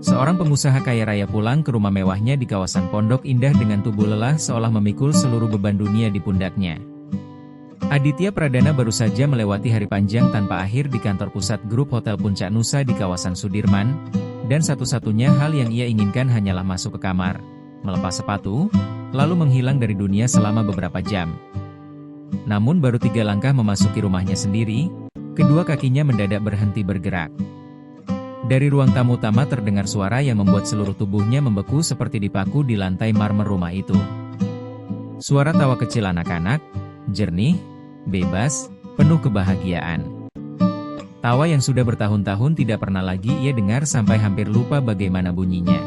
Seorang pengusaha kaya raya pulang ke rumah mewahnya di kawasan Pondok Indah dengan tubuh lelah seolah memikul seluruh beban dunia di pundaknya. Aditya Pradana baru saja melewati hari panjang tanpa akhir di kantor pusat grup Hotel Puncak Nusa di kawasan Sudirman, dan satu-satunya hal yang ia inginkan hanyalah masuk ke kamar, melepas sepatu, lalu menghilang dari dunia selama beberapa jam. Namun baru 3 langkah memasuki rumahnya sendiri, kedua kakinya mendadak berhenti bergerak. Dari ruang tamu utama terdengar suara yang membuat seluruh tubuhnya membeku seperti dipaku di lantai marmer rumah itu. Suara tawa kecil anak-anak, jernih, bebas, penuh kebahagiaan. Tawa yang sudah bertahun-tahun tidak pernah lagi ia dengar sampai hampir lupa bagaimana bunyinya.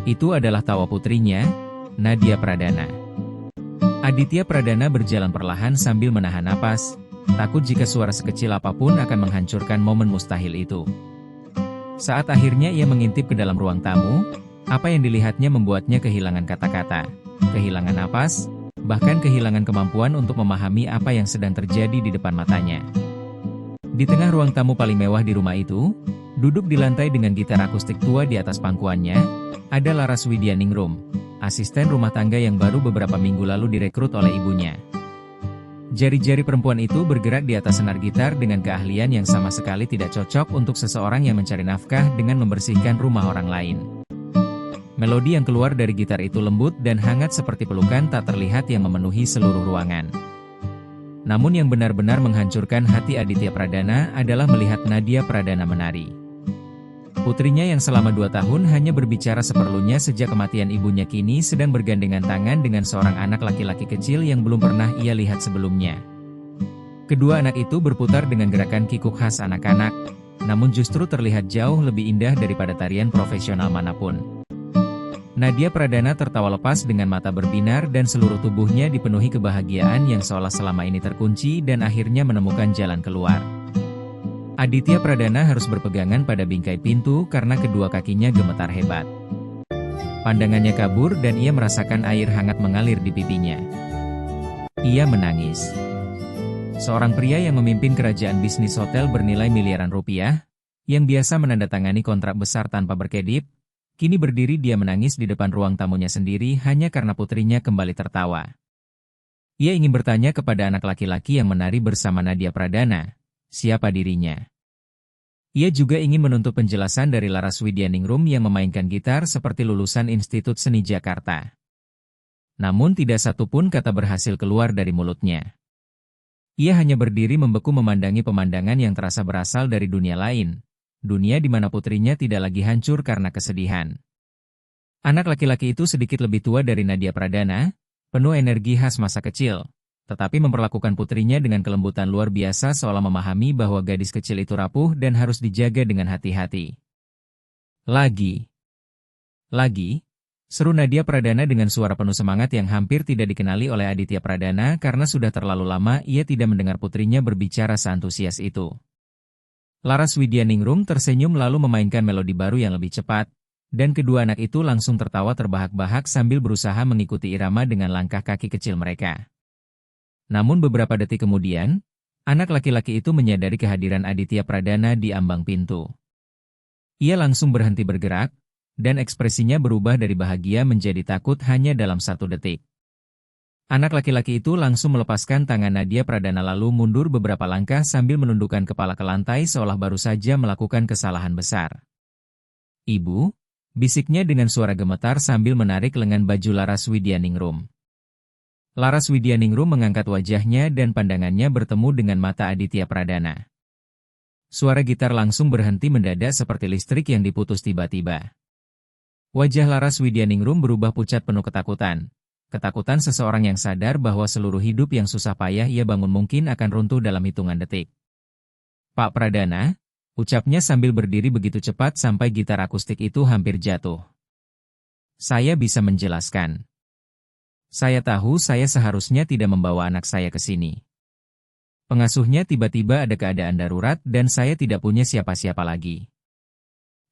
Itu adalah tawa putrinya, Nadia Pradana. Aditya Pradana berjalan perlahan sambil menahan napas, takut jika suara sekecil apapun akan menghancurkan momen mustahil itu. Saat akhirnya ia mengintip ke dalam ruang tamu, apa yang dilihatnya membuatnya kehilangan kata-kata, kehilangan napas, bahkan kehilangan kemampuan untuk memahami apa yang sedang terjadi di depan matanya. Di tengah ruang tamu paling mewah di rumah itu, duduk di lantai dengan gitar akustik tua di atas pangkuannya, ada Laras Widyaningrum, asisten rumah tangga yang baru beberapa minggu lalu direkrut oleh ibunya. Jari-jari perempuan itu bergerak di atas senar gitar dengan keahlian yang sama sekali tidak cocok untuk seseorang yang mencari nafkah dengan membersihkan rumah orang lain. Melodi yang keluar dari gitar itu lembut dan hangat seperti pelukan tak terlihat yang memenuhi seluruh ruangan. Namun yang benar-benar menghancurkan hati Aditya Pradana adalah melihat Nadia Pradana menari. Putrinya yang selama 2 tahun hanya berbicara seperlunya sejak kematian ibunya kini sedang bergandengan tangan dengan seorang anak laki-laki kecil yang belum pernah ia lihat sebelumnya. Kedua anak itu berputar dengan gerakan kikuk khas anak-anak, namun justru terlihat jauh lebih indah daripada tarian profesional manapun. Nadia Pradana tertawa lepas dengan mata berbinar dan seluruh tubuhnya dipenuhi kebahagiaan yang seolah selama ini terkunci dan akhirnya menemukan jalan keluar. Aditya Pradana harus berpegangan pada bingkai pintu karena kedua kakinya gemetar hebat. Pandangannya kabur dan ia merasakan air hangat mengalir di pipinya. Ia menangis. Seorang pria yang memimpin kerajaan bisnis hotel bernilai miliaran rupiah, yang biasa menandatangani kontrak besar tanpa berkedip, kini berdiri dia menangis di depan ruang tamunya sendiri hanya karena putrinya kembali tertawa. Ia ingin bertanya kepada anak laki-laki yang menari bersama Nadia Pradana, siapa dirinya. Ia juga ingin menuntut penjelasan dari Laras Widyaningrum yang memainkan gitar seperti lulusan Institut Seni Jakarta. Namun tidak satu pun kata berhasil keluar dari mulutnya. Ia hanya berdiri membeku memandangi pemandangan yang terasa berasal dari dunia lain, dunia di mana putrinya tidak lagi hancur karena kesedihan. Anak laki-laki itu sedikit lebih tua dari Nadia Pradana, penuh energi khas masa kecil, tetapi memperlakukan putrinya dengan kelembutan luar biasa seolah memahami bahwa gadis kecil itu rapuh dan harus dijaga dengan hati-hati. Lagi, seru Nadia Pradana dengan suara penuh semangat yang hampir tidak dikenali oleh Aditya Pradana karena sudah terlalu lama ia tidak mendengar putrinya berbicara seantusias itu. Laras Widyaningrum tersenyum lalu memainkan melodi baru yang lebih cepat, dan kedua anak itu langsung tertawa terbahak-bahak sambil berusaha mengikuti irama dengan langkah kaki kecil mereka. Namun beberapa detik kemudian, anak laki-laki itu menyadari kehadiran Aditya Pradana di ambang pintu. Ia langsung berhenti bergerak, dan ekspresinya berubah dari bahagia menjadi takut hanya dalam 1 detik. Anak laki-laki itu langsung melepaskan tangan Nadia Pradana lalu mundur beberapa langkah sambil menundukkan kepala ke lantai seolah baru saja melakukan kesalahan besar. "Ibu," bisiknya dengan suara gemetar sambil menarik lengan baju Laras Widyaningrum. Laras Widyaningrum mengangkat wajahnya dan pandangannya bertemu dengan mata Aditya Pradana. Suara gitar langsung berhenti mendadak seperti listrik yang diputus tiba-tiba. Wajah Laras Widyaningrum berubah pucat penuh ketakutan. Ketakutan seseorang yang sadar bahwa seluruh hidup yang susah payah ia bangun mungkin akan runtuh dalam hitungan detik. "Pak Pradana," ucapnya sambil berdiri begitu cepat sampai gitar akustik itu hampir jatuh. "Saya bisa menjelaskan. Saya tahu saya seharusnya tidak membawa anak saya ke sini. Pengasuhnya tiba-tiba ada keadaan darurat dan saya tidak punya siapa-siapa lagi.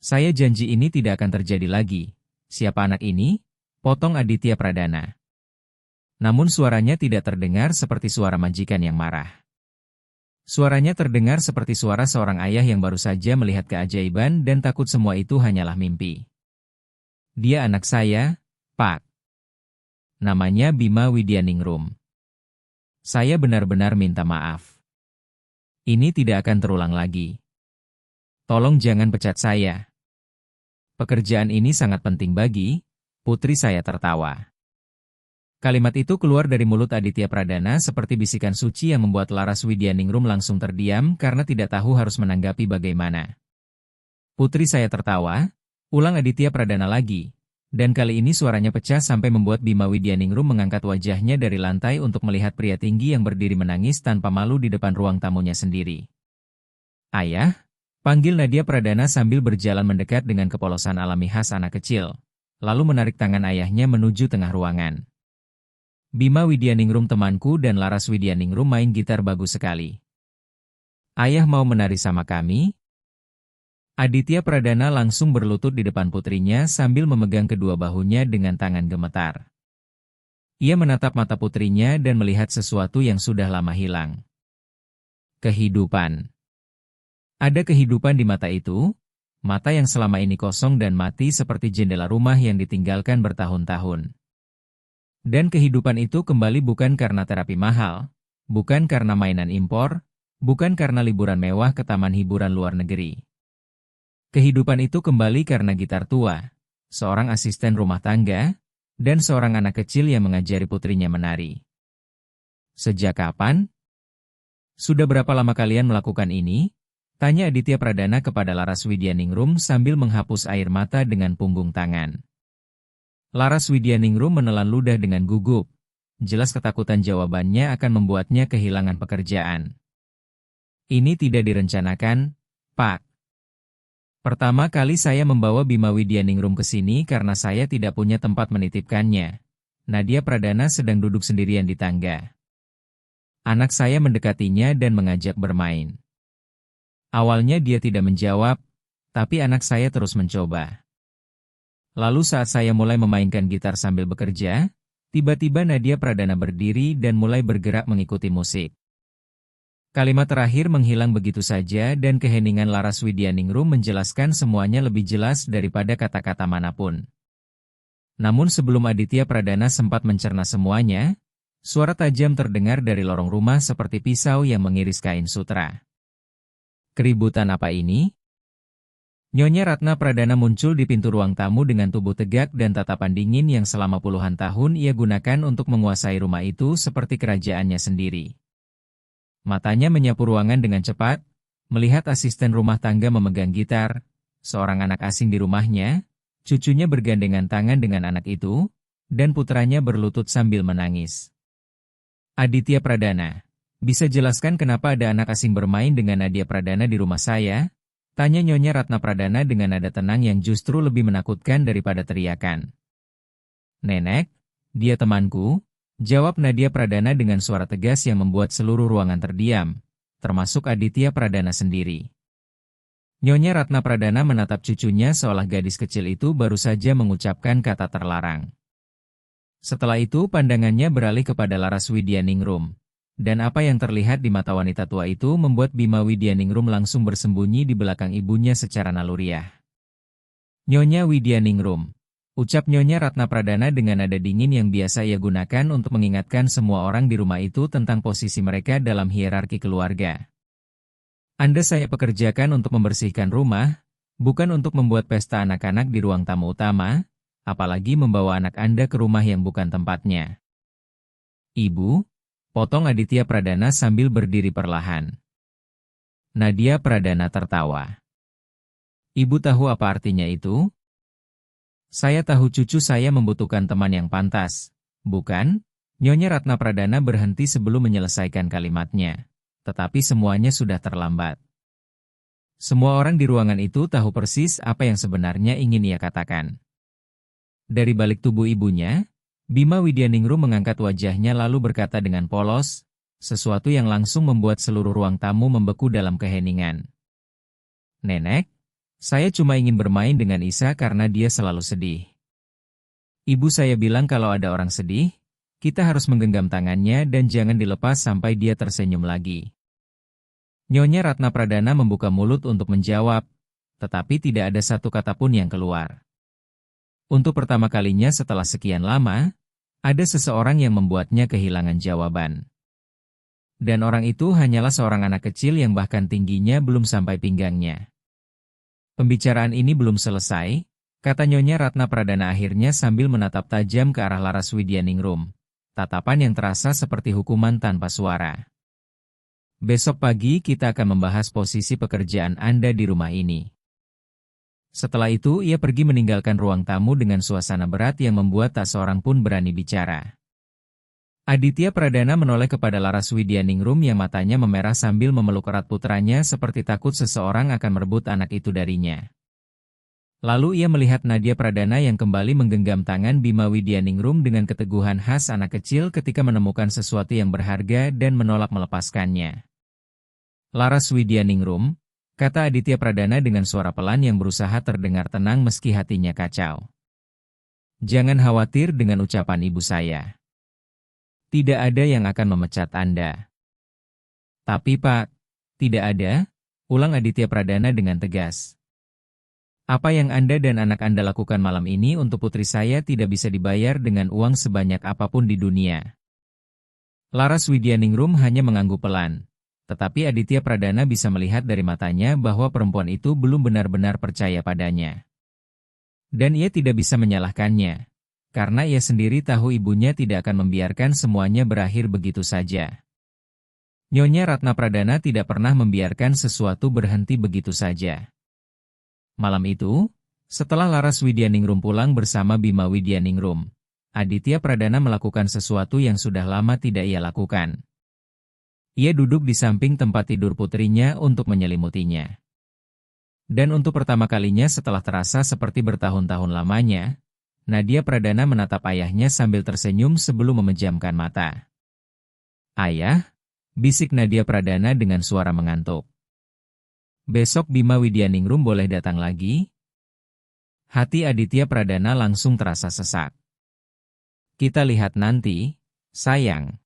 Saya janji ini tidak akan terjadi lagi. Siapa anak ini?" potong Aditya Pradana. Namun suaranya tidak terdengar seperti suara majikan yang marah. Suaranya terdengar seperti suara seorang ayah yang baru saja melihat keajaiban dan takut semua itu hanyalah mimpi. Dia anak saya, Pak. Namanya Bima Widyaningrum. Saya benar-benar minta maaf. Ini tidak akan terulang lagi. Tolong jangan pecat saya. Pekerjaan ini sangat penting bagi, putri saya tertawa. Kalimat itu keluar dari mulut Aditya Pradana seperti bisikan suci yang membuat Laras Widyaningrum langsung terdiam karena tidak tahu harus menanggapi bagaimana. Putri saya tertawa, ulang Aditya Pradana lagi. Dan kali ini suaranya pecah sampai membuat Bima Widyaningrum mengangkat wajahnya dari lantai untuk melihat pria tinggi yang berdiri menangis tanpa malu di depan ruang tamunya sendiri. Ayah, panggil Nadia Pradana sambil berjalan mendekat dengan kepolosan alami khas anak kecil, lalu menarik tangan ayahnya menuju tengah ruangan. Bima Widyaningrum temanku dan Laras Widyaningrum main gitar bagus sekali. Ayah mau menari sama kami? Aditya Pradana langsung berlutut di depan putrinya sambil memegang kedua bahunya dengan tangan gemetar. Ia menatap mata putrinya dan melihat sesuatu yang sudah lama hilang. Kehidupan. Ada kehidupan di mata itu, mata yang selama ini kosong dan mati seperti jendela rumah yang ditinggalkan bertahun-tahun. Dan kehidupan itu kembali bukan karena terapi mahal, bukan karena mainan impor, bukan karena liburan mewah ke taman hiburan luar negeri. Kehidupan itu kembali karena gitar tua, seorang asisten rumah tangga, dan seorang anak kecil yang mengajari putrinya menari. Sejak kapan? Sudah berapa lama kalian melakukan ini? Tanya Aditya Pradana kepada Laras Widyaningrum sambil menghapus air mata dengan punggung tangan. Laras Widyaningrum menelan ludah dengan gugup. Jelas ketakutan jawabannya akan membuatnya kehilangan pekerjaan. Ini tidak direncanakan, Pak. Pertama kali saya membawa Bima Widyaningrum ke sini karena saya tidak punya tempat menitipkannya. Nadia Pradana sedang duduk sendirian di tangga. Anak saya mendekatinya dan mengajak bermain. Awalnya dia tidak menjawab, tapi anak saya terus mencoba. Lalu saat saya mulai memainkan gitar sambil bekerja, tiba-tiba Nadia Pradana berdiri dan mulai bergerak mengikuti musik. Kalimat terakhir menghilang begitu saja dan keheningan Laras Widyaningrum menjelaskan semuanya lebih jelas daripada kata-kata manapun. Namun sebelum Aditya Pradana sempat mencerna semuanya, suara tajam terdengar dari lorong rumah seperti pisau yang mengiris kain sutra. Keributan apa ini? Nyonya Ratna Pradana muncul di pintu ruang tamu dengan tubuh tegak dan tatapan dingin yang selama puluhan tahun ia gunakan untuk menguasai rumah itu seperti kerajaannya sendiri. Matanya menyapu ruangan dengan cepat, melihat asisten rumah tangga memegang gitar, seorang anak asing di rumahnya, cucunya bergandengan tangan dengan anak itu, dan putranya berlutut sambil menangis. Aditya Pradana, bisa jelaskan kenapa ada anak asing bermain dengan Nadia Pradana di rumah saya? Tanya Nyonya Ratna Pradana dengan nada tenang yang justru lebih menakutkan daripada teriakan. Nenek, dia temanku, jawab Nadia Pradana dengan suara tegas yang membuat seluruh ruangan terdiam, termasuk Aditya Pradana sendiri. Nyonya Ratna Pradana menatap cucunya seolah gadis kecil itu baru saja mengucapkan kata terlarang. Setelah itu pandangannya beralih kepada Laras Widyaningrum. Dan apa yang terlihat di mata wanita tua itu membuat Bima Widyaningrum langsung bersembunyi di belakang ibunya secara naluriah. Nyonya Widyaningrum, ucap Nyonya Ratna Pradana dengan nada dingin yang biasa ia gunakan untuk mengingatkan semua orang di rumah itu tentang posisi mereka dalam hierarki keluarga. Anda saya pekerjakan untuk membersihkan rumah, bukan untuk membuat pesta anak-anak di ruang tamu utama, apalagi membawa anak Anda ke rumah yang bukan tempatnya. Ibu, potong Aditya Pradana sambil berdiri perlahan. Nadia Pradana tertawa. Ibu tahu apa artinya itu? Saya tahu cucu saya membutuhkan teman yang pantas, bukan? Nyonya Ratna Pradana berhenti sebelum menyelesaikan kalimatnya. Tetapi semuanya sudah terlambat. Semua orang di ruangan itu tahu persis apa yang sebenarnya ingin ia katakan. Dari balik tubuh ibunya, Bima Widyaningrum mengangkat wajahnya lalu berkata dengan polos, sesuatu yang langsung membuat seluruh ruang tamu membeku dalam keheningan. Nenek, saya cuma ingin bermain dengan Isa karena dia selalu sedih. Ibu saya bilang kalau ada orang sedih, kita harus menggenggam tangannya dan jangan dilepas sampai dia tersenyum lagi. Nyonya Ratna Pradana membuka mulut untuk menjawab, tetapi tidak ada satu kata pun yang keluar. Untuk pertama kalinya setelah sekian lama, ada seseorang yang membuatnya kehilangan jawaban. Dan orang itu hanyalah seorang anak kecil yang bahkan tingginya belum sampai pinggangnya. Pembicaraan ini belum selesai, kata Nyonya Ratna Pradana akhirnya sambil menatap tajam ke arah Laras Widyaningrum. Tatapan yang terasa seperti hukuman tanpa suara. Besok pagi kita akan membahas posisi pekerjaan Anda di rumah ini. Setelah itu ia pergi meninggalkan ruang tamu dengan suasana berat yang membuat tak seorang pun berani bicara. Aditya Pradana menoleh kepada Laras Widyaningrum yang matanya memerah sambil memeluk erat putranya seperti takut seseorang akan merebut anak itu darinya. Lalu ia melihat Nadia Pradana yang kembali menggenggam tangan Bima Widyaningrum dengan keteguhan khas anak kecil ketika menemukan sesuatu yang berharga dan menolak melepaskannya. Laras Widyaningrum, kata Aditya Pradana dengan suara pelan yang berusaha terdengar tenang meski hatinya kacau. Jangan khawatir dengan ucapan ibu saya. Tidak ada yang akan memecat Anda. Tapi Pak, tidak ada, ulang Aditya Pradana dengan tegas. Apa yang Anda dan anak Anda lakukan malam ini untuk putri saya tidak bisa dibayar dengan uang sebanyak apapun di dunia. Laras Widyaningrum hanya mengangguk pelan. Tetapi Aditya Pradana bisa melihat dari matanya bahwa perempuan itu belum benar-benar percaya padanya. Dan ia tidak bisa menyalahkannya. Karena ia sendiri tahu ibunya tidak akan membiarkan semuanya berakhir begitu saja. Nyonya Ratna Pradana tidak pernah membiarkan sesuatu berhenti begitu saja. Malam itu, setelah Laras Widyaningrum pulang bersama Bima Widyaningrum, Aditya Pradana melakukan sesuatu yang sudah lama tidak ia lakukan. Ia duduk di samping tempat tidur putrinya untuk menyelimutinya. Dan untuk pertama kalinya setelah terasa seperti bertahun-tahun lamanya, Nadia Pradana menatap ayahnya sambil tersenyum sebelum memejamkan mata. Ayah, bisik Nadia Pradana dengan suara mengantuk. Besok Bima Widyaningrum boleh datang lagi? Hati Aditya Pradana langsung terasa sesak. Kita lihat nanti, sayang.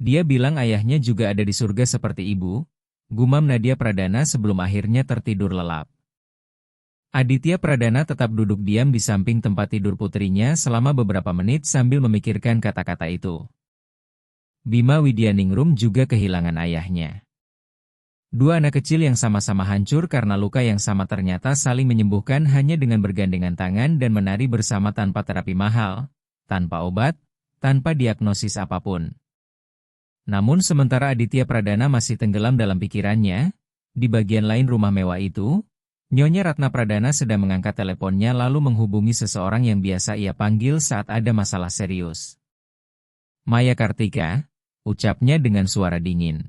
Dia bilang ayahnya juga ada di surga seperti ibu, gumam Nadia Pradana sebelum akhirnya tertidur lelap. Aditya Pradana tetap duduk diam di samping tempat tidur putrinya selama beberapa menit sambil memikirkan kata-kata itu. Bima Widyaningrum juga kehilangan ayahnya. Dua anak kecil yang sama-sama hancur karena luka yang sama ternyata saling menyembuhkan hanya dengan bergandengan tangan dan menari bersama tanpa terapi mahal, tanpa obat, tanpa diagnosis apapun. Namun sementara Aditya Pradana masih tenggelam dalam pikirannya, di bagian lain rumah mewah itu, Nyonya Ratna Pradana sedang mengangkat teleponnya lalu menghubungi seseorang yang biasa ia panggil saat ada masalah serius. Maya Kartika, ucapnya dengan suara dingin.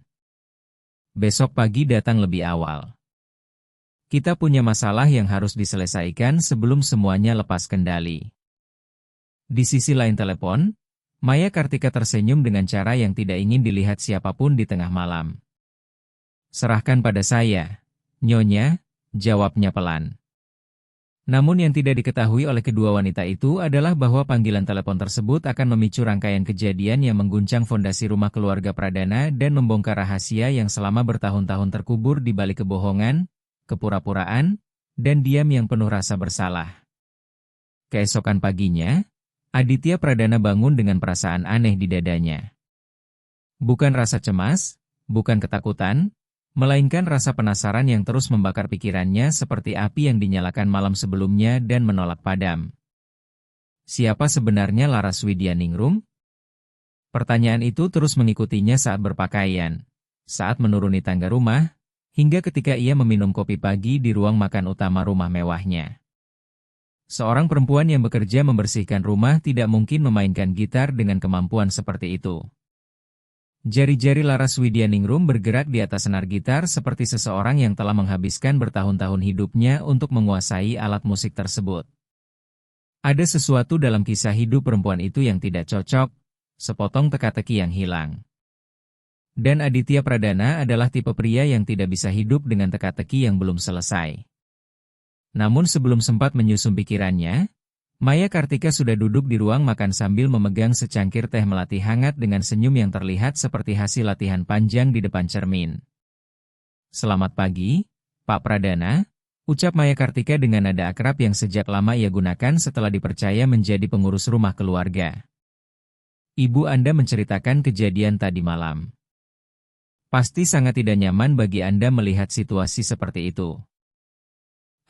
Besok pagi datang lebih awal. Kita punya masalah yang harus diselesaikan sebelum semuanya lepas kendali. Di sisi lain telepon, Maya Kartika tersenyum dengan cara yang tidak ingin dilihat siapapun di tengah malam. Serahkan pada saya, Nyonya, jawabnya pelan. Namun yang tidak diketahui oleh kedua wanita itu adalah bahwa panggilan telepon tersebut akan memicu rangkaian kejadian yang mengguncang fondasi rumah keluarga Pradana dan membongkar rahasia yang selama bertahun-tahun terkubur di balik kebohongan, kepura-puraan, dan diam yang penuh rasa bersalah. Keesokan paginya, Aditya Pradana bangun dengan perasaan aneh di dadanya. Bukan rasa cemas, bukan ketakutan, melainkan rasa penasaran yang terus membakar pikirannya seperti api yang dinyalakan malam sebelumnya dan menolak padam. Siapa sebenarnya Laras Widyaningrum? Pertanyaan itu terus mengikutinya saat berpakaian, saat menuruni tangga rumah, hingga ketika ia meminum kopi pagi di ruang makan utama rumah mewahnya. Seorang perempuan yang bekerja membersihkan rumah tidak mungkin memainkan gitar dengan kemampuan seperti itu. Jari-jari Laras Widyaningrum bergerak di atas senar gitar seperti seseorang yang telah menghabiskan bertahun-tahun hidupnya untuk menguasai alat musik tersebut. Ada sesuatu dalam kisah hidup perempuan itu yang tidak cocok, sepotong teka-teki yang hilang. Dan Aditya Pradana adalah tipe pria yang tidak bisa hidup dengan teka-teki yang belum selesai. Namun sebelum sempat menyusun pikirannya, Maya Kartika sudah duduk di ruang makan sambil memegang secangkir teh melati hangat dengan senyum yang terlihat seperti hasil latihan panjang di depan cermin. "Selamat pagi, Pak Pradana," ucap Maya Kartika dengan nada akrab yang sejak lama ia gunakan setelah dipercaya menjadi pengurus rumah keluarga. "Ibu Anda menceritakan kejadian tadi malam. Pasti sangat tidak nyaman bagi Anda melihat situasi seperti itu."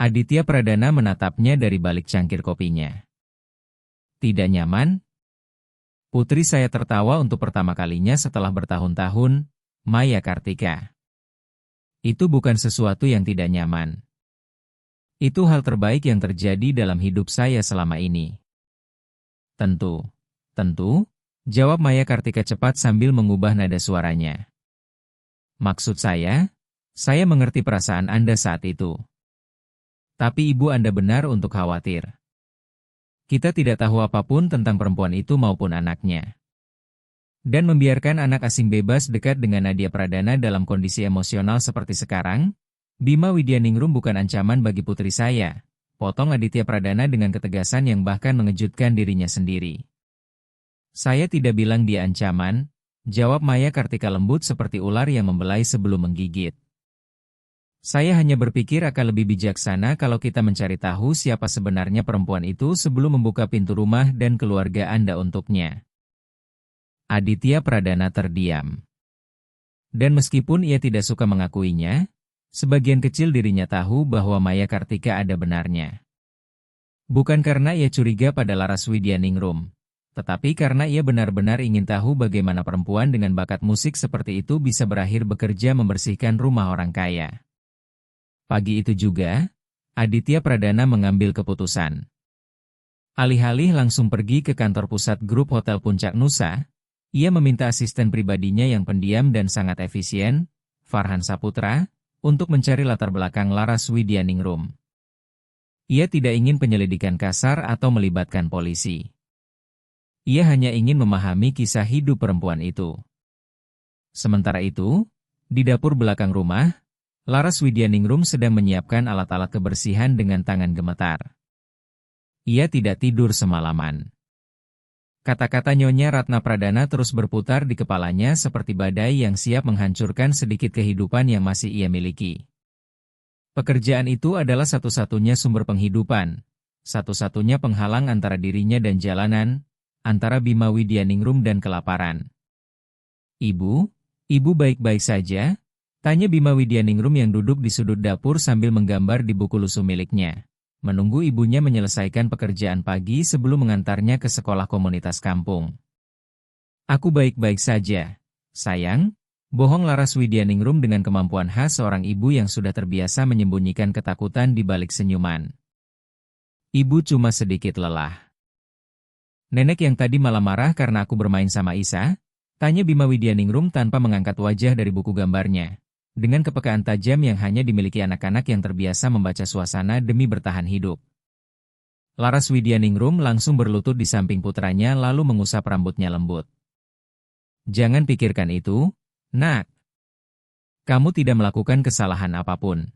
Aditya Pradana menatapnya dari balik cangkir kopinya. "Tidak nyaman?" Putri saya tertawa untuk pertama kalinya setelah bertahun-tahun, Maya Kartika. "Itu bukan sesuatu yang tidak nyaman. Itu hal terbaik yang terjadi dalam hidup saya selama ini." Tentu, jawab Maya Kartika cepat sambil mengubah nada suaranya. "Maksud saya mengerti perasaan Anda saat itu. Tapi ibu Anda benar untuk khawatir. Kita tidak tahu apapun tentang perempuan itu maupun anaknya. Dan membiarkan anak asing bebas dekat dengan Nadia Pradana dalam kondisi emosional seperti sekarang, Bima Widyaningrum bukan ancaman bagi putri saya," potong Aditya Pradana dengan ketegasan yang bahkan mengejutkan dirinya sendiri. "Saya tidak bilang dia ancaman," jawab Maya Kartika lembut seperti ular yang membelai sebelum menggigit. "Saya hanya berpikir akan lebih bijaksana kalau kita mencari tahu siapa sebenarnya perempuan itu sebelum membuka pintu rumah dan keluarga Anda untuknya." Aditya Pradana terdiam. Dan meskipun ia tidak suka mengakuinya, sebagian kecil dirinya tahu bahwa Maya Kartika ada benarnya. Bukan karena ia curiga pada Laras Widyaningrum, tetapi karena ia benar-benar ingin tahu bagaimana perempuan dengan bakat musik seperti itu bisa berakhir bekerja membersihkan rumah orang kaya. Pagi itu juga, Aditya Pradana mengambil keputusan. Alih-alih langsung pergi ke kantor pusat grup Hotel Puncak Nusa, ia meminta asisten pribadinya yang pendiam dan sangat efisien, Farhan Saputra, untuk mencari latar belakang Laras Widyaningrum. Ia tidak ingin penyelidikan kasar atau melibatkan polisi. Ia hanya ingin memahami kisah hidup perempuan itu. Sementara itu, di dapur belakang rumah, Laras Widyaningrum sedang menyiapkan alat-alat kebersihan dengan tangan gemetar. Ia tidak tidur semalaman. Kata-kata Nyonya Ratna Pradana terus berputar di kepalanya seperti badai yang siap menghancurkan sedikit kehidupan yang masih ia miliki. Pekerjaan itu adalah satu-satunya sumber penghidupan, satu-satunya penghalang antara dirinya dan jalanan, antara Bima Widyaningrum dan kelaparan. Ibu baik-baik saja?" tanya Bima Widyaningrum yang duduk di sudut dapur sambil menggambar di buku lusuh miliknya, menunggu ibunya menyelesaikan pekerjaan pagi sebelum mengantarnya ke sekolah komunitas kampung. "Aku baik-baik saja, sayang," bohong Laras Widyaningrum dengan kemampuan khas seorang ibu yang sudah terbiasa menyembunyikan ketakutan di balik senyuman. "Ibu cuma sedikit lelah." "Nenek yang tadi malah marah karena aku bermain sama Isa?" tanya Bima Widyaningrum tanpa mengangkat wajah dari buku gambarnya, dengan kepekaan tajam yang hanya dimiliki anak-anak yang terbiasa membaca suasana demi bertahan hidup. Laras Widyaningrum langsung berlutut di samping putranya lalu mengusap rambutnya lembut. "Jangan pikirkan itu, Nak. Kamu tidak melakukan kesalahan apapun.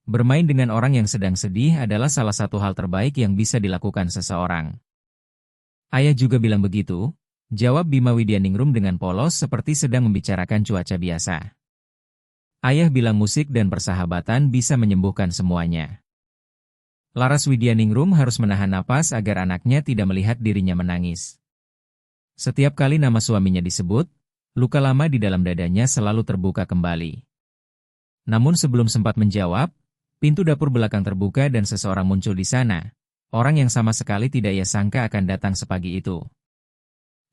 Bermain dengan orang yang sedang sedih adalah salah satu hal terbaik yang bisa dilakukan seseorang." "Ayah juga bilang begitu," jawab Bima Widyaningrum dengan polos seperti sedang membicarakan cuaca biasa. "Ayah bilang musik dan persahabatan bisa menyembuhkan semuanya." Laras Widyaningrum harus menahan napas agar anaknya tidak melihat dirinya menangis. Setiap kali nama suaminya disebut, luka lama di dalam dadanya selalu terbuka kembali. Namun sebelum sempat menjawab, pintu dapur belakang terbuka dan seseorang muncul di sana, orang yang sama sekali tidak ia sangka akan datang sepagi itu.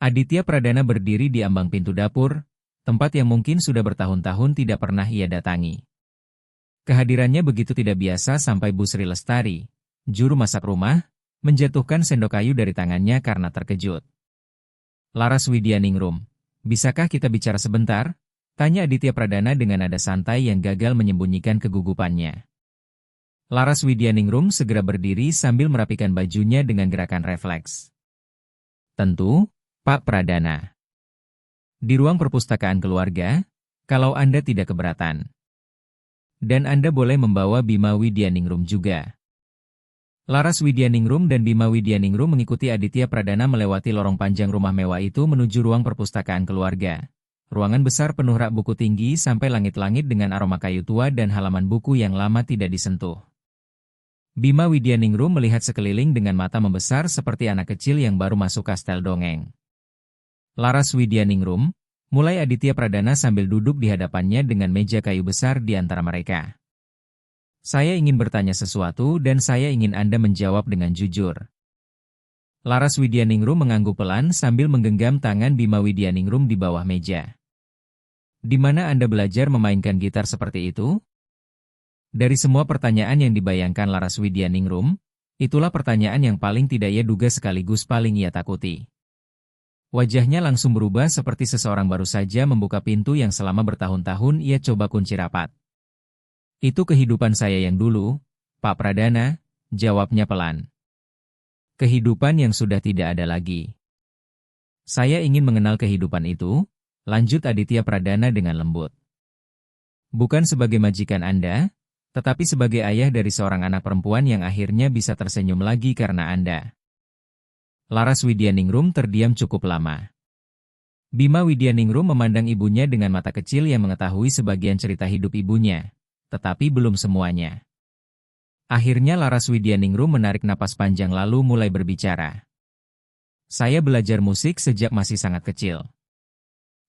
Aditya Pradana berdiri di ambang pintu dapur, tempat yang mungkin sudah bertahun-tahun tidak pernah ia datangi. Kehadirannya begitu tidak biasa sampai Bu Sri Lestari, juru masak rumah, menjatuhkan sendok kayu dari tangannya karena terkejut. "Laras Widyaningrum, bisakah kita bicara sebentar?" tanya Aditya Pradana dengan nada santai yang gagal menyembunyikan kegugupannya. Laras Widyaningrum segera berdiri sambil merapikan bajunya dengan gerakan refleks. "Tentu, Pak Pradana. Di ruang perpustakaan keluarga, kalau Anda tidak keberatan. Dan Anda boleh membawa Bima Widyaningrum juga." Laras Widyaningrum dan Bima Widyaningrum mengikuti Aditya Pradana melewati lorong panjang rumah mewah itu menuju ruang perpustakaan keluarga. Ruangan besar penuh rak buku tinggi sampai langit-langit dengan aroma kayu tua dan halaman buku yang lama tidak disentuh. Bima Widyaningrum melihat sekeliling dengan mata membesar seperti anak kecil yang baru masuk kastel dongeng. Laras Widyaningrum, mulai Aditya Pradana sambil duduk di hadapannya dengan meja kayu besar di antara mereka. Saya ingin bertanya sesuatu dan saya ingin Anda menjawab dengan jujur. Laras Widyaningrum mengangguk pelan sambil menggenggam tangan Bima Widyaningrum di bawah meja. Di mana Anda belajar memainkan gitar seperti itu? Dari semua pertanyaan yang dibayangkan Laras Widyaningrum, itulah pertanyaan yang paling tidak ia duga sekaligus paling ia takuti. Wajahnya langsung berubah seperti seseorang baru saja membuka pintu yang selama bertahun-tahun ia coba kunci rapat. Itu kehidupan saya yang dulu, Pak Pradana, jawabnya pelan. Kehidupan yang sudah tidak ada lagi. Saya ingin mengenal kehidupan itu, lanjut Aditya Pradana dengan lembut. Bukan sebagai majikan Anda, tetapi sebagai ayah dari seorang anak perempuan yang akhirnya bisa tersenyum lagi karena Anda. Laras Widyaningrum terdiam cukup lama. Bima Widyaningrum memandang ibunya dengan mata kecil yang mengetahui sebagian cerita hidup ibunya, tetapi belum semuanya. Akhirnya Laras Widyaningrum menarik napas panjang lalu mulai berbicara. Saya belajar musik sejak masih sangat kecil.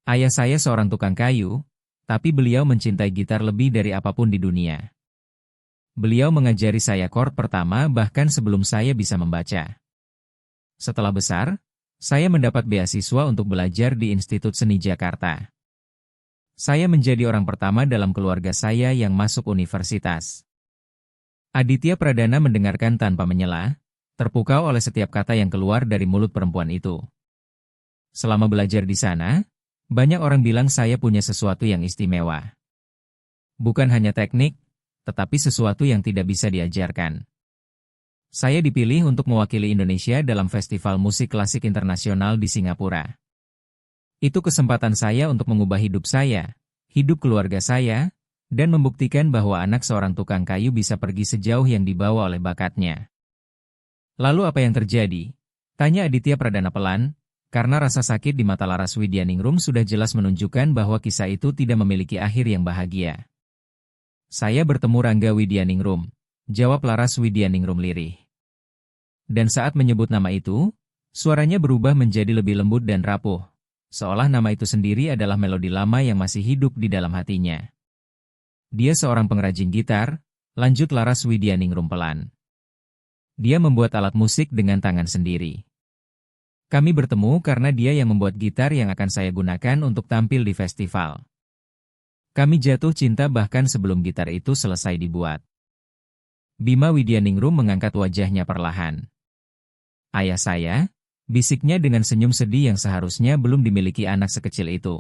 Ayah saya seorang tukang kayu, tapi beliau mencintai gitar lebih dari apapun di dunia. Beliau mengajari saya chord pertama bahkan sebelum saya bisa membaca. Setelah besar, saya mendapat beasiswa untuk belajar di Institut Seni Jakarta. Saya menjadi orang pertama dalam keluarga saya yang masuk universitas. Aditya Pradana mendengarkan tanpa menyela, terpukau oleh setiap kata yang keluar dari mulut perempuan itu. Selama belajar di sana, banyak orang bilang saya punya sesuatu yang istimewa. Bukan hanya teknik, tetapi sesuatu yang tidak bisa diajarkan. Saya dipilih untuk mewakili Indonesia dalam Festival Musik Klasik Internasional di Singapura. Itu kesempatan saya untuk mengubah hidup saya, hidup keluarga saya, dan membuktikan bahwa anak seorang tukang kayu bisa pergi sejauh yang dibawa oleh bakatnya. Lalu apa yang terjadi? Tanya Aditya Pradana pelan, karena rasa sakit di mata Laras Widyaningrum sudah jelas menunjukkan bahwa kisah itu tidak memiliki akhir yang bahagia. Saya bertemu Rangga Widyaningrum, jawab Laras Widyaningrum lirih. Dan saat menyebut nama itu, suaranya berubah menjadi lebih lembut dan rapuh, seolah nama itu sendiri adalah melodi lama yang masih hidup di dalam hatinya. Dia seorang pengrajin gitar, lanjut Laras Widyaningrum pelan. Dia membuat alat musik dengan tangan sendiri. Kami bertemu karena dia yang membuat gitar yang akan saya gunakan untuk tampil di festival. Kami jatuh cinta bahkan sebelum gitar itu selesai dibuat. Bima Widyaningrum mengangkat wajahnya perlahan. Ayah saya, bisiknya dengan senyum sedih yang seharusnya belum dimiliki anak sekecil itu.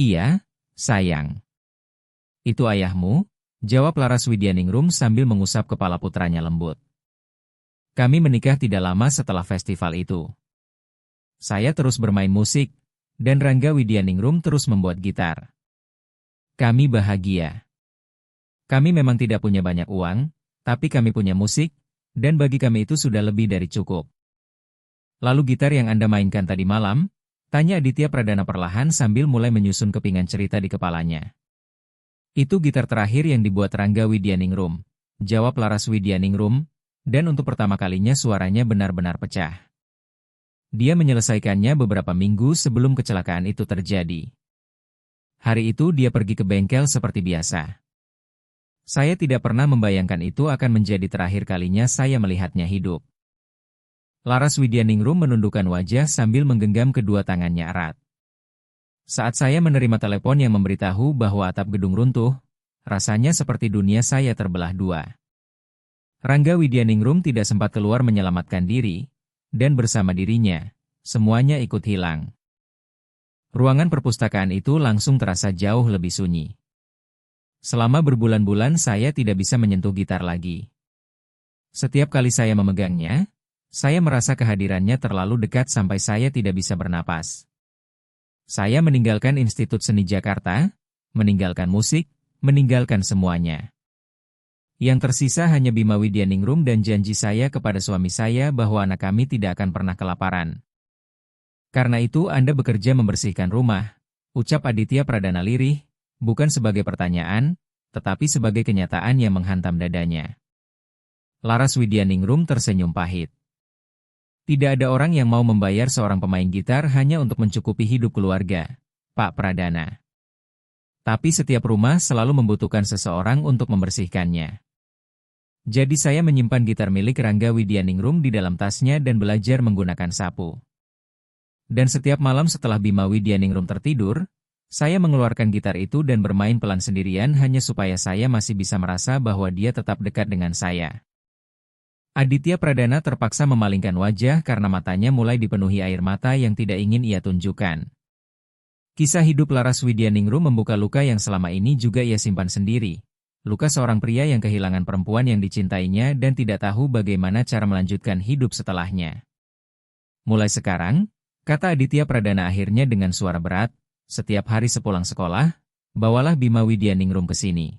Iya, sayang. Itu ayahmu, jawab Laras Widyaningrum sambil mengusap kepala putranya lembut. Kami menikah tidak lama setelah festival itu. Saya terus bermain musik, dan Rangga Widyaningrum terus membuat gitar. Kami bahagia. Kami memang tidak punya banyak uang, tapi kami punya musik, dan bagi kami itu sudah lebih dari cukup. Lalu gitar yang Anda mainkan tadi malam? Tanya Aditya Pradana perlahan sambil mulai menyusun kepingan cerita di kepalanya. Itu gitar terakhir yang dibuat Rangga Widyaningrum, jawab Laras Widyaningrum, dan untuk pertama kalinya suaranya benar-benar pecah. Dia menyelesaikannya beberapa minggu sebelum kecelakaan itu terjadi. Hari itu dia pergi ke bengkel seperti biasa. Saya tidak pernah membayangkan itu akan menjadi terakhir kalinya saya melihatnya hidup. Laras Widyaningrum menundukkan wajah sambil menggenggam kedua tangannya erat. Saat saya menerima telepon yang memberitahu bahwa atap gedung runtuh, rasanya seperti dunia saya terbelah dua. Rangga Widyaningrum tidak sempat keluar menyelamatkan diri, dan bersama dirinya, semuanya ikut hilang. Ruangan perpustakaan itu langsung terasa jauh lebih sunyi. Selama berbulan-bulan saya tidak bisa menyentuh gitar lagi. Setiap kali saya memegangnya, saya merasa kehadirannya terlalu dekat sampai saya tidak bisa bernapas. Saya meninggalkan Institut Seni Jakarta, meninggalkan musik, meninggalkan semuanya. Yang tersisa hanya Bima Widyaningrum dan janji saya kepada suami saya bahwa anak kami tidak akan pernah kelaparan. Karena itu Anda bekerja membersihkan rumah, ucap Aditya Pradana lirih, bukan sebagai pertanyaan, tetapi sebagai kenyataan yang menghantam dadanya. Laras Widyaningrum tersenyum pahit. Tidak ada orang yang mau membayar seorang pemain gitar hanya untuk mencukupi hidup keluarga, Pak Pradana. Tapi setiap rumah selalu membutuhkan seseorang untuk membersihkannya. Jadi saya menyimpan gitar milik Rangga Widyaningrum di dalam tasnya dan belajar menggunakan sapu. Dan setiap malam setelah Bima Widyaningrum tertidur, saya mengeluarkan gitar itu dan bermain pelan sendirian hanya supaya saya masih bisa merasa bahwa dia tetap dekat dengan saya. Aditya Pradana terpaksa memalingkan wajah karena matanya mulai dipenuhi air mata yang tidak ingin ia tunjukkan. Kisah hidup Laras Widyaningrum membuka luka yang selama ini juga ia simpan sendiri. Luka seorang pria yang kehilangan perempuan yang dicintainya dan tidak tahu bagaimana cara melanjutkan hidup setelahnya. Mulai sekarang, kata Aditya Pradana akhirnya dengan suara berat, setiap hari sepulang sekolah, bawalah Bima Widyaningrum ke sini.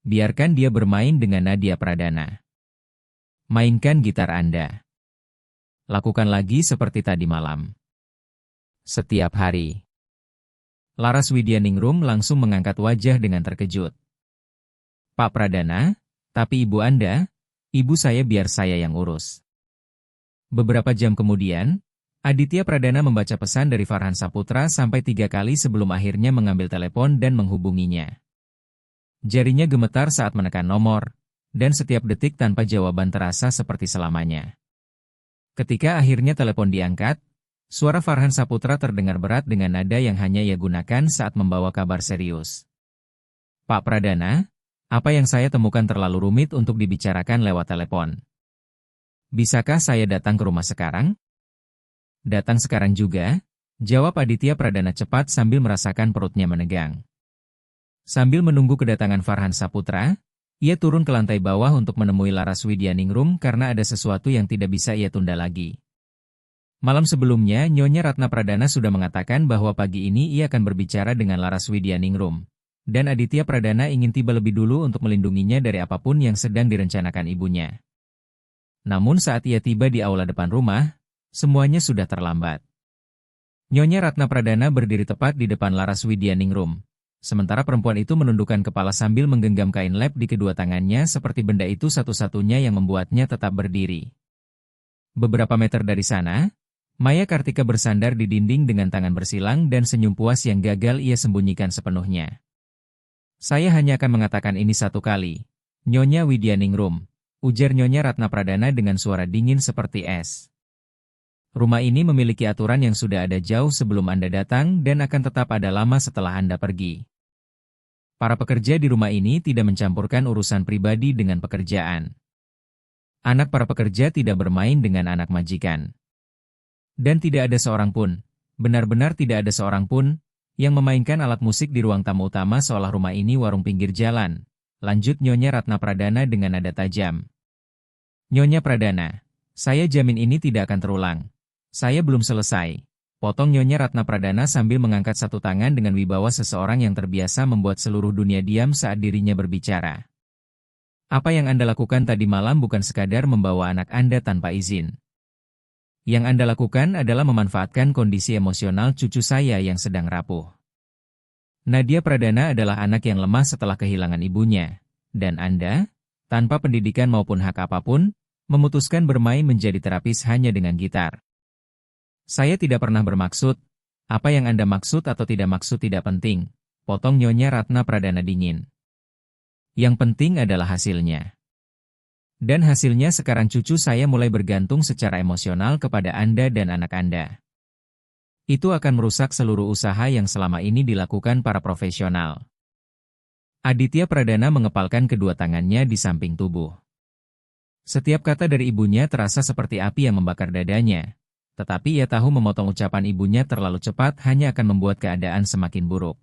Biarkan dia bermain dengan Nadia Pradana. Mainkan gitar Anda. Lakukan lagi seperti tadi malam. Setiap hari. Laras Widyaningrum langsung mengangkat wajah dengan terkejut. Pak Pradana, tapi ibu Anda, ibu saya biar saya yang urus. Beberapa jam kemudian, Aditya Pradana membaca pesan dari Farhan Saputra sampai 3 kali sebelum akhirnya mengambil telepon dan menghubunginya. Jarinya gemetar saat menekan nomor, dan setiap detik tanpa jawaban terasa seperti selamanya. Ketika akhirnya telepon diangkat, suara Farhan Saputra terdengar berat dengan nada yang hanya ia gunakan saat membawa kabar serius. Pak Pradana, apa yang saya temukan terlalu rumit untuk dibicarakan lewat telepon. Bisakah saya datang ke rumah sekarang? Datang sekarang juga, jawab Aditya Pradana cepat sambil merasakan perutnya menegang. Sambil menunggu kedatangan Farhan Saputra, ia turun ke lantai bawah untuk menemui Laras Widyaningrum karena ada sesuatu yang tidak bisa ia tunda lagi. Malam sebelumnya, Nyonya Ratna Pradana sudah mengatakan bahwa pagi ini ia akan berbicara dengan Laras Widyaningrum. Dan Aditya Pradana ingin tiba lebih dulu untuk melindunginya dari apapun yang sedang direncanakan ibunya. Namun saat ia tiba di aula depan rumah, semuanya sudah terlambat. Nyonya Ratna Pradana berdiri tepat di depan Laras Widyaningrum. Sementara perempuan itu menundukkan kepala sambil menggenggam kain lap di kedua tangannya seperti benda itu satu-satunya yang membuatnya tetap berdiri. Beberapa meter dari sana, Maya Kartika bersandar di dinding dengan tangan bersilang dan senyum puas yang gagal ia sembunyikan sepenuhnya. Saya hanya akan mengatakan ini satu kali, Nyonya Widyaningrum, ujar Nyonya Ratna Pradana dengan suara dingin seperti es. Rumah ini memiliki aturan yang sudah ada jauh sebelum Anda datang dan akan tetap ada lama setelah Anda pergi. Para pekerja di rumah ini tidak mencampurkan urusan pribadi dengan pekerjaan. Anak para pekerja tidak bermain dengan anak majikan. Dan tidak ada seorang pun, benar-benar tidak ada seorang pun, yang memainkan alat musik di ruang tamu utama seolah rumah ini warung pinggir jalan. Lanjut Nyonya Ratna Pradana dengan nada tajam. Nyonya Pradana, saya jamin ini tidak akan terulang. Saya belum selesai. Potong Nyonya Ratna Pradana sambil mengangkat satu tangan dengan wibawa seseorang yang terbiasa membuat seluruh dunia diam saat dirinya berbicara. Apa yang Anda lakukan tadi malam bukan sekadar membawa anak Anda tanpa izin. Yang Anda lakukan adalah memanfaatkan kondisi emosional cucu saya yang sedang rapuh. Nadia Pradana adalah anak yang lemah setelah kehilangan ibunya. Dan Anda, tanpa pendidikan maupun hak apapun, memutuskan bermain menjadi terapis hanya dengan gitar. Saya tidak pernah bermaksud, apa yang Anda maksud atau tidak maksud tidak penting, potong Nyonya Ratna Pradana dingin. Yang penting adalah hasilnya. Dan hasilnya sekarang cucu saya mulai bergantung secara emosional kepada Anda dan anak Anda. Itu akan merusak seluruh usaha yang selama ini dilakukan para profesional. Aditya Pradana mengepalkan kedua tangannya di samping tubuh. Setiap kata dari ibunya terasa seperti api yang membakar dadanya. Tetapi ia tahu memotong ucapan ibunya terlalu cepat hanya akan membuat keadaan semakin buruk.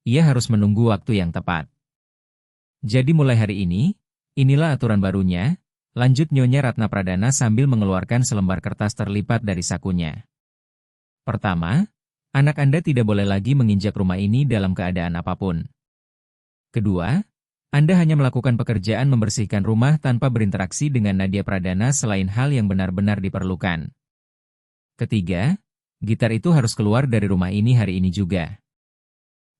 Ia harus menunggu waktu yang tepat. Jadi mulai hari ini, inilah aturan barunya, lanjut Nyonya Ratna Pradana sambil mengeluarkan selembar kertas terlipat dari sakunya. Pertama, anak Anda tidak boleh lagi menginjak rumah ini dalam keadaan apapun. Kedua, Anda hanya melakukan pekerjaan membersihkan rumah tanpa berinteraksi dengan Nadia Pradana selain hal yang benar-benar diperlukan. Ketiga, Gitar itu harus keluar dari rumah ini hari ini juga.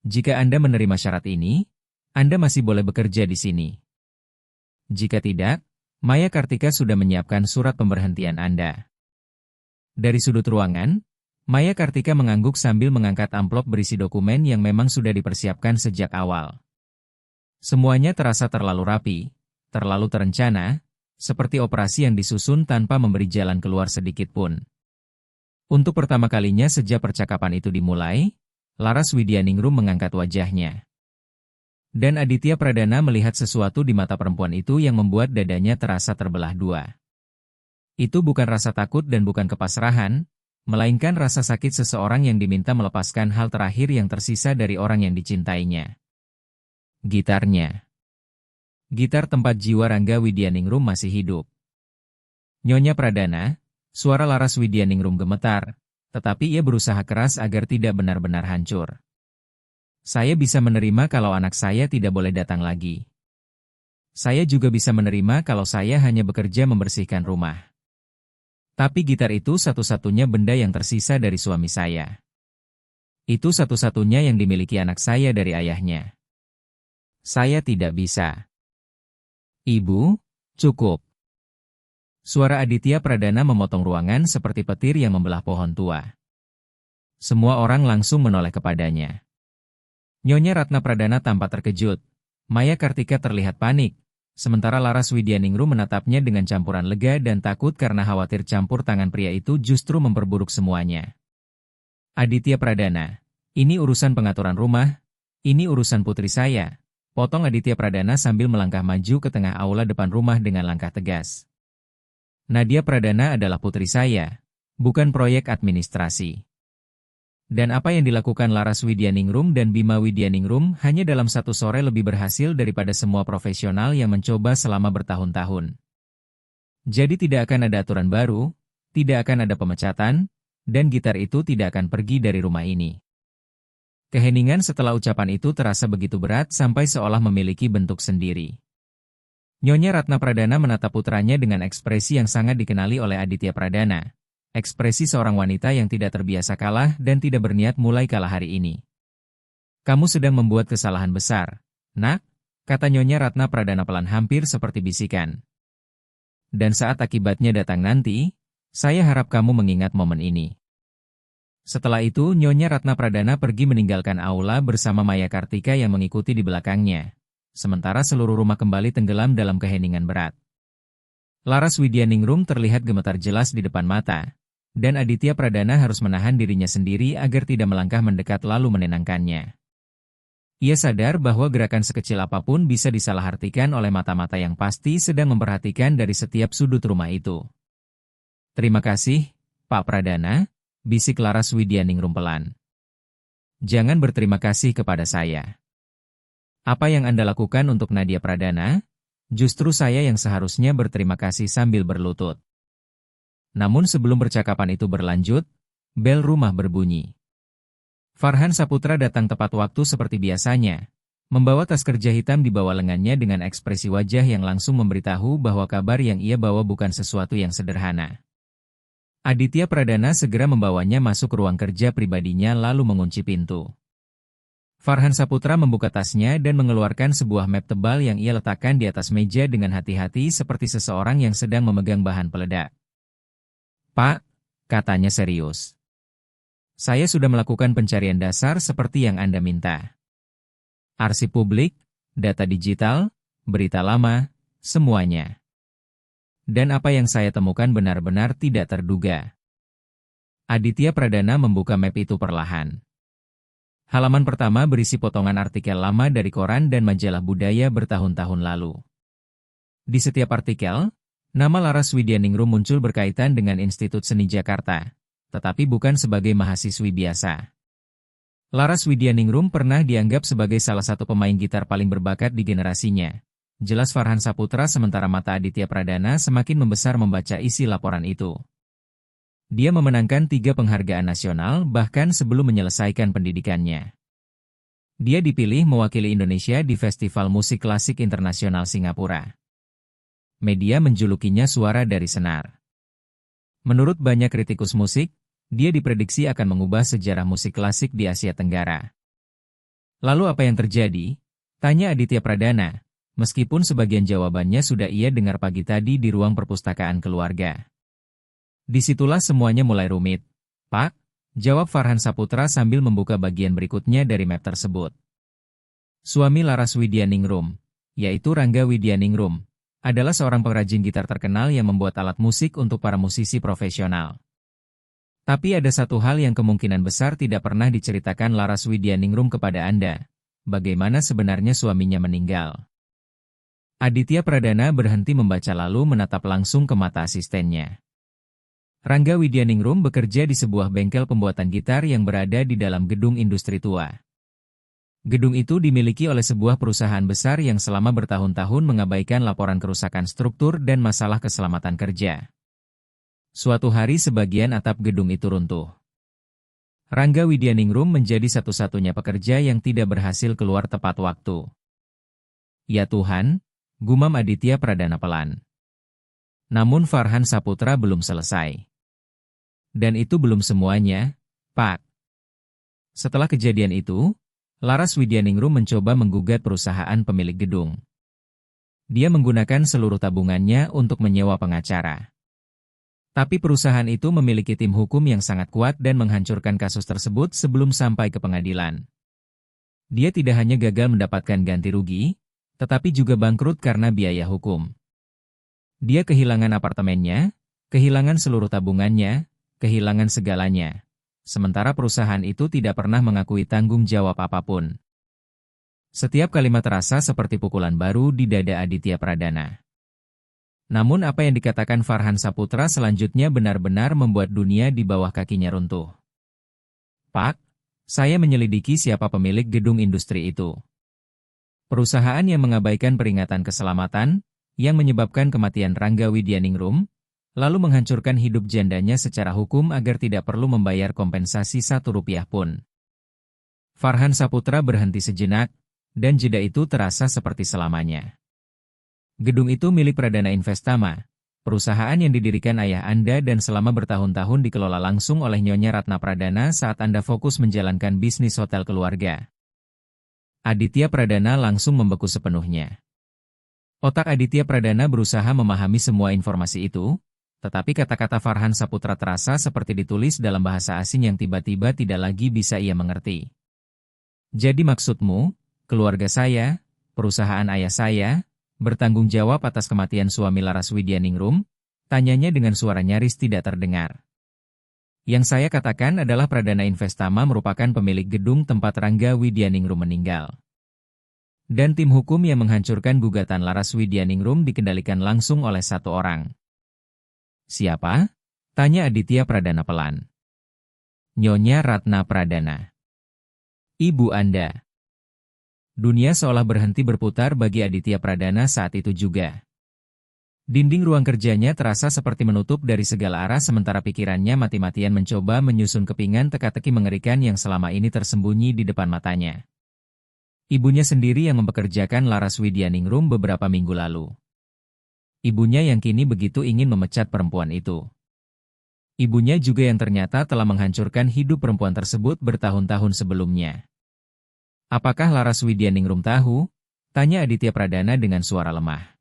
Jika Anda menerima syarat ini, Anda masih boleh bekerja di sini. Jika tidak, Maya Kartika sudah menyiapkan surat pemberhentian Anda. Dari sudut ruangan, Maya Kartika mengangguk sambil mengangkat amplop berisi dokumen yang memang sudah dipersiapkan sejak awal. Semuanya terasa terlalu rapi, terlalu terencana, seperti operasi yang disusun tanpa memberi jalan keluar sedikit pun. Untuk pertama kalinya sejak percakapan itu dimulai, Laras Widyaningrum mengangkat wajahnya. Dan Aditya Pradana melihat sesuatu di mata perempuan itu yang membuat dadanya terasa terbelah dua. Itu bukan rasa takut dan bukan kepasrahan, melainkan rasa sakit seseorang yang diminta melepaskan hal terakhir yang tersisa dari orang yang dicintainya. Gitarnya. Gitar tempat jiwa Rangga Widyaningrum masih hidup. Nyonya Pradana, suara Laras Widyaningrum gemetar, tetapi ia berusaha keras agar tidak benar-benar hancur. Saya bisa menerima kalau anak saya tidak boleh datang lagi. Saya juga bisa menerima kalau saya hanya bekerja membersihkan rumah. Tapi gitar itu satu-satunya benda yang tersisa dari suami saya. Itu satu-satunya yang dimiliki anak saya dari ayahnya. Saya tidak bisa. Ibu, cukup. Suara Aditya Pradana memotong ruangan seperti petir yang membelah pohon tua. Semua orang langsung menoleh kepadanya. Nyonya Ratna Pradana tampak terkejut. Maya Kartika terlihat panik, sementara Laras Widyaningrum menatapnya dengan campuran lega dan takut karena khawatir campur tangan pria itu justru memperburuk semuanya. Aditya Pradana, ini urusan pengaturan rumah, ini urusan putri saya. Potong Aditya Pradana sambil melangkah maju ke tengah aula depan rumah dengan langkah tegas. Nadia Pradana adalah putri saya, bukan proyek administrasi. Dan apa yang dilakukan Laras Widyaningrum dan Bima Widyaningrum hanya dalam satu sore lebih berhasil daripada semua profesional yang mencoba selama bertahun-tahun. Jadi tidak akan ada aturan baru, tidak akan ada pemecatan, dan gitar itu tidak akan pergi dari rumah ini. Keheningan setelah ucapan itu terasa begitu berat sampai seolah memiliki bentuk sendiri. Nyonya Ratna Pradana menatap putranya dengan ekspresi yang sangat dikenali oleh Aditya Pradana. Ekspresi seorang wanita yang tidak terbiasa kalah dan tidak berniat mulai kalah hari ini. Kamu sedang membuat kesalahan besar, nak, kata Nyonya Ratna Pradana pelan hampir seperti bisikan. Dan saat akibatnya datang nanti, saya harap kamu mengingat momen ini. Setelah itu Nyonya Ratna Pradana pergi meninggalkan aula bersama Maya Kartika yang mengikuti di belakangnya. Sementara seluruh rumah kembali tenggelam dalam keheningan berat. Laras Widyaningrum terlihat gemetar jelas di depan mata. Dan Aditya Pradana harus menahan dirinya sendiri agar tidak melangkah mendekat lalu menenangkannya. Ia sadar bahwa gerakan sekecil apapun bisa disalahartikan oleh mata-mata yang pasti sedang memperhatikan dari setiap sudut rumah itu. Terima kasih, Pak Pradana. Bisik Laras Widyaningrum pelan. Jangan berterima kasih kepada saya. Apa yang Anda lakukan untuk Nadia Pradana? Justru saya yang seharusnya berterima kasih sambil berlutut. Namun sebelum percakapan itu berlanjut, bel rumah berbunyi. Farhan Saputra datang tepat waktu seperti biasanya, membawa tas kerja hitam di bawah lengannya dengan ekspresi wajah yang langsung memberitahu bahwa kabar yang ia bawa bukan sesuatu yang sederhana. Aditya Pradana segera membawanya masuk ke ruang kerja pribadinya lalu mengunci pintu. Farhan Saputra membuka tasnya dan mengeluarkan sebuah map tebal yang ia letakkan di atas meja dengan hati-hati seperti seseorang yang sedang memegang bahan peledak. Pak, katanya serius. Saya sudah melakukan pencarian dasar seperti yang Anda minta. Arsip publik, data digital, berita lama, semuanya. Dan apa yang saya temukan benar-benar tidak terduga. Aditya Pradana membuka map itu perlahan. Halaman pertama berisi potongan artikel lama dari koran dan majalah budaya bertahun-tahun lalu. Di setiap artikel, nama Laras Widyaningrum muncul berkaitan dengan Institut Seni Jakarta, tetapi bukan sebagai mahasiswi biasa. Laras Widyaningrum pernah dianggap sebagai salah satu pemain gitar paling berbakat di generasinya. Jelas Farhan Saputra sementara mata Aditya Pradana semakin membesar membaca isi laporan itu. Dia memenangkan 3 penghargaan nasional bahkan sebelum menyelesaikan pendidikannya. Dia dipilih mewakili Indonesia di Festival Musik Klasik Internasional Singapura. Media menjulukinya suara dari senar. Menurut banyak kritikus musik, dia diprediksi akan mengubah sejarah musik klasik di Asia Tenggara. Lalu apa yang terjadi? Tanya Aditya Pradana, meskipun sebagian jawabannya sudah ia dengar pagi tadi di ruang perpustakaan keluarga. Disitulah semuanya mulai rumit. Pak, jawab Farhan Saputra sambil membuka bagian berikutnya dari map tersebut. Suami Laras Widyaningrum, yaitu Rangga Widyaningrum, adalah seorang pengrajin gitar terkenal yang membuat alat musik untuk para musisi profesional. Tapi ada satu hal yang kemungkinan besar tidak pernah diceritakan Laras Widyaningrum kepada Anda. Bagaimana sebenarnya suaminya meninggal? Aditya Pradana berhenti membaca lalu menatap langsung ke mata asistennya. Rangga Widyaningrum bekerja di sebuah bengkel pembuatan gitar yang berada di dalam gedung industri tua. Gedung itu dimiliki oleh sebuah perusahaan besar yang selama bertahun-tahun mengabaikan laporan kerusakan struktur dan masalah keselamatan kerja. Suatu hari sebagian atap gedung itu runtuh. Rangga Widyaningrum menjadi satu-satunya pekerja yang tidak berhasil keluar tepat waktu. Ya Tuhan, gumam Aditya Pradana pelan. Namun Farhan Saputra belum selesai. Dan itu belum semuanya, Pak. Setelah kejadian itu, Laras Widyaningrum mencoba menggugat perusahaan pemilik gedung. Dia menggunakan seluruh tabungannya untuk menyewa pengacara. Tapi perusahaan itu memiliki tim hukum yang sangat kuat dan menghancurkan kasus tersebut sebelum sampai ke pengadilan. Dia tidak hanya gagal mendapatkan ganti rugi, tetapi juga bangkrut karena biaya hukum. Dia kehilangan apartemennya, kehilangan seluruh tabungannya, kehilangan segalanya. Sementara perusahaan itu tidak pernah mengakui tanggung jawab apapun. Setiap kalimat terasa seperti pukulan baru di dada Aditya Pradana. Namun apa yang dikatakan Farhan Saputra selanjutnya benar-benar membuat dunia di bawah kakinya runtuh. Pak, saya menyelidiki siapa pemilik gedung industri itu. Perusahaan yang mengabaikan peringatan keselamatan, yang menyebabkan kematian Rangga Widyaningrum, lalu menghancurkan hidup jandanya secara hukum agar tidak perlu membayar kompensasi Rp1 pun. Farhan Saputra berhenti sejenak, dan jeda itu terasa seperti selamanya. Gedung itu milik Pradana Investama, perusahaan yang didirikan ayah Anda dan selama bertahun-tahun dikelola langsung oleh Nyonya Ratna Pradana saat Anda fokus menjalankan bisnis hotel keluarga. Aditya Pradana langsung membeku sepenuhnya. Otak Aditya Pradana berusaha memahami semua informasi itu, tetapi kata-kata Farhan Saputra terasa seperti ditulis dalam bahasa asing yang tiba-tiba tidak lagi bisa ia mengerti. Jadi maksudmu, keluarga saya, perusahaan ayah saya, bertanggung jawab atas kematian suami Laras Widyaningrum? Tanyanya dengan suara nyaris tidak terdengar. Yang saya katakan adalah Pradana Investama merupakan pemilik gedung tempat Rangga Widyaningrum meninggal. Dan tim hukum yang menghancurkan gugatan Laras Widyaningrum dikendalikan langsung oleh satu orang. Siapa? Tanya Aditya Pradana pelan. Nyonya Ratna Pradana. Ibu Anda. Dunia seolah berhenti berputar bagi Aditya Pradana saat itu juga. Dinding ruang kerjanya terasa seperti menutup dari segala arah sementara pikirannya mati-matian mencoba menyusun kepingan teka-teki mengerikan yang selama ini tersembunyi di depan matanya. Ibunya sendiri yang mempekerjakan Laras Widyaningrum beberapa minggu lalu. Ibunya yang kini begitu ingin memecat perempuan itu. Ibunya juga yang ternyata telah menghancurkan hidup perempuan tersebut bertahun-tahun sebelumnya. Apakah Laras Widyaningrum tahu? Tanya Aditya Pradana dengan suara lemah.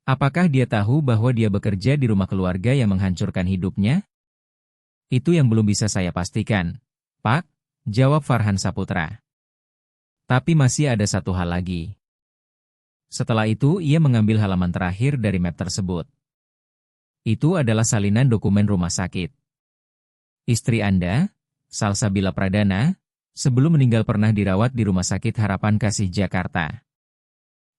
Apakah dia tahu bahwa dia bekerja di rumah keluarga yang menghancurkan hidupnya? Itu yang belum bisa saya pastikan, Pak, jawab Farhan Saputra. Tapi masih ada satu hal lagi. Setelah itu ia mengambil halaman terakhir dari map tersebut. Itu adalah salinan dokumen rumah sakit. Istri Anda, Salsabila Pradana, sebelum meninggal pernah dirawat di Rumah Sakit Harapan Kasih Jakarta.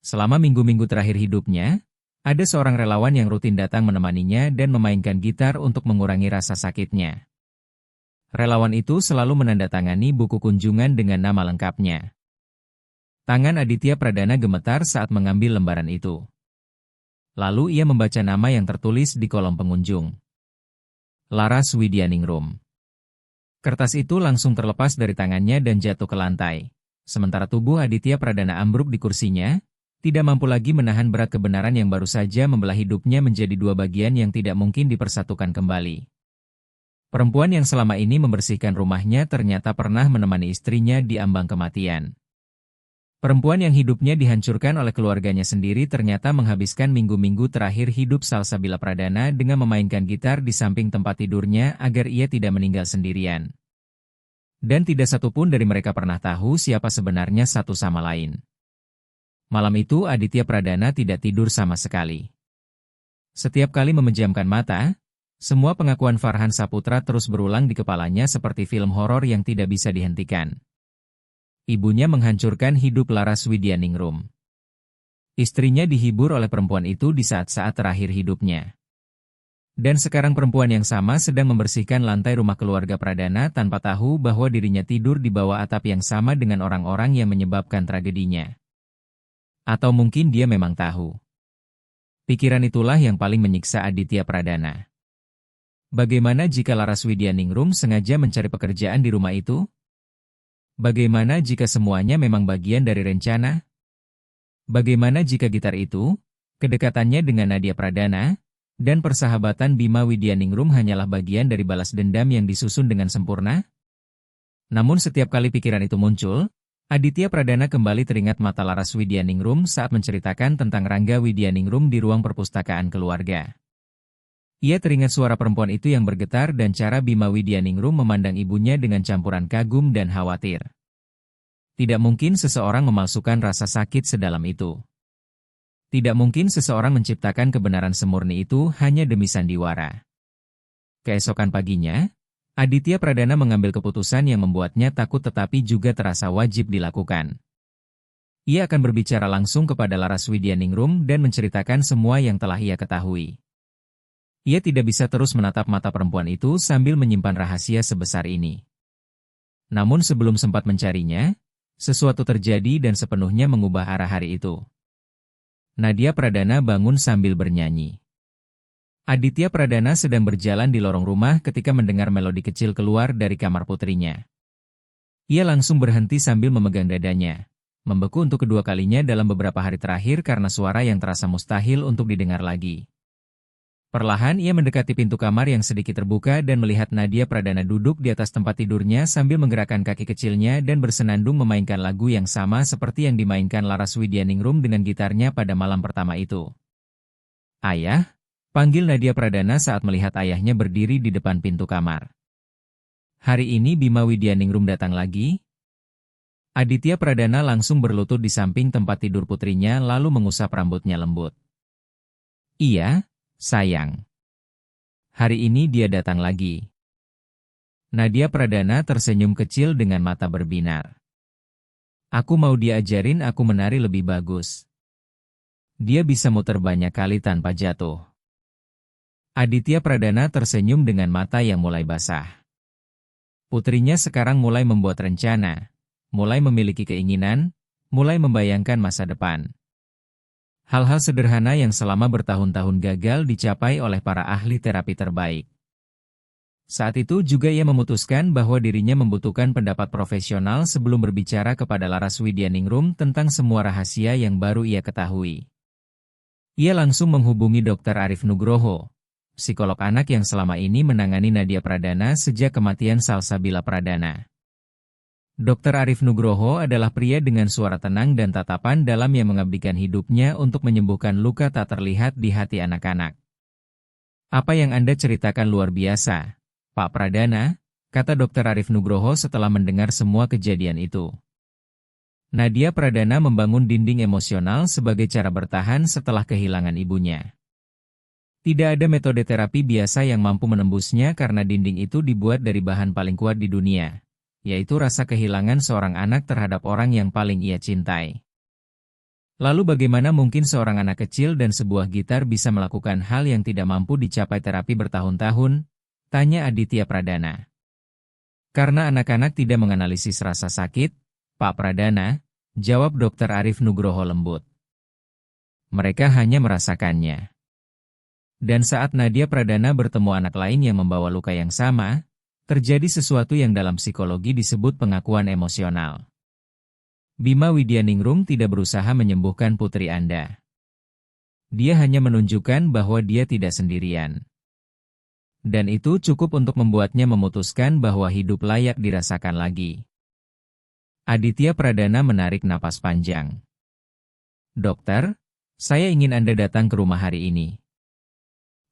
Selama minggu-minggu terakhir hidupnya, ada seorang relawan yang rutin datang menemaninya dan memainkan gitar untuk mengurangi rasa sakitnya. Relawan itu selalu menandatangani buku kunjungan dengan nama lengkapnya. Tangan Aditya Pradana gemetar saat mengambil lembaran itu. Lalu ia membaca nama yang tertulis di kolom pengunjung. Laras Widyaningrum. Kertas itu langsung terlepas dari tangannya dan jatuh ke lantai. Sementara tubuh Aditya Pradana ambruk di kursinya, tidak mampu lagi menahan berat kebenaran yang baru saja membelah hidupnya menjadi dua bagian yang tidak mungkin dipersatukan kembali. Perempuan yang selama ini membersihkan rumahnya ternyata pernah menemani istrinya di ambang kematian. Perempuan yang hidupnya dihancurkan oleh keluarganya sendiri ternyata menghabiskan minggu-minggu terakhir hidup Salsabila Pradana dengan memainkan gitar di samping tempat tidurnya agar ia tidak meninggal sendirian. Dan tidak satupun dari mereka pernah tahu siapa sebenarnya satu sama lain. Malam itu Aditya Pradana tidak tidur sama sekali. Setiap kali memejamkan mata, semua pengakuan Farhan Saputra terus berulang di kepalanya seperti film horor yang tidak bisa dihentikan. Ibunya menghancurkan hidup Laras Widyaningrum. Istrinya dihibur oleh perempuan itu di saat-saat terakhir hidupnya. Dan sekarang perempuan yang sama sedang membersihkan lantai rumah keluarga Pradana tanpa tahu bahwa dirinya tidur di bawah atap yang sama dengan orang-orang yang menyebabkan tragedinya. Atau mungkin dia memang tahu. Pikiran itulah yang paling menyiksa Aditya Pradana. Bagaimana jika Laras Widyaningrum sengaja mencari pekerjaan di rumah itu? Bagaimana jika semuanya memang bagian dari rencana? Bagaimana jika gitar itu, kedekatannya dengan Nadia Pradana, dan persahabatan Bima Widyaningrum hanyalah bagian dari balas dendam yang disusun dengan sempurna? Namun setiap kali pikiran itu muncul, Aditya Pradana kembali teringat mata Laras Widyaningrum saat menceritakan tentang Rangga Widyaningrum di ruang perpustakaan keluarga. Ia teringat suara perempuan itu yang bergetar dan cara Bima Widyaningrum memandang ibunya dengan campuran kagum dan khawatir. Tidak mungkin seseorang memalsukan rasa sakit sedalam itu. Tidak mungkin seseorang menciptakan kebenaran semurni itu hanya demi sandiwara. Keesokan paginya, Aditya Pradana mengambil keputusan yang membuatnya takut tetapi juga terasa wajib dilakukan. Ia akan berbicara langsung kepada Laras Widyaningrum dan menceritakan semua yang telah ia ketahui. Ia tidak bisa terus menatap mata perempuan itu sambil menyimpan rahasia sebesar ini. Namun sebelum sempat mencarinya, sesuatu terjadi dan sepenuhnya mengubah arah hari itu. Nadia Pradana bangun sambil bernyanyi. Aditya Pradana sedang berjalan di lorong rumah ketika mendengar melodi kecil keluar dari kamar putrinya. Ia langsung berhenti sambil memegang dadanya, membeku untuk kedua kalinya dalam beberapa hari terakhir karena suara yang terasa mustahil untuk didengar lagi. Perlahan ia mendekati pintu kamar yang sedikit terbuka dan melihat Nadia Pradana duduk di atas tempat tidurnya sambil menggerakkan kaki kecilnya dan bersenandung memainkan lagu yang sama seperti yang dimainkan Laras Widyaningrum dengan gitarnya pada malam pertama itu. "Ayah?" panggil Nadia Pradana saat melihat ayahnya berdiri di depan pintu kamar. "Hari ini Bima Widyaningrum datang lagi?" Aditya Pradana langsung berlutut di samping tempat tidur putrinya lalu mengusap rambutnya lembut. "Iya, sayang. Hari ini dia datang lagi." Nadia Pradana tersenyum kecil dengan mata berbinar. "Aku mau diajarin aku menari lebih bagus. Dia bisa muter banyak kali tanpa jatuh." Aditya Pradana tersenyum dengan mata yang mulai basah. Putrinya sekarang mulai membuat rencana, mulai memiliki keinginan, mulai membayangkan masa depan. Hal-hal sederhana yang selama bertahun-tahun gagal dicapai oleh para ahli terapi terbaik. Saat itu juga ia memutuskan bahwa dirinya membutuhkan pendapat profesional sebelum berbicara kepada Laras Widyaningrum tentang semua rahasia yang baru ia ketahui. Ia langsung menghubungi Dr. Arif Nugroho, psikolog anak yang selama ini menangani Nadia Pradana sejak kematian Salsabila Pradana. Dr. Arif Nugroho adalah pria dengan suara tenang dan tatapan dalam yang mengabdikan hidupnya untuk menyembuhkan luka tak terlihat di hati anak-anak. "Apa yang Anda ceritakan luar biasa, Pak Pradana," kata Dr. Arif Nugroho setelah mendengar semua kejadian itu. Nadia Pradana membangun dinding emosional sebagai cara bertahan setelah kehilangan ibunya. Tidak ada metode terapi biasa yang mampu menembusnya karena dinding itu dibuat dari bahan paling kuat di dunia, yaitu rasa kehilangan seorang anak terhadap orang yang paling ia cintai. Lalu bagaimana mungkin seorang anak kecil dan sebuah gitar bisa melakukan hal yang tidak mampu dicapai terapi bertahun-tahun? Tanya Aditya Pradana. Karena anak-anak tidak menganalisis rasa sakit, Pak Pradana, jawab Dr. Arif Nugroho lembut. Mereka hanya merasakannya. Dan saat Nadia Pradana bertemu anak lain yang membawa luka yang sama, terjadi sesuatu yang dalam psikologi disebut pengakuan emosional. Bima Widyaningrum tidak berusaha menyembuhkan putri Anda. Dia hanya menunjukkan bahwa dia tidak sendirian. Dan itu cukup untuk membuatnya memutuskan bahwa hidup layak dirasakan lagi. Aditya Pradana menarik napas panjang. Dokter, saya ingin Anda datang ke rumah hari ini.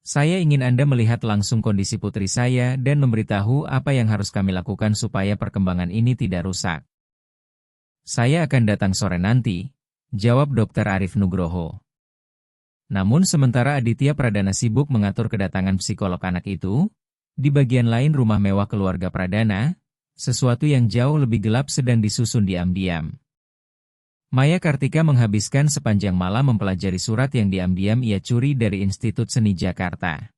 Saya ingin Anda melihat langsung kondisi putri saya dan memberitahu apa yang harus kami lakukan supaya perkembangan ini tidak rusak. Saya akan datang sore nanti, jawab Dr. Arif Nugroho. Namun sementara Aditya Pradana sibuk mengatur kedatangan psikolog anak itu, di bagian lain rumah mewah keluarga Pradana, sesuatu yang jauh lebih gelap sedang disusun diam-diam. Maya Kartika menghabiskan sepanjang malam mempelajari surat yang diam-diam ia curi dari Institut Seni Jakarta.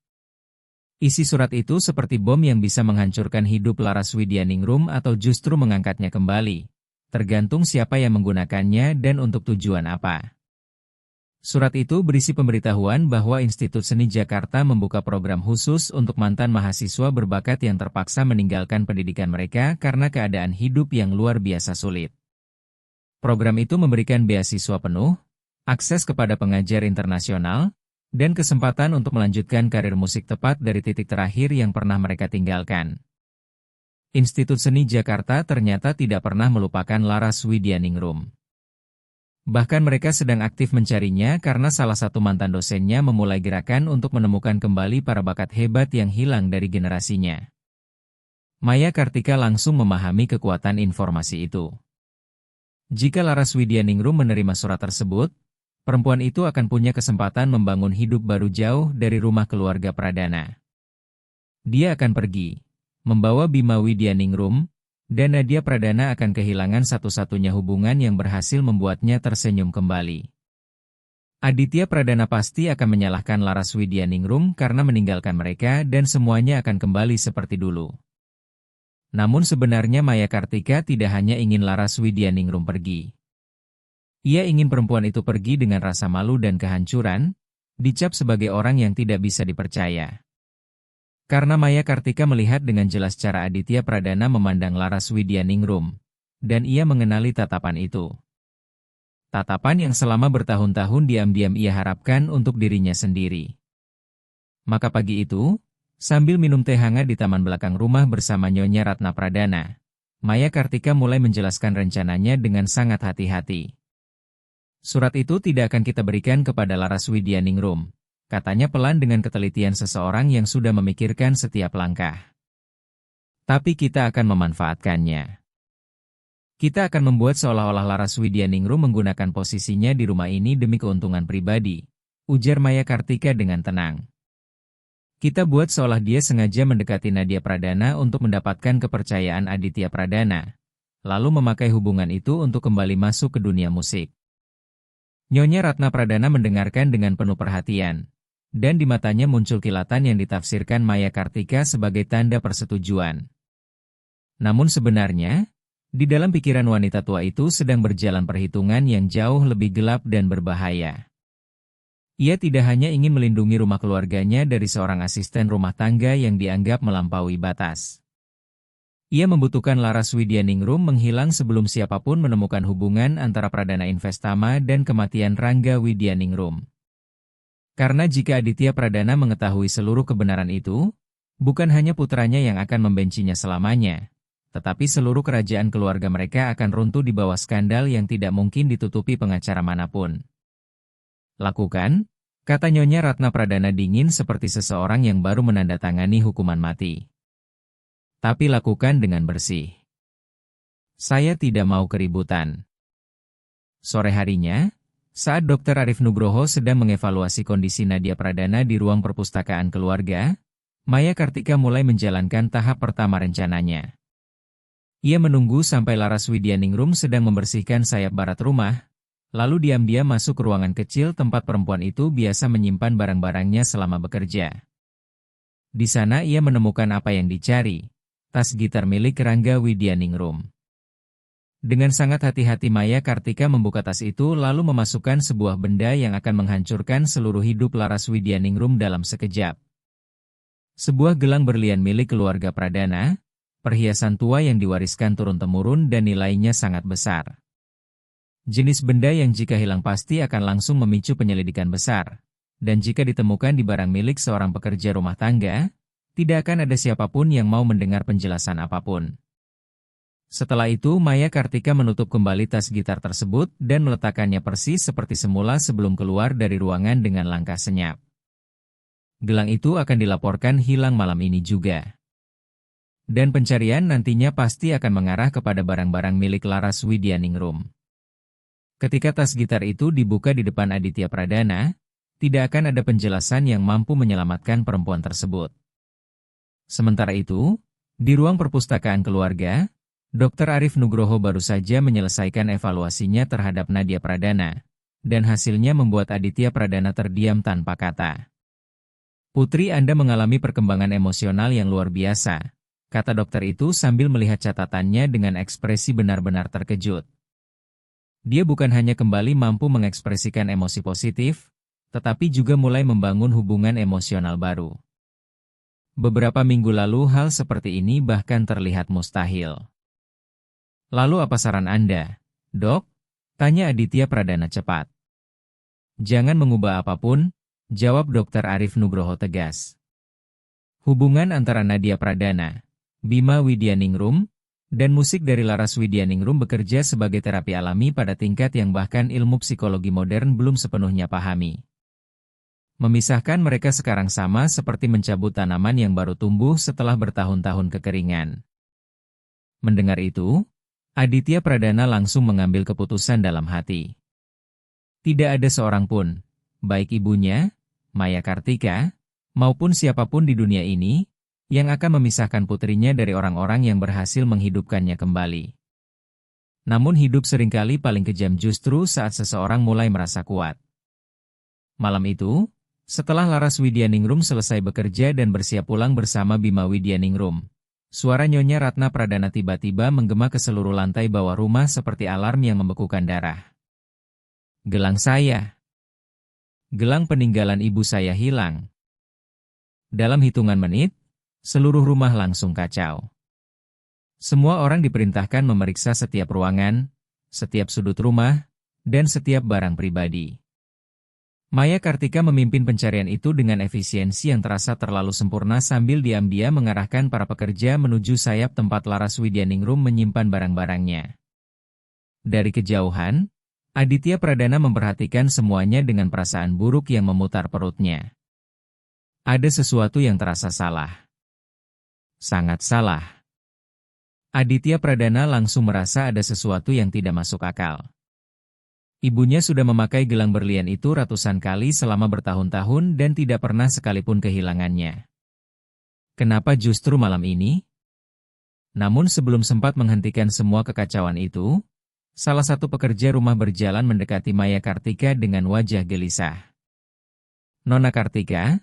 Isi surat itu seperti bom yang bisa menghancurkan hidup Laras Widyaningrum atau justru mengangkatnya kembali, tergantung siapa yang menggunakannya dan untuk tujuan apa. Surat itu berisi pemberitahuan bahwa Institut Seni Jakarta membuka program khusus untuk mantan mahasiswa berbakat yang terpaksa meninggalkan pendidikan mereka karena keadaan hidup yang luar biasa sulit. Program itu memberikan beasiswa penuh, akses kepada pengajar internasional, dan kesempatan untuk melanjutkan karir musik tepat dari titik terakhir yang pernah mereka tinggalkan. Institut Seni Jakarta ternyata tidak pernah melupakan Laras Widyaningrum. Bahkan mereka sedang aktif mencarinya karena salah satu mantan dosennya memulai gerakan untuk menemukan kembali para bakat hebat yang hilang dari generasinya. Maya Kartika langsung memahami kekuatan informasi itu. Jika Laras Widyaningrum menerima surat tersebut, perempuan itu akan punya kesempatan membangun hidup baru jauh dari rumah keluarga Pradana. Dia akan pergi, membawa Bima Widyaningrum, dan Nadia Pradana akan kehilangan satu-satunya hubungan yang berhasil membuatnya tersenyum kembali. Aditya Pradana pasti akan menyalahkan Laras Widyaningrum karena meninggalkan mereka dan semuanya akan kembali seperti dulu. Namun sebenarnya Maya Kartika tidak hanya ingin Laras Widyaningrum pergi. Ia ingin perempuan itu pergi dengan rasa malu dan kehancuran, dicap sebagai orang yang tidak bisa dipercaya. Karena Maya Kartika melihat dengan jelas cara Aditya Pradana memandang Laras Widyaningrum, dan ia mengenali tatapan itu. Tatapan yang selama bertahun-tahun diam-diam ia harapkan untuk dirinya sendiri. Maka pagi itu, sambil minum teh hangat di taman belakang rumah bersama Nyonya Ratna Pradana, Maya Kartika mulai menjelaskan rencananya dengan sangat hati-hati. Surat itu tidak akan kita berikan kepada Laras Widyaningrum, katanya pelan dengan ketelitian seseorang yang sudah memikirkan setiap langkah. Tapi kita akan memanfaatkannya. Kita akan membuat seolah-olah Laras Widyaningrum menggunakan posisinya di rumah ini demi keuntungan pribadi, ujar Maya Kartika dengan tenang. Kita buat seolah dia sengaja mendekati Nadia Pradana untuk mendapatkan kepercayaan Aditya Pradana, lalu memakai hubungan itu untuk kembali masuk ke dunia musik. Nyonya Ratna Pradana mendengarkan dengan penuh perhatian, dan di matanya muncul kilatan yang ditafsirkan Maya Kartika sebagai tanda persetujuan. Namun sebenarnya, di dalam pikiran wanita tua itu sedang berjalan perhitungan yang jauh lebih gelap dan berbahaya. Ia tidak hanya ingin melindungi rumah keluarganya dari seorang asisten rumah tangga yang dianggap melampaui batas. Ia membutuhkan Laras Widyaningrum menghilang sebelum siapapun menemukan hubungan antara Pradana Investama dan kematian Rangga Widyaningrum. Karena jika Aditya Pradana mengetahui seluruh kebenaran itu, bukan hanya putranya yang akan membencinya selamanya, tetapi seluruh kerajaan keluarga mereka akan runtuh di bawah skandal yang tidak mungkin ditutupi pengacara manapun. Lakukan, kata Nyonya Ratna Pradana dingin seperti seseorang yang baru menandatangani hukuman mati. Tapi lakukan dengan bersih. Saya tidak mau keributan. Sore harinya, saat Dr. Arif Nugroho sedang mengevaluasi kondisi Nadia Pradana di ruang perpustakaan keluarga, Maya Kartika mulai menjalankan tahap pertama rencananya. Ia menunggu sampai Laras Widyaningrum sedang membersihkan sayap barat rumah, lalu diam-diam masuk ke ruangan kecil tempat perempuan itu biasa menyimpan barang-barangnya selama bekerja. Di sana ia menemukan apa yang dicari, tas gitar milik Rangga Widyaningrum. Dengan sangat hati-hati Maya Kartika membuka tas itu lalu memasukkan sebuah benda yang akan menghancurkan seluruh hidup Laras Widyaningrum dalam sekejap. Sebuah gelang berlian milik keluarga Pradana, perhiasan tua yang diwariskan turun-temurun dan nilainya sangat besar. Jenis benda yang jika hilang pasti akan langsung memicu penyelidikan besar, dan jika ditemukan di barang milik seorang pekerja rumah tangga, Tidak akan ada siapapun yang mau mendengar penjelasan apapun. Setelah itu Maya Kartika menutup kembali tas gitar tersebut dan meletakkannya persis seperti semula sebelum keluar dari ruangan dengan langkah senyap. Gelang itu akan dilaporkan hilang malam ini juga. Dan pencarian nantinya pasti akan mengarah kepada barang-barang milik Laras Widyaningrum. Ketika tas gitar itu dibuka di depan Aditya Pradana, tidak akan ada penjelasan yang mampu menyelamatkan perempuan tersebut. Sementara itu, di ruang perpustakaan keluarga, Dr. Arif Nugroho baru saja menyelesaikan evaluasinya terhadap Nadia Pradana, dan hasilnya membuat Aditya Pradana terdiam tanpa kata. "Putri Anda mengalami perkembangan emosional yang luar biasa," kata dokter itu sambil melihat catatannya dengan ekspresi benar-benar terkejut. Dia bukan hanya kembali mampu mengekspresikan emosi positif, tetapi juga mulai membangun hubungan emosional baru. Beberapa minggu lalu hal seperti ini bahkan terlihat mustahil. "Lalu apa saran Anda, Dok?" tanya Aditya Pradana cepat. "Jangan mengubah apapun," jawab Dr. Arif Nugroho tegas. Hubungan antara Nadia Pradana, Bima Widyaningrum, dan musik dari Laras Widyaningrum bekerja sebagai terapi alami pada tingkat yang bahkan ilmu psikologi modern belum sepenuhnya pahami. Memisahkan mereka sekarang sama seperti mencabut tanaman yang baru tumbuh setelah bertahun-tahun kekeringan. Mendengar itu, Aditya Pradana langsung mengambil keputusan dalam hati. Tidak ada seorang pun, baik ibunya, Maya Kartika, maupun siapapun di dunia ini, yang akan memisahkan putrinya dari orang-orang yang berhasil menghidupkannya kembali. Namun hidup seringkali paling kejam justru saat seseorang mulai merasa kuat. Malam itu, setelah Laras Widyaningrum selesai bekerja dan bersiap pulang bersama Bima Widyaningrum, suara Nyonya Ratna Pradana tiba-tiba menggema ke seluruh lantai bawah rumah seperti alarm yang membekukan darah. "Gelang saya! Gelang peninggalan ibu saya hilang!" Dalam hitungan menit, seluruh rumah langsung kacau. Semua orang diperintahkan memeriksa setiap ruangan, setiap sudut rumah, dan setiap barang pribadi. Maya Kartika memimpin pencarian itu dengan efisiensi yang terasa terlalu sempurna sambil diam-diam mengarahkan para pekerja menuju sayap tempat Laras Widyaningrum menyimpan barang-barangnya. Dari kejauhan, Aditya Pradana memperhatikan semuanya dengan perasaan buruk yang memutar perutnya. Ada sesuatu yang terasa salah. Sangat salah. Aditya Pradana langsung merasa ada sesuatu yang tidak masuk akal. Ibunya sudah memakai gelang berlian itu ratusan kali selama bertahun-tahun dan tidak pernah sekalipun kehilangannya. Kenapa justru malam ini? Namun sebelum sempat menghentikan semua kekacauan itu, salah satu pekerja rumah berjalan mendekati Maya Kartika dengan wajah gelisah. "Nona Kartika,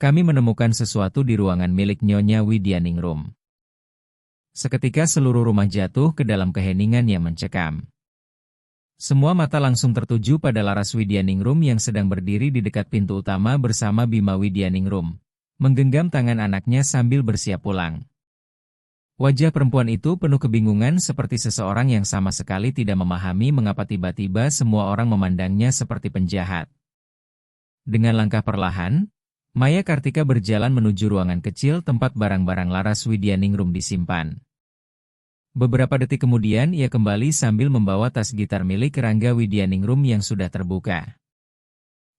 kami menemukan sesuatu di ruangan milik Nyonya Widyaningrum." Seketika seluruh rumah jatuh ke dalam keheningan yang mencekam. Semua mata langsung tertuju pada Laras Widyaningrum yang sedang berdiri di dekat pintu utama bersama Bima Widyaningrum, menggenggam tangan anaknya sambil bersiap pulang. Wajah perempuan itu penuh kebingungan seperti seseorang yang sama sekali tidak memahami mengapa tiba-tiba semua orang memandangnya seperti penjahat. Dengan langkah perlahan, Maya Kartika berjalan menuju ruangan kecil tempat barang-barang Laras Widyaningrum disimpan. Beberapa detik kemudian ia kembali sambil membawa tas gitar milik Rangga Widyaningrum yang sudah terbuka.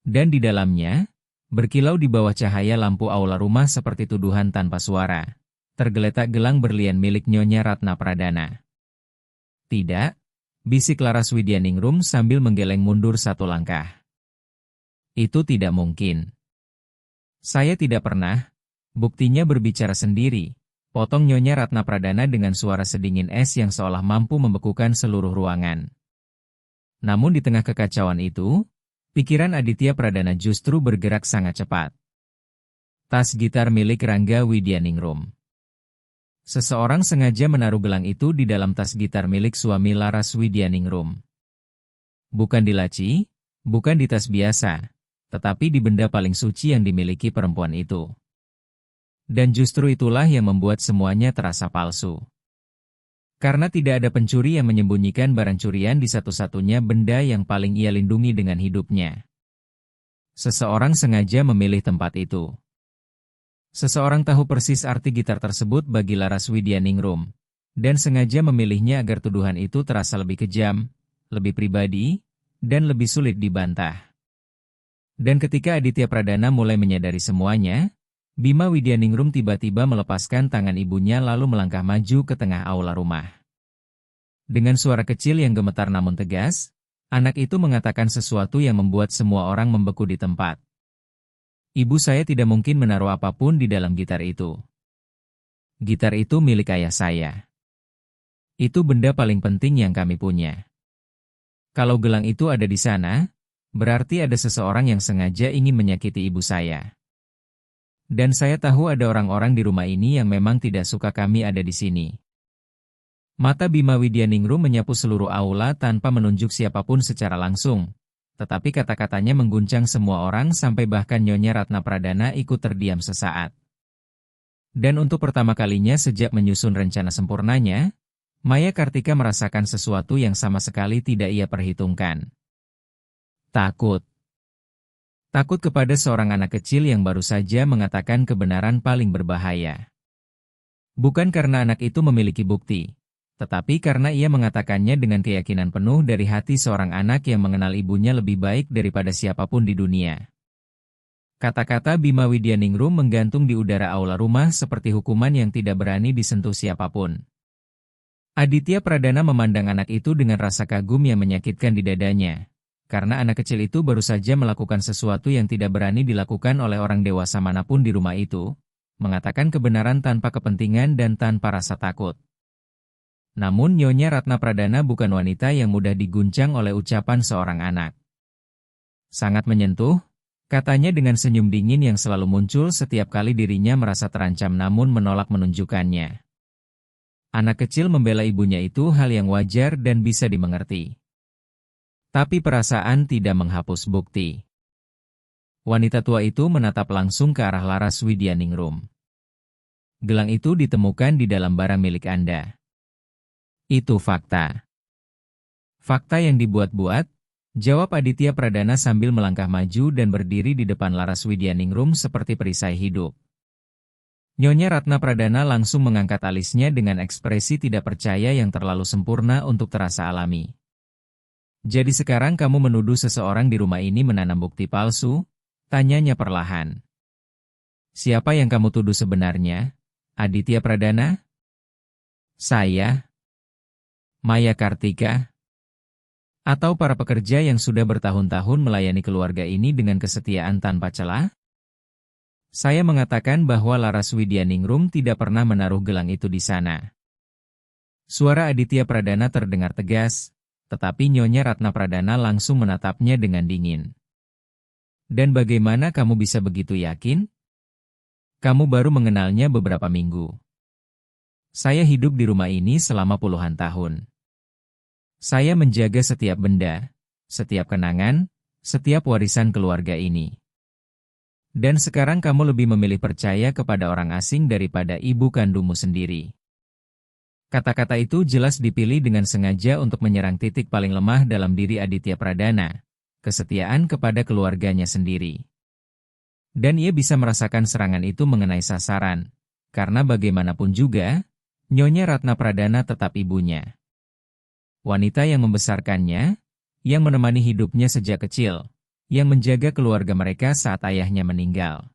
Dan di dalamnya, berkilau di bawah cahaya lampu aula rumah seperti tuduhan tanpa suara, tergeletak gelang berlian milik Nyonya Ratna Pradana. "Tidak," bisik Laras Widyaningrum sambil menggeleng mundur satu langkah. "Itu tidak mungkin. Saya tidak pernah." "Buktinya berbicara sendiri," potong Nyonya Ratna Pradana dengan suara sedingin es yang seolah mampu membekukan seluruh ruangan. Namun di tengah kekacauan itu, pikiran Aditya Pradana justru bergerak sangat cepat. Tas gitar milik Rangga Widyaningrum. Seseorang sengaja menaruh gelang itu di dalam tas gitar milik suami Laras Widyaningrum. Bukan di laci, bukan di tas biasa, tetapi di benda paling suci yang dimiliki perempuan itu. Dan justru itulah yang membuat semuanya terasa palsu. Karena tidak ada pencuri yang menyembunyikan barang curian di satu-satunya benda yang paling ia lindungi dengan hidupnya. Seseorang sengaja memilih tempat itu. Seseorang tahu persis arti gitar tersebut bagi Laras Widyaningrum, dan sengaja memilihnya agar tuduhan itu terasa lebih kejam, lebih pribadi, dan lebih sulit dibantah. Dan ketika Aditya Pradana mulai menyadari semuanya, Bima Widyaningrum tiba-tiba melepaskan tangan ibunya lalu melangkah maju ke tengah aula rumah. Dengan suara kecil yang gemetar namun tegas, anak itu mengatakan sesuatu yang membuat semua orang membeku di tempat. Ibu saya tidak mungkin menaruh apapun di dalam gitar itu. Gitar itu milik ayah saya. Itu benda paling penting yang kami punya. Kalau gelang itu ada di sana, berarti ada seseorang yang sengaja ingin menyakiti ibu saya. Dan saya tahu ada orang-orang di rumah ini yang memang tidak suka kami ada di sini. Mata Bima Widyaningrum menyapu seluruh aula tanpa menunjuk siapapun secara langsung. Tetapi kata-katanya mengguncang semua orang sampai bahkan Nyonya Ratna Pradana ikut terdiam sesaat. Dan untuk pertama kalinya sejak menyusun rencana sempurnanya, Maya Kartika merasakan sesuatu yang sama sekali tidak ia perhitungkan. Takut. Takut kepada seorang anak kecil yang baru saja mengatakan kebenaran paling berbahaya. Bukan karena anak itu memiliki bukti, tetapi karena ia mengatakannya dengan keyakinan penuh dari hati seorang anak yang mengenal ibunya lebih baik daripada siapapun di dunia. Kata-kata Bima Widyaningrum menggantung di udara aula rumah seperti hukuman yang tidak berani disentuh siapapun. Aditya Pradana memandang anak itu dengan rasa kagum yang menyakitkan di dadanya, karena anak kecil itu baru saja melakukan sesuatu yang tidak berani dilakukan oleh orang dewasa manapun di rumah itu, mengatakan kebenaran tanpa kepentingan dan tanpa rasa takut. Namun Nyonya Ratna Pradana bukan wanita yang mudah diguncang oleh ucapan seorang anak. Sangat menyentuh, katanya dengan senyum dingin yang selalu muncul setiap kali dirinya merasa terancam namun menolak menunjukkannya. Anak kecil membela ibunya itu hal yang wajar dan bisa dimengerti. Tapi perasaan tidak menghapus bukti. Wanita tua itu menatap langsung ke arah Laras Widyaningrum. Gelang itu ditemukan di dalam barang milik Anda. Itu fakta. Fakta yang dibuat-buat, jawab Aditya Pradana sambil melangkah maju dan berdiri di depan Laras Widyaningrum seperti perisai hidup. Nyonya Ratna Pradana langsung mengangkat alisnya dengan ekspresi tidak percaya yang terlalu sempurna untuk terasa alami. Jadi sekarang kamu menuduh seseorang di rumah ini menanam bukti palsu? Tanyanya perlahan. Siapa yang kamu tuduh sebenarnya? Aditya Pradana? Saya? Maya Kartika? Atau para pekerja yang sudah bertahun-tahun melayani keluarga ini dengan kesetiaan tanpa celah? Saya mengatakan bahwa Laras Widyaningrum tidak pernah menaruh gelang itu di sana. Suara Aditya Pradana terdengar tegas, tetapi Nyonya Ratna Pradana langsung menatapnya dengan dingin. Dan bagaimana kamu bisa begitu yakin? Kamu baru mengenalnya beberapa minggu. Saya hidup di rumah ini selama puluhan tahun. Saya menjaga setiap benda, setiap kenangan, setiap warisan keluarga ini. Dan sekarang kamu lebih memilih percaya kepada orang asing daripada ibu kandungmu sendiri. Kata-kata itu jelas dipilih dengan sengaja untuk menyerang titik paling lemah dalam diri Aditya Pradana, kesetiaan kepada keluarganya sendiri. Dan ia bisa merasakan serangan itu mengenai sasaran, karena bagaimanapun juga, Nyonya Ratna Pradana tetap ibunya. Wanita yang membesarkannya, yang menemani hidupnya sejak kecil, yang menjaga keluarga mereka saat ayahnya meninggal.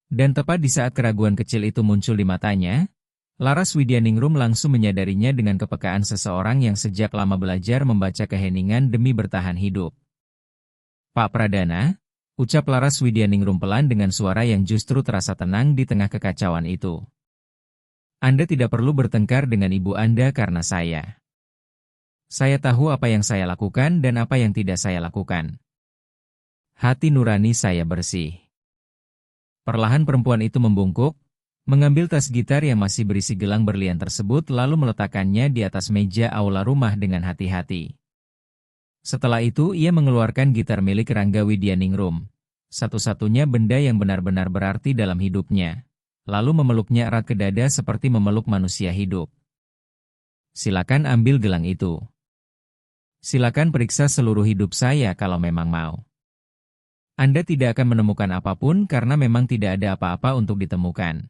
Dan tepat di saat keraguan kecil itu muncul di matanya, Laras Widyaningrum langsung menyadarinya dengan kepekaan seseorang yang sejak lama belajar membaca keheningan demi bertahan hidup. Pak Pradana, ucap Laras Widyaningrum pelan dengan suara yang justru terasa tenang di tengah kekacauan itu. Anda tidak perlu bertengkar dengan ibu Anda karena saya. Saya tahu apa yang saya lakukan dan apa yang tidak saya lakukan. Hati nurani saya bersih. Perlahan perempuan itu membungkuk, mengambil tas gitar yang masih berisi gelang berlian tersebut lalu meletakkannya di atas meja aula rumah dengan hati-hati. Setelah itu ia mengeluarkan gitar milik Rangga Widyaningrum, satu-satunya benda yang benar-benar berarti dalam hidupnya, lalu memeluknya erat ke dada seperti memeluk manusia hidup. Silakan ambil gelang itu. Silakan periksa seluruh hidup saya kalau memang mau. Anda tidak akan menemukan apapun karena memang tidak ada apa-apa untuk ditemukan.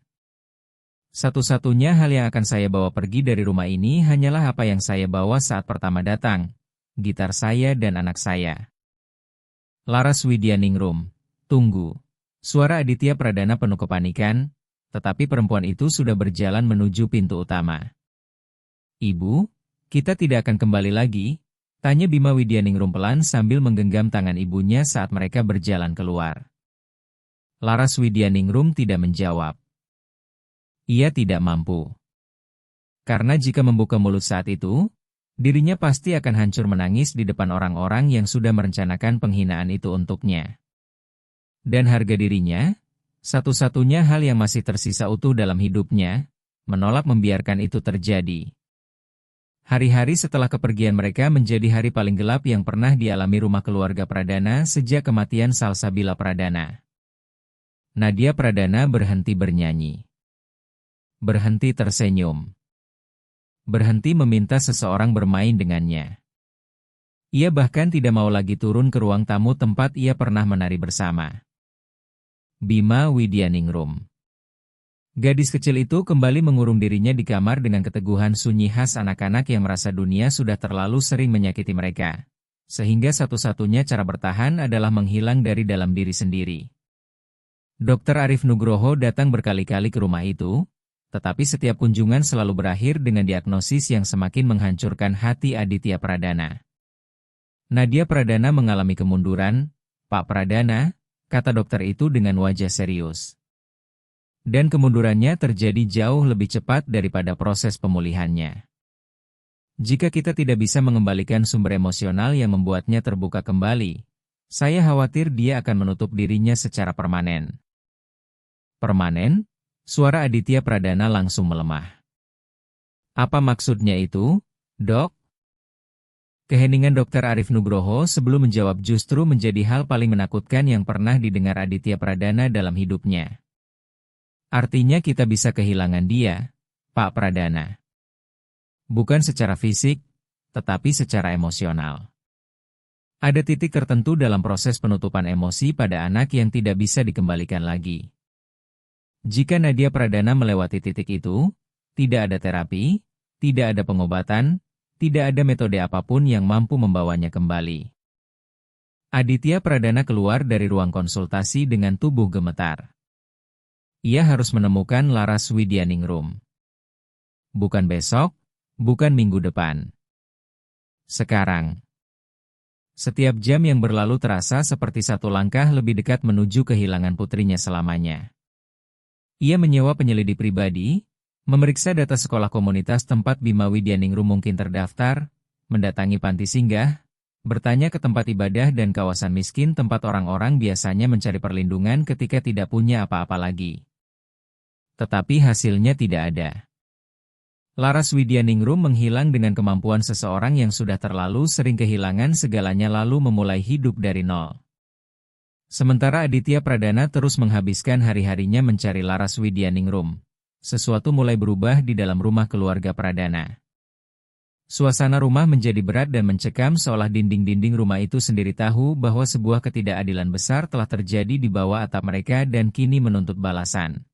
Satu-satunya hal yang akan saya bawa pergi dari rumah ini hanyalah apa yang saya bawa saat pertama datang, gitar saya dan anak saya. Laras Widyaningrum. Tunggu. Suara Aditya Pradana penuh kepanikan, tetapi perempuan itu sudah berjalan menuju pintu utama. Ibu, kita tidak akan kembali lagi? Tanya Bima Widyaningrum pelan sambil menggenggam tangan ibunya saat mereka berjalan keluar. Laras Widyaningrum tidak menjawab. Ia tidak mampu. Karena jika membuka mulut saat itu, dirinya pasti akan hancur menangis di depan orang-orang yang sudah merencanakan penghinaan itu untuknya. Dan harga dirinya, satu-satunya hal yang masih tersisa utuh dalam hidupnya, menolak membiarkan itu terjadi. Hari-hari setelah kepergian mereka menjadi hari paling gelap yang pernah dialami rumah keluarga Pradana sejak kematian Salsabila Pradana. Nadia Pradana berhenti bernyanyi. Berhenti tersenyum. Berhenti meminta seseorang bermain dengannya. Ia bahkan tidak mau lagi turun ke ruang tamu tempat ia pernah menari bersama. Bima Widyaningrum. Gadis kecil itu kembali mengurung dirinya di kamar dengan keteguhan sunyi khas anak-anak yang merasa dunia sudah terlalu sering menyakiti mereka. Sehingga satu-satunya cara bertahan adalah menghilang dari dalam diri sendiri. Dr. Arif Nugroho datang berkali-kali ke rumah itu, tetapi setiap kunjungan selalu berakhir dengan diagnosis yang semakin menghancurkan hati Aditya Pradana. Nadia Pradana mengalami kemunduran, Pak Pradana, kata dokter itu dengan wajah serius. Dan kemundurannya terjadi jauh lebih cepat daripada proses pemulihannya. Jika kita tidak bisa mengembalikan sumber emosional yang membuatnya terbuka kembali, saya khawatir dia akan menutup dirinya secara permanen. Permanen? Suara Aditya Pradana langsung melemah. Apa maksudnya itu, Dok? Keheningan Dr. Arif Nugroho sebelum menjawab justru menjadi hal paling menakutkan yang pernah didengar Aditya Pradana dalam hidupnya. Artinya kita bisa kehilangan dia, Pak Pradana. Bukan secara fisik, tetapi secara emosional. Ada titik tertentu dalam proses penutupan emosi pada anak yang tidak bisa dikembalikan lagi. Jika Nadia Pradana melewati titik itu, tidak ada terapi, tidak ada pengobatan, tidak ada metode apapun yang mampu membawanya kembali. Aditya Pradana keluar dari ruang konsultasi dengan tubuh gemetar. Ia harus menemukan Laras Widyaningrum. Bukan besok, bukan minggu depan. Sekarang. Setiap jam yang berlalu terasa seperti satu langkah lebih dekat menuju kehilangan putrinya selamanya. Ia menyewa penyelidik pribadi, memeriksa data sekolah komunitas tempat Bima Widyaningrum mungkin terdaftar, mendatangi panti singgah, bertanya ke tempat ibadah dan kawasan miskin tempat orang-orang biasanya mencari perlindungan ketika tidak punya apa-apa lagi. Tetapi hasilnya tidak ada. Laras Widyaningrum menghilang dengan kemampuan seseorang yang sudah terlalu sering kehilangan segalanya lalu memulai hidup dari nol. Sementara Aditya Pradana terus menghabiskan hari-harinya mencari Laras Widyaningrum, sesuatu mulai berubah di dalam rumah keluarga Pradana. Suasana rumah menjadi berat dan mencekam seolah dinding-dinding rumah itu sendiri tahu bahwa sebuah ketidakadilan besar telah terjadi di bawah atap mereka dan kini menuntut balasan.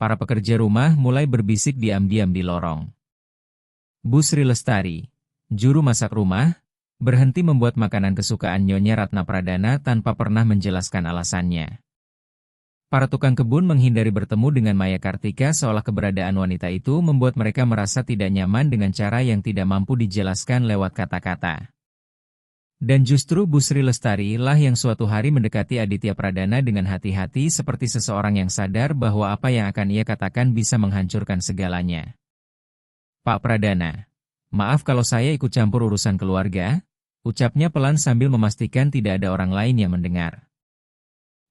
Para pekerja rumah mulai berbisik diam-diam di lorong. Bu Sri Lestari, juru masak rumah, berhenti membuat makanan kesukaan Nyonya Ratna Pradana tanpa pernah menjelaskan alasannya. Para tukang kebun menghindari bertemu dengan Maya Kartika seolah keberadaan wanita itu membuat mereka merasa tidak nyaman dengan cara yang tidak mampu dijelaskan lewat kata-kata. Dan justru Bu Sri Lestari lah yang suatu hari mendekati Aditya Pradana dengan hati-hati seperti seseorang yang sadar bahwa apa yang akan ia katakan bisa menghancurkan segalanya. Pak Pradana, maaf kalau saya ikut campur urusan keluarga, ucapnya pelan sambil memastikan tidak ada orang lain yang mendengar.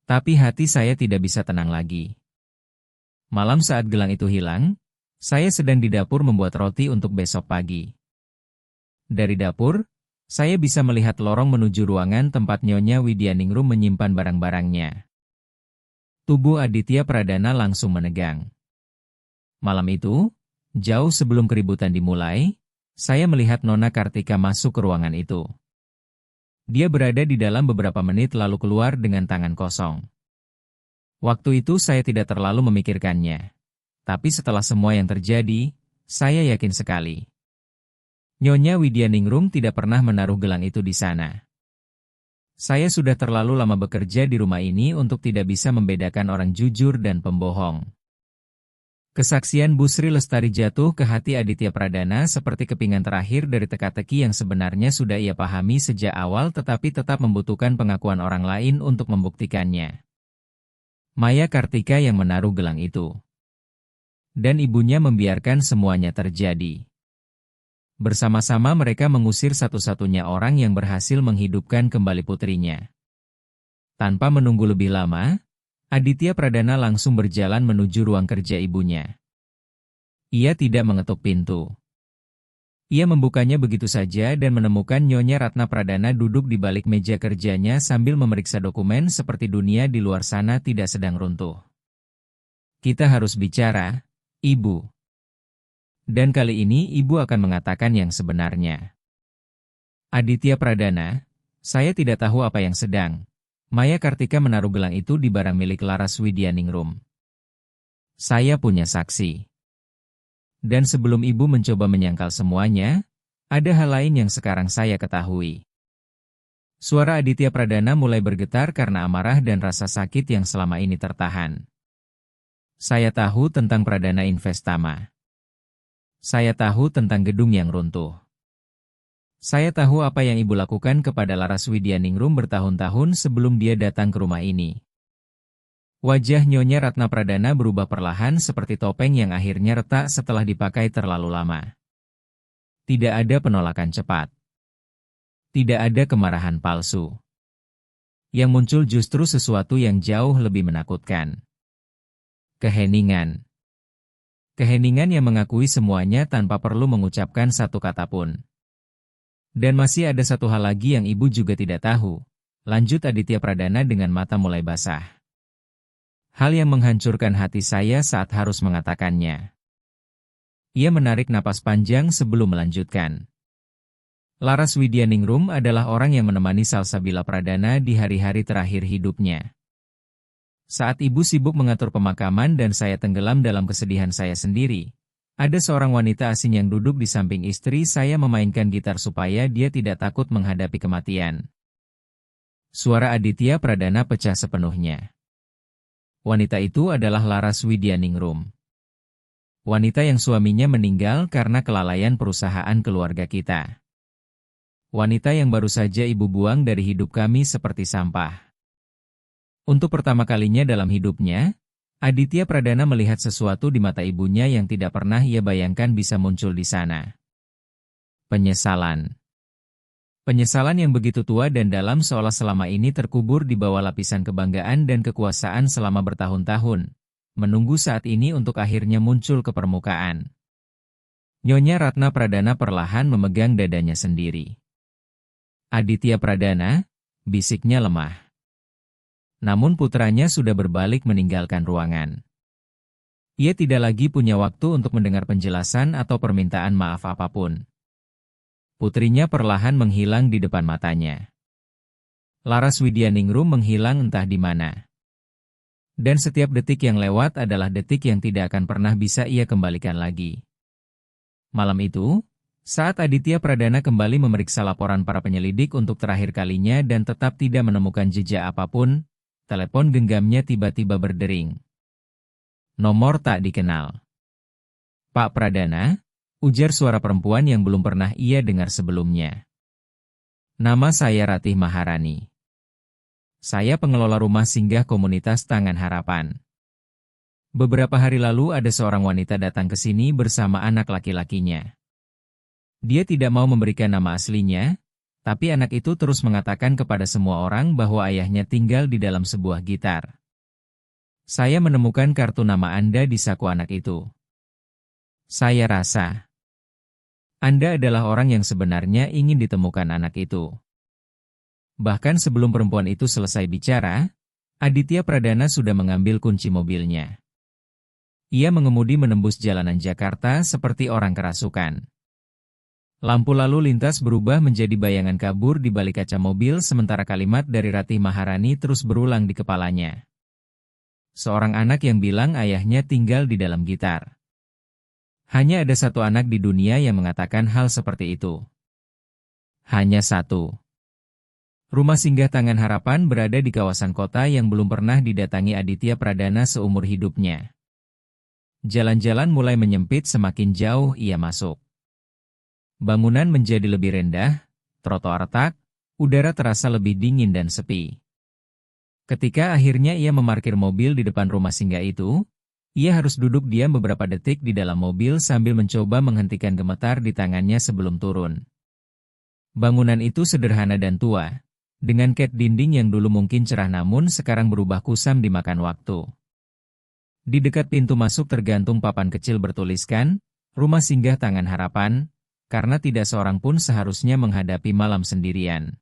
Tapi hati saya tidak bisa tenang lagi. Malam saat gelang itu hilang, saya sedang di dapur membuat roti untuk besok pagi. Dari dapur, saya bisa melihat lorong menuju ruangan tempat Nyonya Widyaningrum menyimpan barang-barangnya. Tubuh Aditya Pradana langsung menegang. Malam itu, jauh sebelum keributan dimulai, saya melihat Nona Kartika masuk ke ruangan itu. Dia berada di dalam beberapa menit lalu keluar dengan tangan kosong. Waktu itu saya tidak terlalu memikirkannya. Tapi setelah semua yang terjadi, saya yakin sekali. Nyonya Widyaningrum tidak pernah menaruh gelang itu di sana. Saya sudah terlalu lama bekerja di rumah ini untuk tidak bisa membedakan orang jujur dan pembohong. Kesaksian Bu Sri Lestari jatuh ke hati Aditya Pradana seperti kepingan terakhir dari teka-teki yang sebenarnya sudah ia pahami sejak awal tetapi tetap membutuhkan pengakuan orang lain untuk membuktikannya. Maya Kartika yang menaruh gelang itu. Dan ibunya membiarkan semuanya terjadi. Bersama-sama mereka mengusir satu-satunya orang yang berhasil menghidupkan kembali putrinya. Tanpa menunggu lebih lama, Aditya Pradana langsung berjalan menuju ruang kerja ibunya. Ia tidak mengetuk pintu. Ia membukanya begitu saja dan menemukan Nyonya Ratna Pradana duduk di balik meja kerjanya sambil memeriksa dokumen seperti dunia di luar sana tidak sedang runtuh. Kita harus bicara, Ibu. Dan kali ini Ibu akan mengatakan yang sebenarnya. Aditya Pradana, saya tidak tahu apa yang sedang. Maya Kartika menaruh gelang itu di barang milik Laras Widyaningrum. Saya punya saksi. Dan sebelum Ibu mencoba menyangkal semuanya, ada hal lain yang sekarang saya ketahui. Suara Aditya Pradana mulai bergetar karena amarah dan rasa sakit yang selama ini tertahan. Saya tahu tentang Pradana Investama. Saya tahu tentang gedung yang runtuh. Saya tahu apa yang Ibu lakukan kepada Laras Widyaningrum bertahun-tahun sebelum dia datang ke rumah ini. Wajah Nyonya Ratna Pradana berubah perlahan seperti topeng yang akhirnya retak setelah dipakai terlalu lama. Tidak ada penolakan cepat. Tidak ada kemarahan palsu. Yang muncul justru sesuatu yang jauh lebih menakutkan. Keheningan. Keheningan yang mengakui semuanya tanpa perlu mengucapkan satu kata pun. Dan masih ada satu hal lagi yang Ibu juga tidak tahu, lanjut Aditya Pradana dengan mata mulai basah. Hal yang menghancurkan hati saya saat harus mengatakannya. Ia menarik napas panjang sebelum melanjutkan. Laras Widyaningrum adalah orang yang menemani Salsabila Pradana di hari-hari terakhir hidupnya. Saat Ibu sibuk mengatur pemakaman dan saya tenggelam dalam kesedihan saya sendiri, ada seorang wanita asing yang duduk di samping istri saya memainkan gitar supaya dia tidak takut menghadapi kematian. Suara Aditya Pradana pecah sepenuhnya. Wanita itu adalah Laras Widyaningrum. Wanita yang suaminya meninggal karena kelalaian perusahaan keluarga kita. Wanita yang baru saja Ibu buang dari hidup kami seperti sampah. Untuk pertama kalinya dalam hidupnya, Aditya Pradana melihat sesuatu di mata ibunya yang tidak pernah ia bayangkan bisa muncul di sana. Penyesalan. Penyesalan yang begitu tua dan dalam seolah selama ini terkubur di bawah lapisan kebanggaan dan kekuasaan selama bertahun-tahun, menunggu saat ini untuk akhirnya muncul ke permukaan. Nyonya Ratna Pradana perlahan memegang dadanya sendiri. Aditya Pradana, bisiknya lemah. Namun putranya sudah berbalik meninggalkan ruangan. Ia tidak lagi punya waktu untuk mendengar penjelasan atau permintaan maaf apapun. Putrinya perlahan menghilang di depan matanya. Laras Widyaningrum menghilang entah di mana. Dan setiap detik yang lewat adalah detik yang tidak akan pernah bisa ia kembalikan lagi. Malam itu, saat Aditya Pradana kembali memeriksa laporan para penyelidik untuk terakhir kalinya dan tetap tidak menemukan jejak apapun, telepon genggamnya tiba-tiba berdering. Nomor tak dikenal. Pak Pradana, ujar suara perempuan yang belum pernah ia dengar sebelumnya. Nama saya Ratih Maharani. Saya pengelola rumah singgah komunitas Tangan Harapan. Beberapa hari lalu ada seorang wanita datang ke sini bersama anak laki-lakinya. Dia tidak mau memberikan nama aslinya, tapi anak itu terus mengatakan kepada semua orang bahwa ayahnya tinggal di dalam sebuah gitar. Saya menemukan kartu nama Anda di saku anak itu. Saya rasa Anda adalah orang yang sebenarnya ingin ditemukan anak itu. Bahkan sebelum perempuan itu selesai bicara, Aditya Pradana sudah mengambil kunci mobilnya. Ia mengemudi menembus jalanan Jakarta seperti orang kerasukan. Lampu lalu lintas berubah menjadi bayangan kabur di balik kaca mobil sementara kalimat dari Ratih Maharani terus berulang di kepalanya. Seorang anak yang bilang ayahnya tinggal di dalam gitar. Hanya ada satu anak di dunia yang mengatakan hal seperti itu. Hanya satu. Rumah singgah Tangan Harapan berada di kawasan kota yang belum pernah didatangi Aditya Pradana seumur hidupnya. Jalan-jalan mulai menyempit semakin jauh ia masuk. Bangunan menjadi lebih rendah, trotoar retak, udara terasa lebih dingin dan sepi. Ketika akhirnya ia memarkir mobil di depan rumah singgah itu, ia harus duduk diam beberapa detik di dalam mobil sambil mencoba menghentikan gemetar di tangannya sebelum turun. Bangunan itu sederhana dan tua, dengan cat dinding yang dulu mungkin cerah namun sekarang berubah kusam dimakan waktu. Di dekat pintu masuk tergantung papan kecil bertuliskan, Rumah Singgah Tangan Harapan, karena tidak seorang pun seharusnya menghadapi malam sendirian.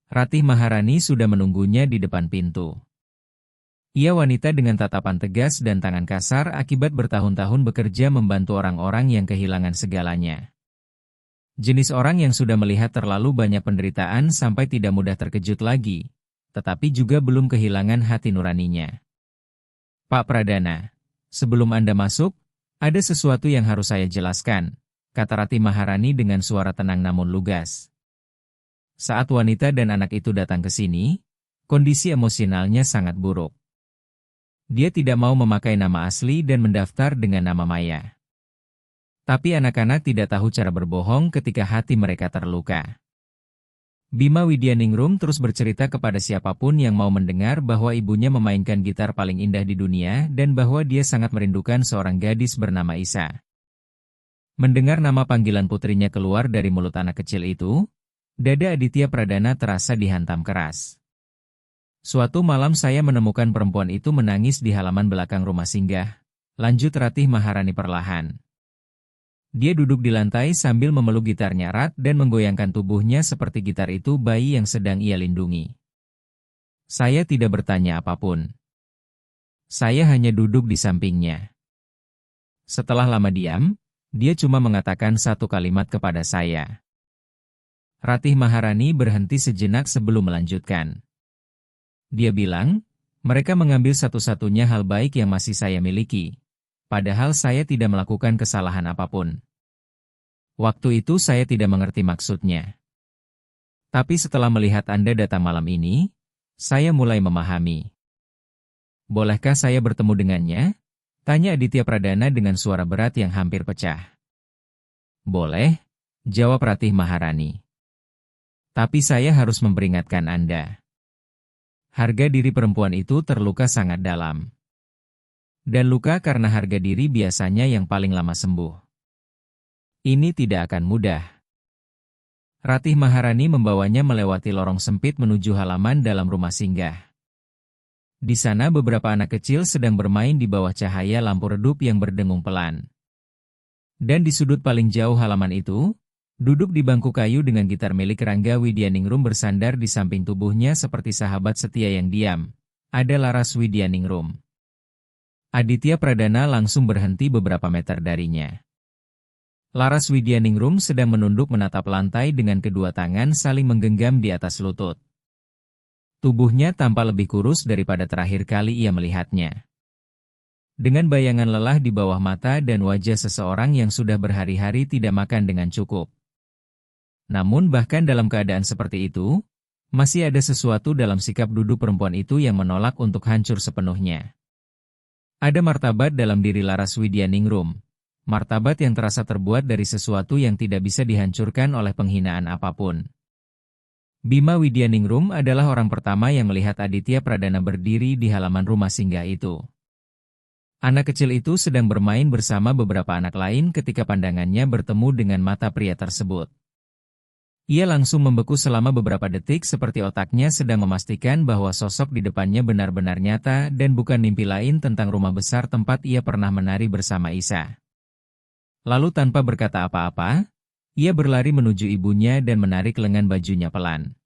Ratih Maharani sudah menunggunya di depan pintu. Ia wanita dengan tatapan tegas dan tangan kasar akibat bertahun-tahun bekerja membantu orang-orang yang kehilangan segalanya. Jenis orang yang sudah melihat terlalu banyak penderitaan sampai tidak mudah terkejut lagi, tetapi juga belum kehilangan hati nuraninya. Pak Pradana, sebelum Anda masuk, ada sesuatu yang harus saya jelaskan, kata Ratih Maharani dengan suara tenang namun lugas. Saat wanita dan anak itu datang ke sini, kondisi emosionalnya sangat buruk. Dia tidak mau memakai nama asli dan mendaftar dengan nama maya. Tapi anak-anak tidak tahu cara berbohong ketika hati mereka terluka. Bima Widyaningrum terus bercerita kepada siapapun yang mau mendengar bahwa ibunya memainkan gitar paling indah di dunia dan bahwa dia sangat merindukan seorang gadis bernama Isa. Mendengar nama panggilan putrinya keluar dari mulut anak kecil itu, dada Aditya Pradana terasa dihantam keras. Suatu malam saya menemukan perempuan itu menangis di halaman belakang rumah singgah, lanjut Ratih Maharani perlahan. Dia duduk di lantai sambil memeluk gitarnya erat dan menggoyangkan tubuhnya seperti gitar itu bayi yang sedang ia lindungi. Saya tidak bertanya apapun. Saya hanya duduk di sampingnya. Setelah lama diam, dia cuma mengatakan satu kalimat kepada saya. Ratih Maharani berhenti sejenak sebelum melanjutkan. Dia bilang, mereka mengambil satu-satunya hal baik yang masih saya miliki. Padahal saya tidak melakukan kesalahan apapun. Waktu itu saya tidak mengerti maksudnya. Tapi setelah melihat Anda datang malam ini, saya mulai memahami. Bolehkah saya bertemu dengannya? Tanya Aditya Pradana dengan suara berat yang hampir pecah. Boleh, jawab Ratih Maharani. Tapi saya harus memperingatkan Anda. Harga diri perempuan itu terluka sangat dalam. Dan luka karena harga diri biasanya yang paling lama sembuh. Ini tidak akan mudah. Ratih Maharani membawanya melewati lorong sempit menuju halaman dalam rumah singgah. Di sana beberapa anak kecil sedang bermain di bawah cahaya lampu redup yang berdengung pelan. Dan di sudut paling jauh halaman itu, duduk di bangku kayu dengan gitar milik Rangga Widyaningrum bersandar di samping tubuhnya seperti sahabat setia yang diam, ada Laras Widyaningrum. Aditya Pradana langsung berhenti beberapa meter darinya. Laras Widyaningrum sedang menunduk menatap lantai dengan kedua tangan saling menggenggam di atas lutut. Tubuhnya tampak lebih kurus daripada terakhir kali ia melihatnya. Dengan bayangan lelah di bawah mata dan wajah seseorang yang sudah berhari-hari tidak makan dengan cukup. Namun bahkan dalam keadaan seperti itu, masih ada sesuatu dalam sikap duduk perempuan itu yang menolak untuk hancur sepenuhnya. Ada martabat dalam diri Laras Widyaningrum, martabat yang terasa terbuat dari sesuatu yang tidak bisa dihancurkan oleh penghinaan apapun. Bima Widyaningrum adalah orang pertama yang melihat Aditya Pradana berdiri di halaman rumah singgah itu. Anak kecil itu sedang bermain bersama beberapa anak lain ketika pandangannya bertemu dengan mata pria tersebut. Ia langsung membeku selama beberapa detik seperti otaknya sedang memastikan bahwa sosok di depannya benar-benar nyata dan bukan mimpi lain tentang rumah besar tempat ia pernah menari bersama Isa. Lalu tanpa berkata apa-apa, ia berlari menuju ibunya dan menarik lengan bajunya pelan.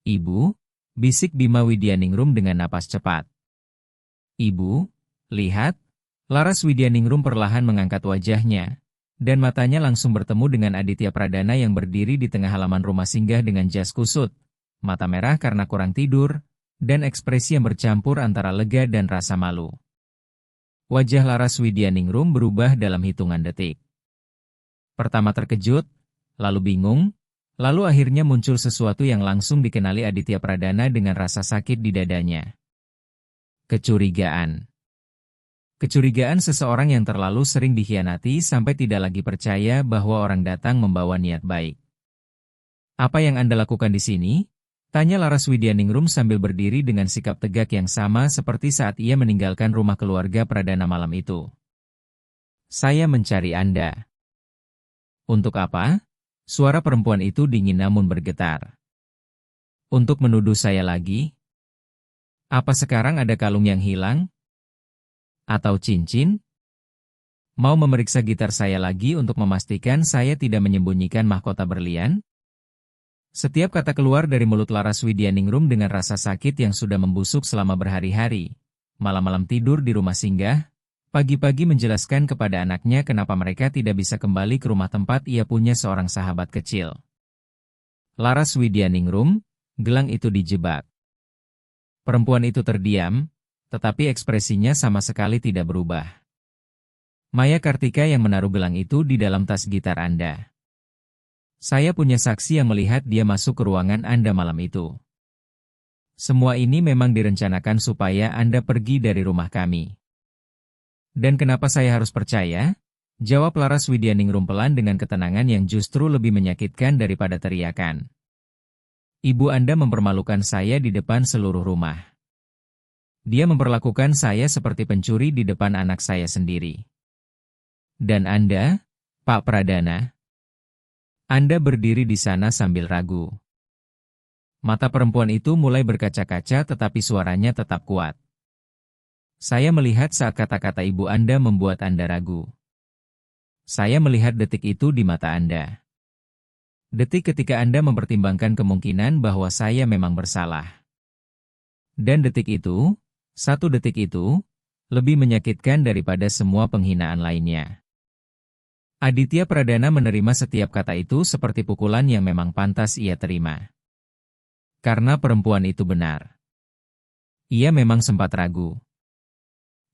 Ibu, bisik Bima Widyaningrum dengan napas cepat. Ibu, lihat, Laras Widyaningrum perlahan mengangkat wajahnya. dan matanya langsung bertemu dengan Aditya Pradana yang berdiri di tengah halaman rumah singgah dengan jas kusut, mata merah karena kurang tidur, dan ekspresi yang bercampur antara lega dan rasa malu. Wajah Laras Widyaningrum berubah dalam hitungan detik. Pertama terkejut, lalu bingung, lalu akhirnya muncul sesuatu yang langsung dikenali Aditya Pradana dengan rasa sakit di dadanya. Kecurigaan. Kecurigaan seseorang yang terlalu sering dikhianati sampai tidak lagi percaya bahwa orang datang membawa niat baik. "Apa yang Anda lakukan di sini?" tanya Laras Widyaningrum sambil berdiri dengan sikap tegak yang sama seperti saat ia meninggalkan rumah keluarga Pradana malam itu. "Saya mencari Anda." "Untuk apa?" Suara perempuan itu dingin namun bergetar. "Untuk menuduh saya lagi? Apa sekarang ada kalung yang hilang? Atau cincin? Mau memeriksa gitar saya lagi untuk memastikan saya tidak menyembunyikan mahkota berlian?" Setiap kata keluar dari mulut Laras Widyaningrum dengan rasa sakit yang sudah membusuk selama berhari-hari. Malam-malam tidur di rumah singgah, pagi-pagi menjelaskan kepada anaknya kenapa mereka tidak bisa kembali ke rumah tempat ia punya seorang sahabat kecil. Laras Widyaningrum, gelang itu dijebak. Perempuan itu terdiam, tetapi ekspresinya sama sekali tidak berubah. "Maya Kartika yang menaruh gelang itu di dalam tas gitar Anda. Saya punya saksi yang melihat dia masuk ke ruangan Anda malam itu. Semua ini memang direncanakan supaya Anda pergi dari rumah kami." "Dan kenapa saya harus percaya?" jawab Laras Widyaningrum pelan dengan ketenangan yang justru lebih menyakitkan daripada teriakan. "Ibu Anda mempermalukan saya di depan seluruh rumah. Dia memperlakukan saya seperti pencuri di depan anak saya sendiri. Dan Anda, Pak Pradana?" Anda berdiri di sana sambil ragu. Mata perempuan itu mulai berkaca-kaca tetapi suaranya tetap kuat. "Saya melihat saat kata-kata ibu Anda membuat Anda ragu. Saya melihat detik itu di mata Anda. Detik ketika Anda mempertimbangkan kemungkinan bahwa saya memang bersalah. Dan detik itu, satu detik itu, lebih menyakitkan daripada semua penghinaan lainnya." Aditya Pradana menerima setiap kata itu seperti pukulan yang memang pantas ia terima. Karena perempuan itu benar. Ia memang sempat ragu.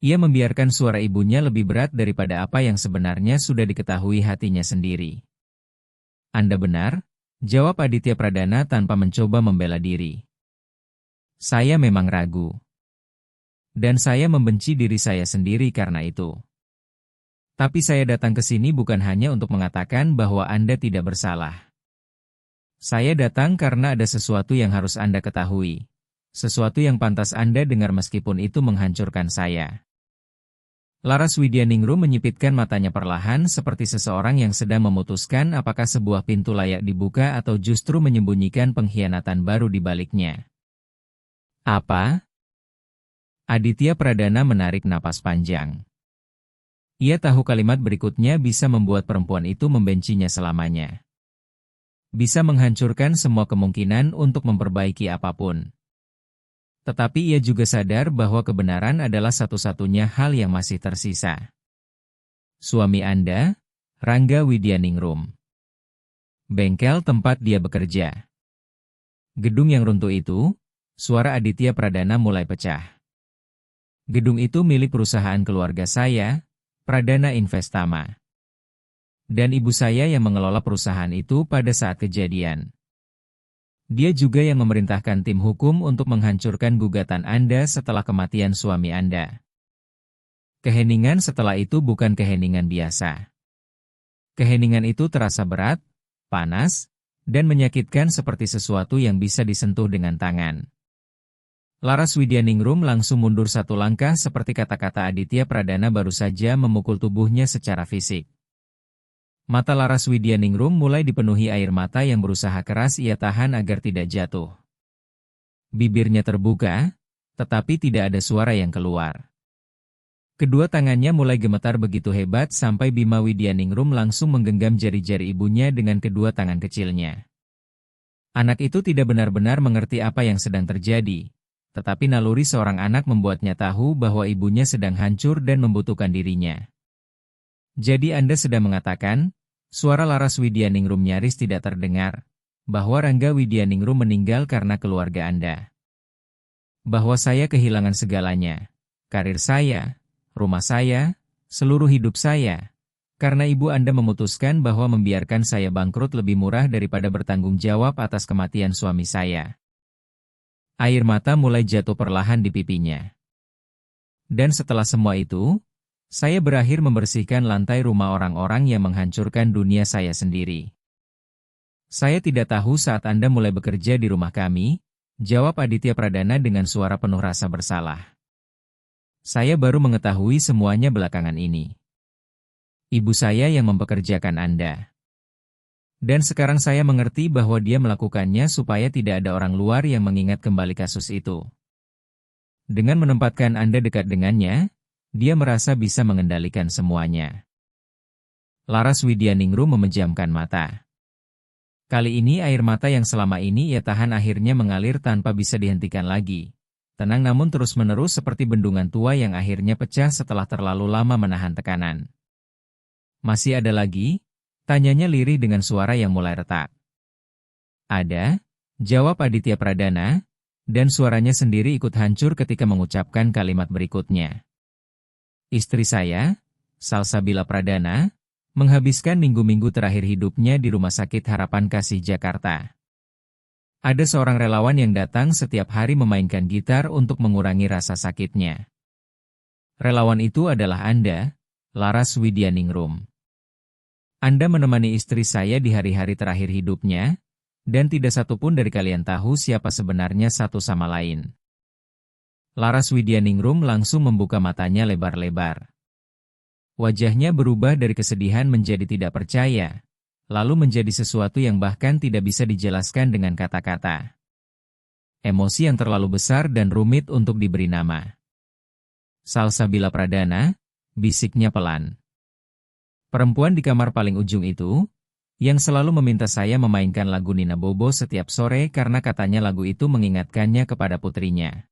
Ia membiarkan suara ibunya lebih berat daripada apa yang sebenarnya sudah diketahui hatinya sendiri. "Anda benar," jawab Aditya Pradana tanpa mencoba membela diri. "Saya memang ragu. Dan saya membenci diri saya sendiri karena itu. Tapi saya datang ke sini bukan hanya untuk mengatakan bahwa Anda tidak bersalah. Saya datang karena ada sesuatu yang harus Anda ketahui. Sesuatu yang pantas Anda dengar meskipun itu menghancurkan saya." Laras Widyaningrum menyipitkan matanya perlahan seperti seseorang yang sedang memutuskan apakah sebuah pintu layak dibuka atau justru menyembunyikan pengkhianatan baru di baliknya. "Apa?" Aditya Pradana menarik napas panjang. Ia tahu kalimat berikutnya bisa membuat perempuan itu membencinya selamanya. Bisa menghancurkan semua kemungkinan untuk memperbaiki apapun. Tetapi ia juga sadar bahwa kebenaran adalah satu-satunya hal yang masih tersisa. "Suami Anda, Rangga Widyaningrum. Bengkel tempat dia bekerja." Gedung yang runtuh itu, suara Aditya Pradana mulai pecah. "Gedung itu milik perusahaan keluarga saya, Pradana Investama. Dan ibu saya yang mengelola perusahaan itu pada saat kejadian. Dia juga yang memerintahkan tim hukum untuk menghancurkan gugatan Anda setelah kematian suami Anda. Keheningan setelah itu bukan keheningan biasa. Keheningan itu terasa berat, panas, dan menyakitkan seperti sesuatu yang bisa disentuh dengan tangan." Laras Widyaningrum langsung mundur satu langkah seperti kata-kata Aditya Pradana baru saja memukul tubuhnya secara fisik. Mata Laras Widyaningrum mulai dipenuhi air mata yang berusaha keras ia tahan agar tidak jatuh. Bibirnya terbuka, tetapi tidak ada suara yang keluar. Kedua tangannya mulai gemetar begitu hebat sampai Bima Widyaningrum langsung menggenggam jari-jari ibunya dengan kedua tangan kecilnya. Anak itu tidak benar-benar mengerti apa yang sedang terjadi. Tetapi naluri seorang anak membuatnya tahu bahwa ibunya sedang hancur dan membutuhkan dirinya. Jadi Anda sedang mengatakan, suara Laras Widyaningrum nyaris tidak terdengar, bahwa Rangga Widyaningrum meninggal karena keluarga Anda. Bahwa saya kehilangan segalanya, karir saya, rumah saya, seluruh hidup saya, karena ibu Anda memutuskan bahwa membiarkan saya bangkrut lebih murah daripada bertanggung jawab atas kematian suami saya. Air mata mulai jatuh perlahan di pipinya. Dan setelah semua itu, saya berakhir membersihkan lantai rumah orang-orang yang menghancurkan dunia saya sendiri. Saya tidak tahu saat Anda mulai bekerja di rumah kami, jawab Aditya Pradana dengan suara penuh rasa bersalah. Saya baru mengetahui semuanya belakangan ini. Ibu saya yang mempekerjakan Anda. Dan sekarang saya mengerti bahwa dia melakukannya supaya tidak ada orang luar yang mengingat kembali kasus itu. Dengan menempatkan Anda dekat dengannya, dia merasa bisa mengendalikan semuanya. Laras Widyaningrum memejamkan mata. Kali ini air mata yang selama ini ia tahan akhirnya mengalir tanpa bisa dihentikan lagi. Tenang namun terus-menerus seperti bendungan tua yang akhirnya pecah setelah terlalu lama menahan tekanan. Masih ada lagi? Tanyanya lirih dengan suara yang mulai retak. Ada, jawab Aditya Pradana, dan suaranya sendiri ikut hancur ketika mengucapkan kalimat berikutnya. Istri saya, Salsabila Pradana, menghabiskan minggu-minggu terakhir hidupnya di Rumah Sakit Harapan Kasih Jakarta. Ada seorang relawan yang datang setiap hari memainkan gitar untuk mengurangi rasa sakitnya. Relawan itu adalah Anda, Laras Widyaningrum. Anda menemani istri saya di hari-hari terakhir hidupnya, dan tidak satupun dari kalian tahu siapa sebenarnya satu sama lain. Laras Widyaningrum langsung membuka matanya lebar-lebar. Wajahnya berubah dari kesedihan menjadi tidak percaya, lalu menjadi sesuatu yang bahkan tidak bisa dijelaskan dengan kata-kata. Emosi yang terlalu besar dan rumit untuk diberi nama. Salsabila Pradana, bisiknya pelan. Perempuan di kamar paling ujung itu, yang selalu meminta saya memainkan lagu Nina Bobo setiap sore karena katanya lagu itu mengingatkannya kepada putrinya.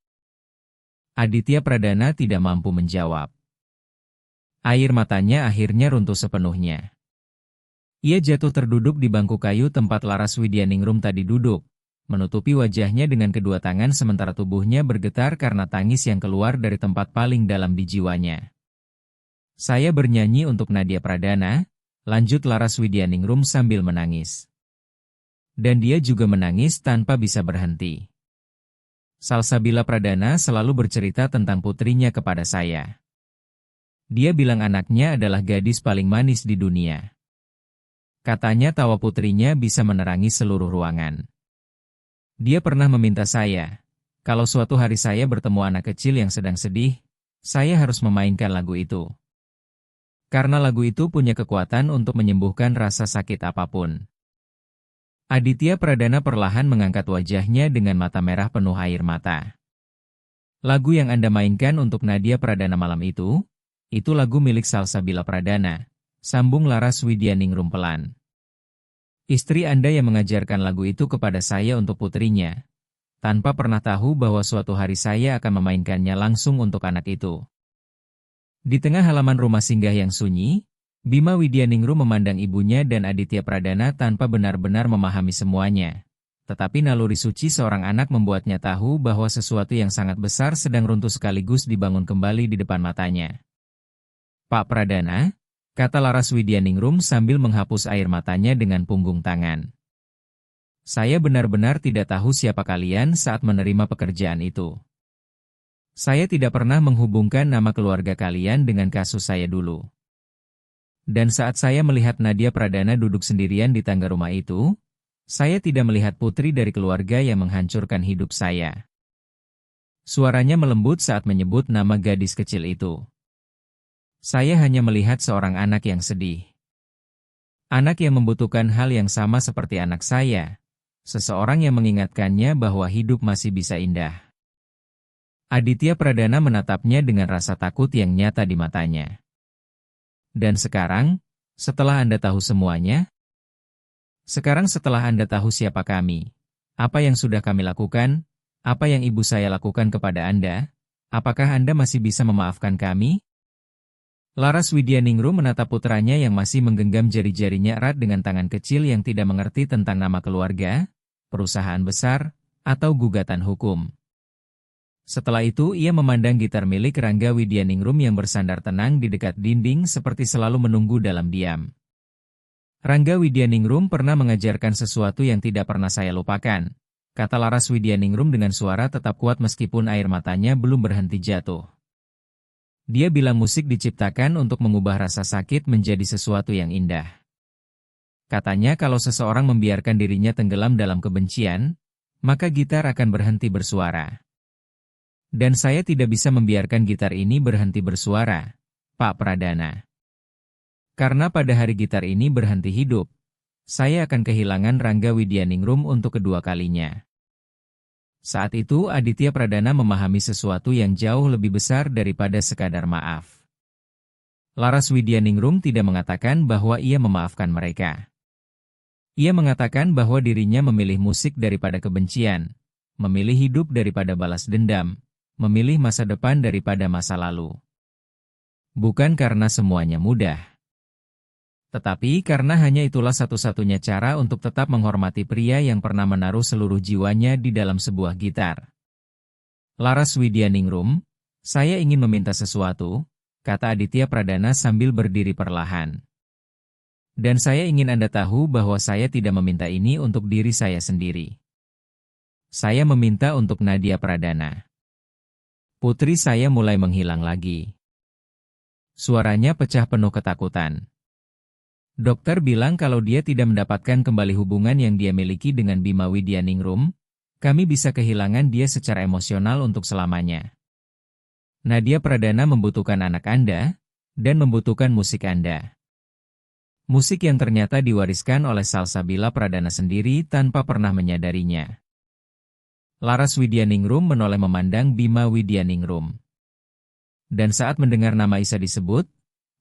Aditya Pradana tidak mampu menjawab. Air matanya akhirnya runtuh sepenuhnya. Ia jatuh terduduk di bangku kayu tempat Laras Widyaningrum tadi duduk, menutupi wajahnya dengan kedua tangan sementara tubuhnya bergetar karena tangis yang keluar dari tempat paling dalam di jiwanya. Saya bernyanyi untuk Nadia Pradana, lanjut Laras Widyaningrum sambil menangis. Dan dia juga menangis tanpa bisa berhenti. Salsabila Pradana selalu bercerita tentang putrinya kepada saya. Dia bilang anaknya adalah gadis paling manis di dunia. Katanya tawa putrinya bisa menerangi seluruh ruangan. Dia pernah meminta saya, kalau suatu hari saya bertemu anak kecil yang sedang sedih, saya harus memainkan lagu itu. Karena lagu itu punya kekuatan untuk menyembuhkan rasa sakit apapun. Aditya Pradana perlahan mengangkat wajahnya dengan mata merah penuh air mata. Lagu yang Anda mainkan untuk Nadia Pradana malam itu lagu milik Salsabila Pradana, sambung Laras Widyaningrum pelan. Istri Anda yang mengajarkan lagu itu kepada saya untuk putrinya, tanpa pernah tahu bahwa suatu hari saya akan memainkannya langsung untuk anak itu. Di tengah halaman rumah singgah yang sunyi, Bima Widyaningrum memandang ibunya dan Aditya Pradana tanpa benar-benar memahami semuanya. Tetapi naluri suci seorang anak membuatnya tahu bahwa sesuatu yang sangat besar sedang runtuh sekaligus dibangun kembali di depan matanya. Pak Pradana, kata Laras Widyaningrum sambil menghapus air matanya dengan punggung tangan. Saya benar-benar tidak tahu siapa kalian saat menerima pekerjaan itu. Saya tidak pernah menghubungkan nama keluarga kalian dengan kasus saya dulu. Dan saat saya melihat Nadia Pradana duduk sendirian di tangga rumah itu, saya tidak melihat putri dari keluarga yang menghancurkan hidup saya. Suaranya melembut saat menyebut nama gadis kecil itu. Saya hanya melihat seorang anak yang sedih. Anak yang membutuhkan hal yang sama seperti anak saya. Seseorang yang mengingatkannya bahwa hidup masih bisa indah. Aditya Pradana menatapnya dengan rasa takut yang nyata di matanya. Dan sekarang, setelah Anda tahu semuanya, setelah Anda tahu siapa kami, apa yang sudah kami lakukan, apa yang ibu saya lakukan kepada Anda, apakah Anda masih bisa memaafkan kami? Laras Widyaningrum menatap putranya yang masih menggenggam jari-jarinya erat dengan tangan kecil yang tidak mengerti tentang nama keluarga, perusahaan besar, atau gugatan hukum. Setelah itu ia memandang gitar milik Rangga Widyaningrum yang bersandar tenang di dekat dinding seperti selalu menunggu dalam diam. Rangga Widyaningrum pernah mengajarkan sesuatu yang tidak pernah saya lupakan, kata Laras Widyaningrum dengan suara tetap kuat meskipun air matanya belum berhenti jatuh. Dia bilang musik diciptakan untuk mengubah rasa sakit menjadi sesuatu yang indah. Katanya kalau seseorang membiarkan dirinya tenggelam dalam kebencian, maka gitar akan berhenti bersuara. Dan saya tidak bisa membiarkan gitar ini berhenti bersuara, Pak Pradana. Karena pada hari gitar ini berhenti hidup, saya akan kehilangan Rangga Widyaningrum untuk kedua kalinya. Saat itu Aditya Pradana memahami sesuatu yang jauh lebih besar daripada sekadar maaf. Laras Widyaningrum tidak mengatakan bahwa ia memaafkan mereka. Ia mengatakan bahwa dirinya memilih musik daripada kebencian, memilih hidup daripada balas dendam, memilih masa depan daripada masa lalu. Bukan karena semuanya mudah, tetapi karena hanya itulah satu-satunya cara untuk tetap menghormati pria yang pernah menaruh seluruh jiwanya di dalam sebuah gitar. Laras Widyaningrum, saya ingin meminta sesuatu, kata Aditya Pradana sambil berdiri perlahan. Dan saya ingin Anda tahu bahwa saya tidak meminta ini untuk diri saya sendiri. Saya meminta untuk Nadia Pradana. Putri saya mulai menghilang lagi. Suaranya pecah penuh ketakutan. Dokter bilang kalau dia tidak mendapatkan kembali hubungan yang dia miliki dengan Bima Widyaningrum, kami bisa kehilangan dia secara emosional untuk selamanya. Nadia Pradana membutuhkan anak Anda, dan membutuhkan musik Anda. Musik yang ternyata diwariskan oleh Salsabila Pradana sendiri tanpa pernah menyadarinya. Laras Widyaningrum menoleh memandang Bima Widyaningrum. Dan saat mendengar nama Isa disebut,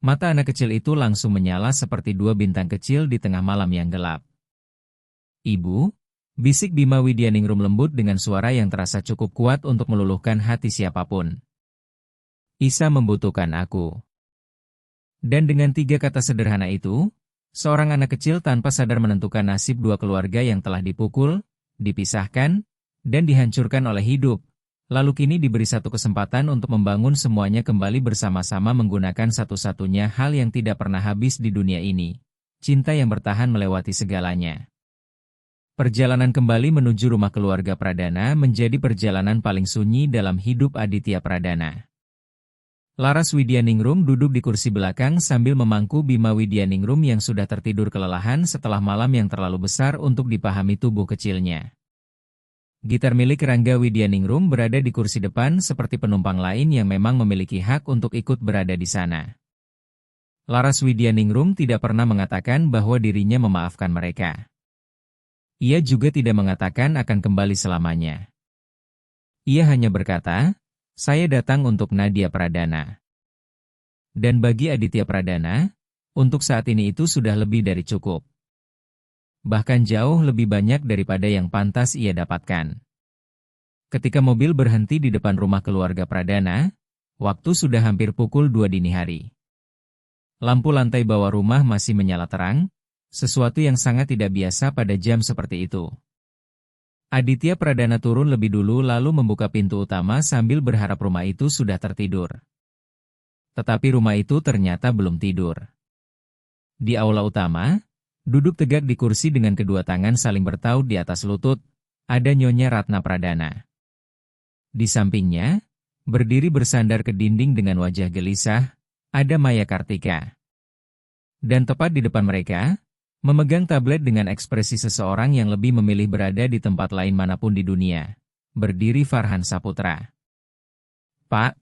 mata anak kecil itu langsung menyala seperti dua bintang kecil di tengah malam yang gelap. Ibu, bisik Bima Widyaningrum lembut dengan suara yang terasa cukup kuat untuk meluluhkan hati siapapun. Isa membutuhkan aku. Dan dengan tiga kata sederhana itu, seorang anak kecil tanpa sadar menentukan nasib dua keluarga yang telah dipukul, dipisahkan, dan dihancurkan oleh hidup. Lalu kini diberi satu kesempatan untuk membangun semuanya kembali bersama-sama menggunakan satu-satunya hal yang tidak pernah habis di dunia ini. Cinta yang bertahan melewati segalanya. Perjalanan kembali menuju rumah keluarga Pradana menjadi perjalanan paling sunyi dalam hidup Aditya Pradana. Laras Widyaningrum duduk di kursi belakang sambil memangku Bima Widyaningrum yang sudah tertidur kelelahan setelah malam yang terlalu besar untuk dipahami tubuh kecilnya. Gitar milik Rangga Widyaningrum berada di kursi depan seperti penumpang lain yang memang memiliki hak untuk ikut berada di sana. Laras Widyaningrum tidak pernah mengatakan bahwa dirinya memaafkan mereka. Ia juga tidak mengatakan akan kembali selamanya. Ia hanya berkata, saya datang untuk Nadia Pradana. Dan bagi Aditya Pradana, untuk saat ini itu sudah lebih dari cukup. Bahkan jauh lebih banyak daripada yang pantas ia dapatkan. Ketika mobil berhenti di depan rumah keluarga Pradana, waktu sudah hampir pukul 2 dini hari. Lampu lantai bawah rumah masih menyala terang, sesuatu yang sangat tidak biasa pada jam seperti itu. Aditya Pradana turun lebih dulu lalu membuka pintu utama sambil berharap rumah itu sudah tertidur. Tetapi rumah itu ternyata belum tidur. Di aula utama, duduk tegak di kursi dengan kedua tangan saling bertaut di atas lutut, ada Nyonya Ratna Pradana. Di sampingnya, berdiri bersandar ke dinding dengan wajah gelisah, ada Maya Kartika. Dan tepat di depan mereka, memegang tablet dengan ekspresi seseorang yang lebih memilih berada di tempat lain manapun di dunia, berdiri Farhan Saputra. Pak,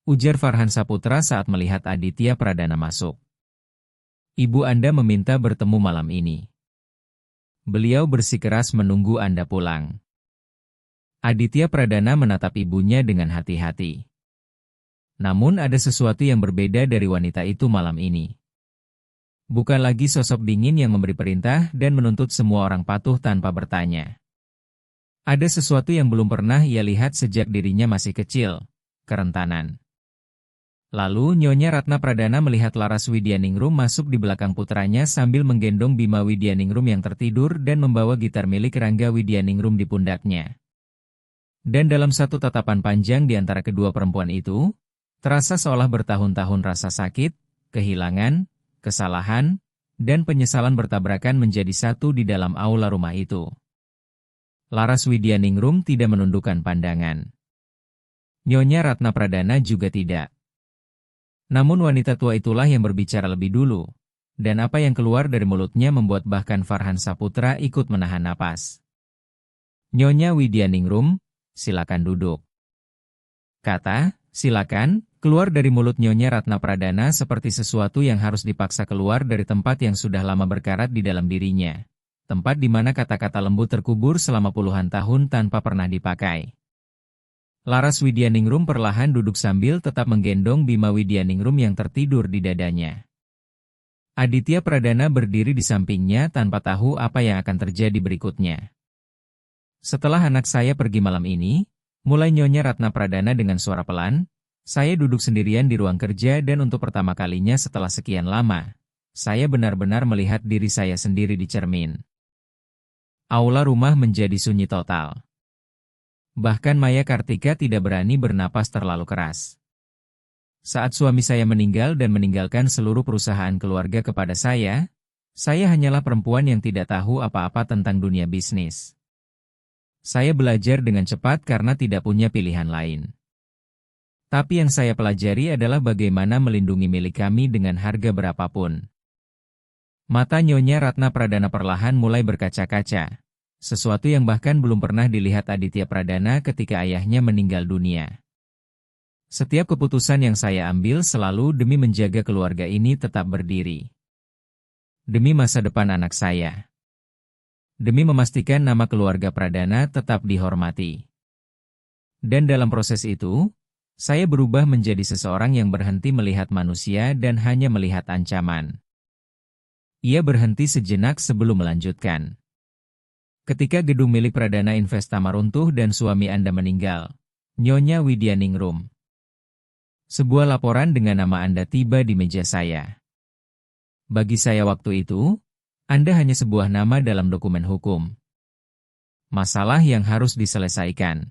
ujar Farhan Saputra saat melihat Aditya Pradana masuk. Ibu Anda meminta bertemu malam ini. Beliau bersikeras menunggu Anda pulang. Aditya Pradana menatap ibunya dengan hati-hati. Namun ada sesuatu yang berbeda dari wanita itu malam ini. Bukan lagi sosok dingin yang memberi perintah dan menuntut semua orang patuh tanpa bertanya. Ada sesuatu yang belum pernah ia lihat sejak dirinya masih kecil, kerentanan. Lalu Nyonya Ratna Pradana melihat Laras Widyaningrum masuk di belakang putranya sambil menggendong Bima Widyaningrum yang tertidur dan membawa gitar milik Rangga Widyaningrum di pundaknya. Dan dalam satu tatapan panjang di antara kedua perempuan itu, terasa seolah bertahun-tahun rasa sakit, kehilangan, kesalahan, dan penyesalan bertabrakan menjadi satu di dalam aula rumah itu. Laras Widyaningrum tidak menundukkan pandangan. Nyonya Ratna Pradana juga tidak. Namun wanita tua itulah yang berbicara lebih dulu, dan apa yang keluar dari mulutnya membuat bahkan Farhan Saputra ikut menahan napas. Nyonya Widyaningrum, silakan duduk. Kata, silakan, keluar dari mulut Nyonya Ratna Pradana seperti sesuatu yang harus dipaksa keluar dari tempat yang sudah lama berkarat di dalam dirinya. Tempat di mana kata-kata lembut terkubur selama puluhan tahun tanpa pernah dipakai. Laras Widyaningrum perlahan duduk sambil tetap menggendong Bima Widyaningrum yang tertidur di dadanya. Aditya Pradana berdiri di sampingnya tanpa tahu apa yang akan terjadi berikutnya. Setelah anak saya pergi malam ini, mulai Nyonya Ratna Pradana dengan suara pelan, saya duduk sendirian di ruang kerja dan untuk pertama kalinya setelah sekian lama, saya benar-benar melihat diri saya sendiri di cermin. Aula rumah menjadi sunyi total. Bahkan Maya Kartika tidak berani bernapas terlalu keras. Saat suami saya meninggal dan meninggalkan seluruh perusahaan keluarga kepada saya hanyalah perempuan yang tidak tahu apa-apa tentang dunia bisnis. Saya belajar dengan cepat karena tidak punya pilihan lain. Tapi yang saya pelajari adalah bagaimana melindungi milik kami dengan harga berapapun. Mata Nyonya Ratna Pradana perlahan mulai berkaca-kaca. Sesuatu yang bahkan belum pernah dilihat Aditya Pradana ketika ayahnya meninggal dunia. Setiap keputusan yang saya ambil selalu demi menjaga keluarga ini tetap berdiri. Demi masa depan anak saya. Demi memastikan nama keluarga Pradana tetap dihormati. Dan dalam proses itu, saya berubah menjadi seseorang yang berhenti melihat manusia dan hanya melihat ancaman. Ia berhenti sejenak sebelum melanjutkan. Ketika gedung milik Pradana Investama runtuh dan suami Anda meninggal, Nyonya Widyaningrum. Sebuah laporan dengan nama Anda tiba di meja saya. Bagi saya waktu itu, Anda hanya sebuah nama dalam dokumen hukum. Masalah yang harus diselesaikan.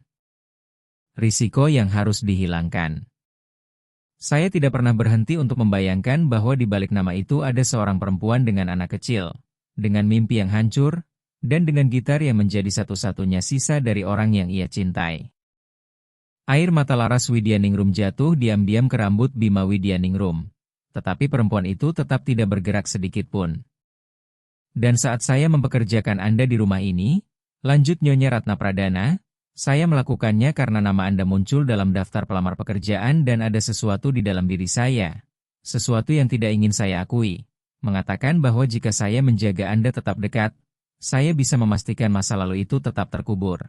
Risiko yang harus dihilangkan. Saya tidak pernah berhenti untuk membayangkan bahwa di balik nama itu ada seorang perempuan dengan anak kecil, dengan mimpi yang hancur, dan dengan gitar yang menjadi satu-satunya sisa dari orang yang ia cintai. Air mata Laras Widyaningrum jatuh diam-diam ke rambut Bima Widyaningrum, tetapi perempuan itu tetap tidak bergerak sedikit pun. Dan saat saya mempekerjakan Anda di rumah ini, lanjut Nyonya Ratna Pradana, saya melakukannya karena nama Anda muncul dalam daftar pelamar pekerjaan dan ada sesuatu di dalam diri saya, sesuatu yang tidak ingin saya akui, mengatakan bahwa jika saya menjaga Anda tetap dekat, saya bisa memastikan masa lalu itu tetap terkubur.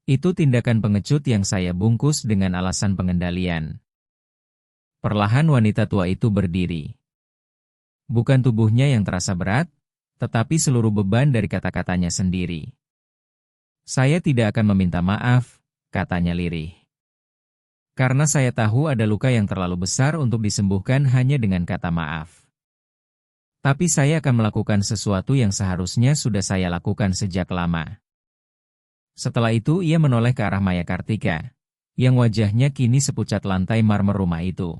Itu tindakan pengecut yang saya bungkus dengan alasan pengendalian. Perlahan wanita tua itu berdiri. Bukan tubuhnya yang terasa berat, tetapi seluruh beban dari kata-katanya sendiri. Saya tidak akan meminta maaf, katanya lirih. Karena saya tahu ada luka yang terlalu besar untuk disembuhkan hanya dengan kata maaf. Tapi saya akan melakukan sesuatu yang seharusnya sudah saya lakukan sejak lama. Setelah itu ia menoleh ke arah Maya Kartika, yang wajahnya kini sepucat lantai marmer rumah itu.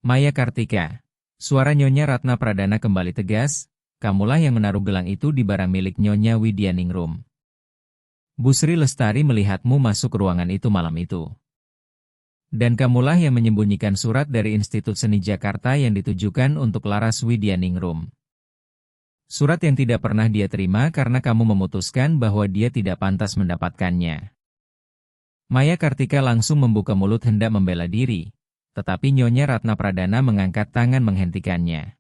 Maya Kartika, suara Nyonya Ratna Pradana kembali tegas, kamulah yang menaruh gelang itu di barang milik Nyonya Widyaningrum. Bu Sri Lestari melihatmu masuk ke ruangan itu malam itu. Dan kamulah yang menyembunyikan surat dari Institut Seni Jakarta yang ditujukan untuk Laras Widyaningrum. Surat yang tidak pernah dia terima karena kamu memutuskan bahwa dia tidak pantas mendapatkannya. Maya Kartika langsung membuka mulut hendak membela diri, tetapi Nyonya Ratna Pradana mengangkat tangan menghentikannya.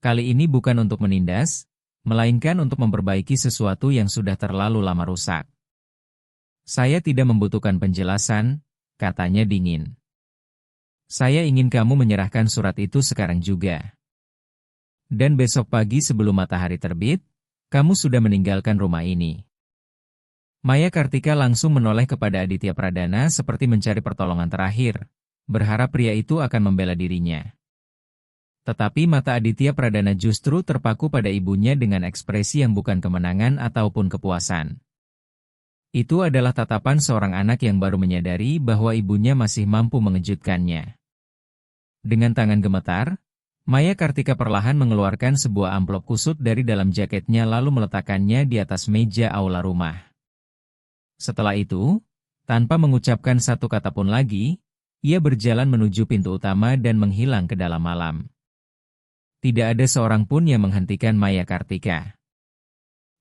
Kali ini bukan untuk menindas, melainkan untuk memperbaiki sesuatu yang sudah terlalu lama rusak. Saya tidak membutuhkan penjelasan, katanya dingin. Saya ingin kamu menyerahkan surat itu sekarang juga. Dan besok pagi sebelum matahari terbit, kamu sudah meninggalkan rumah ini. Maya Kartika langsung menoleh kepada Aditya Pradana seperti mencari pertolongan terakhir, berharap pria itu akan membela dirinya. Tetapi mata Aditya Pradana justru terpaku pada ibunya dengan ekspresi yang bukan kemenangan ataupun kepuasan. Itu adalah tatapan seorang anak yang baru menyadari bahwa ibunya masih mampu mengejutkannya. Dengan tangan gemetar, Maya Kartika perlahan mengeluarkan sebuah amplop kusut dari dalam jaketnya lalu meletakkannya di atas meja aula rumah. Setelah itu, tanpa mengucapkan satu kata pun lagi, ia berjalan menuju pintu utama dan menghilang ke dalam malam. Tidak ada seorang pun yang menghentikan Maya Kartika.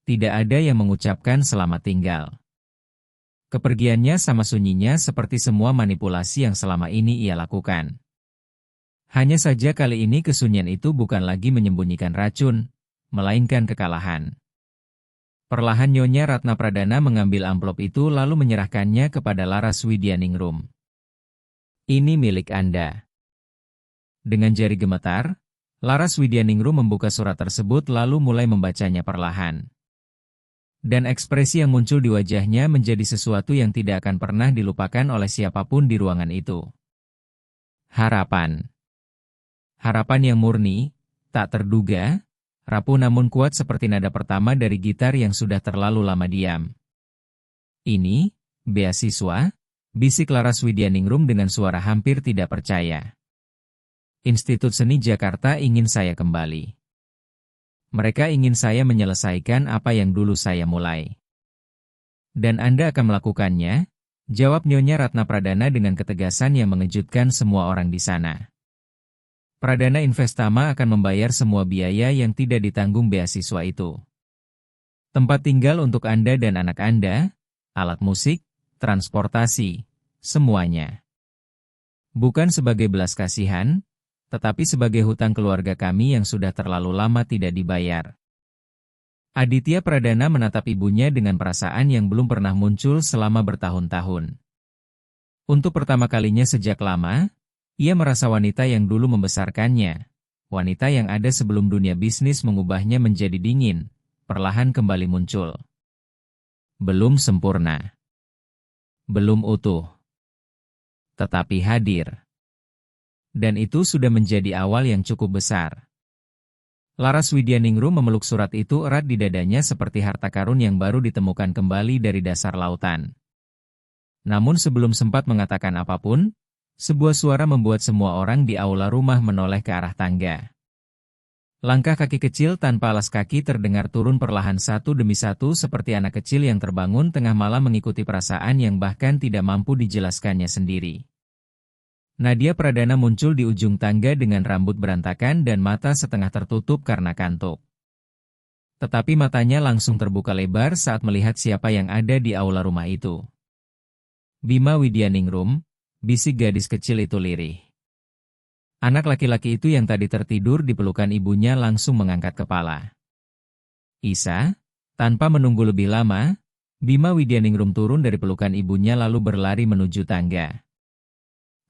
Tidak ada yang mengucapkan selamat tinggal. Kepergiannya sama sunyinya seperti semua manipulasi yang selama ini ia lakukan. Hanya saja kali ini kesunyian itu bukan lagi menyembunyikan racun, melainkan kekalahan. Perlahan Nyonya Ratna Pradana mengambil amplop itu lalu menyerahkannya kepada Laras Widyaningrum. Ini milik Anda. Dengan jari gemetar, Laras Widyaningrum membuka surat tersebut lalu mulai membacanya perlahan. Dan ekspresi yang muncul di wajahnya menjadi sesuatu yang tidak akan pernah dilupakan oleh siapapun di ruangan itu. Harapan. Harapan yang murni, tak terduga, rapuh namun kuat seperti nada pertama dari gitar yang sudah terlalu lama diam. Ini, beasiswa, bisik Laras Widyaningrum dengan suara hampir tidak percaya. Institut Seni Jakarta ingin saya kembali. Mereka ingin saya menyelesaikan apa yang dulu saya mulai. Dan Anda akan melakukannya, jawab Nyonya Ratna Pradana dengan ketegasan yang mengejutkan semua orang di sana. Pradana Investama akan membayar semua biaya yang tidak ditanggung beasiswa itu. Tempat tinggal untuk Anda dan anak Anda, alat musik, transportasi, semuanya. Bukan sebagai belas kasihan, tetapi sebagai hutang keluarga kami yang sudah terlalu lama tidak dibayar. Aditya Pradana menatap ibunya dengan perasaan yang belum pernah muncul selama bertahun-tahun. Untuk pertama kalinya sejak lama, ia merasa wanita yang dulu membesarkannya, wanita yang ada sebelum dunia bisnis mengubahnya menjadi dingin, perlahan kembali muncul. Belum sempurna. Belum utuh. Tetapi hadir. Dan itu sudah menjadi awal yang cukup besar. Laras Widyaningrum memeluk surat itu erat di dadanya seperti harta karun yang baru ditemukan kembali dari dasar lautan. Namun sebelum sempat mengatakan apapun, sebuah suara membuat semua orang di aula rumah menoleh ke arah tangga. Langkah kaki kecil tanpa alas kaki terdengar turun perlahan satu demi satu seperti anak kecil yang terbangun tengah malam mengikuti perasaan yang bahkan tidak mampu dijelaskannya sendiri. Nadia Pradana muncul di ujung tangga dengan rambut berantakan dan mata setengah tertutup karena kantuk. Tetapi matanya langsung terbuka lebar saat melihat siapa yang ada di aula rumah itu. Bima Widyaningrum, bisik gadis kecil itu lirih. Anak laki-laki itu yang tadi tertidur di pelukan ibunya langsung mengangkat kepala. Isa, tanpa menunggu lebih lama, Bima Widyaningrum turun dari pelukan ibunya lalu berlari menuju tangga.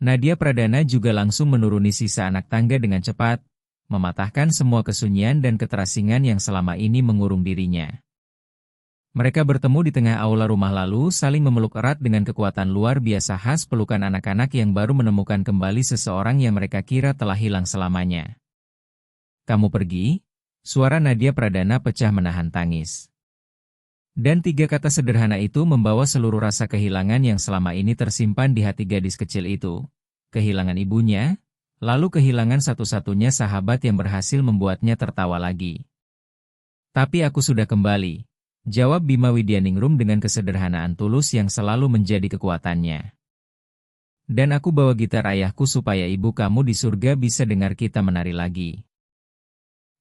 Nadia Pradana juga langsung menuruni sisa anak tangga dengan cepat, mematahkan semua kesunyian dan keterasingan yang selama ini mengurung dirinya. Mereka bertemu di tengah aula rumah lalu saling memeluk erat dengan kekuatan luar biasa khas pelukan anak-anak yang baru menemukan kembali seseorang yang mereka kira telah hilang selamanya. Kamu pergi? Suara Nadia Pradana pecah menahan tangis. Dan tiga kata sederhana itu membawa seluruh rasa kehilangan yang selama ini tersimpan di hati gadis kecil itu. Kehilangan ibunya, lalu kehilangan satu-satunya sahabat yang berhasil membuatnya tertawa lagi. Tapi aku sudah kembali, jawab Bima Widyaningrum dengan kesederhanaan tulus yang selalu menjadi kekuatannya. Dan aku bawa gitar ayahku supaya ibu kamu di surga bisa dengar kita menari lagi.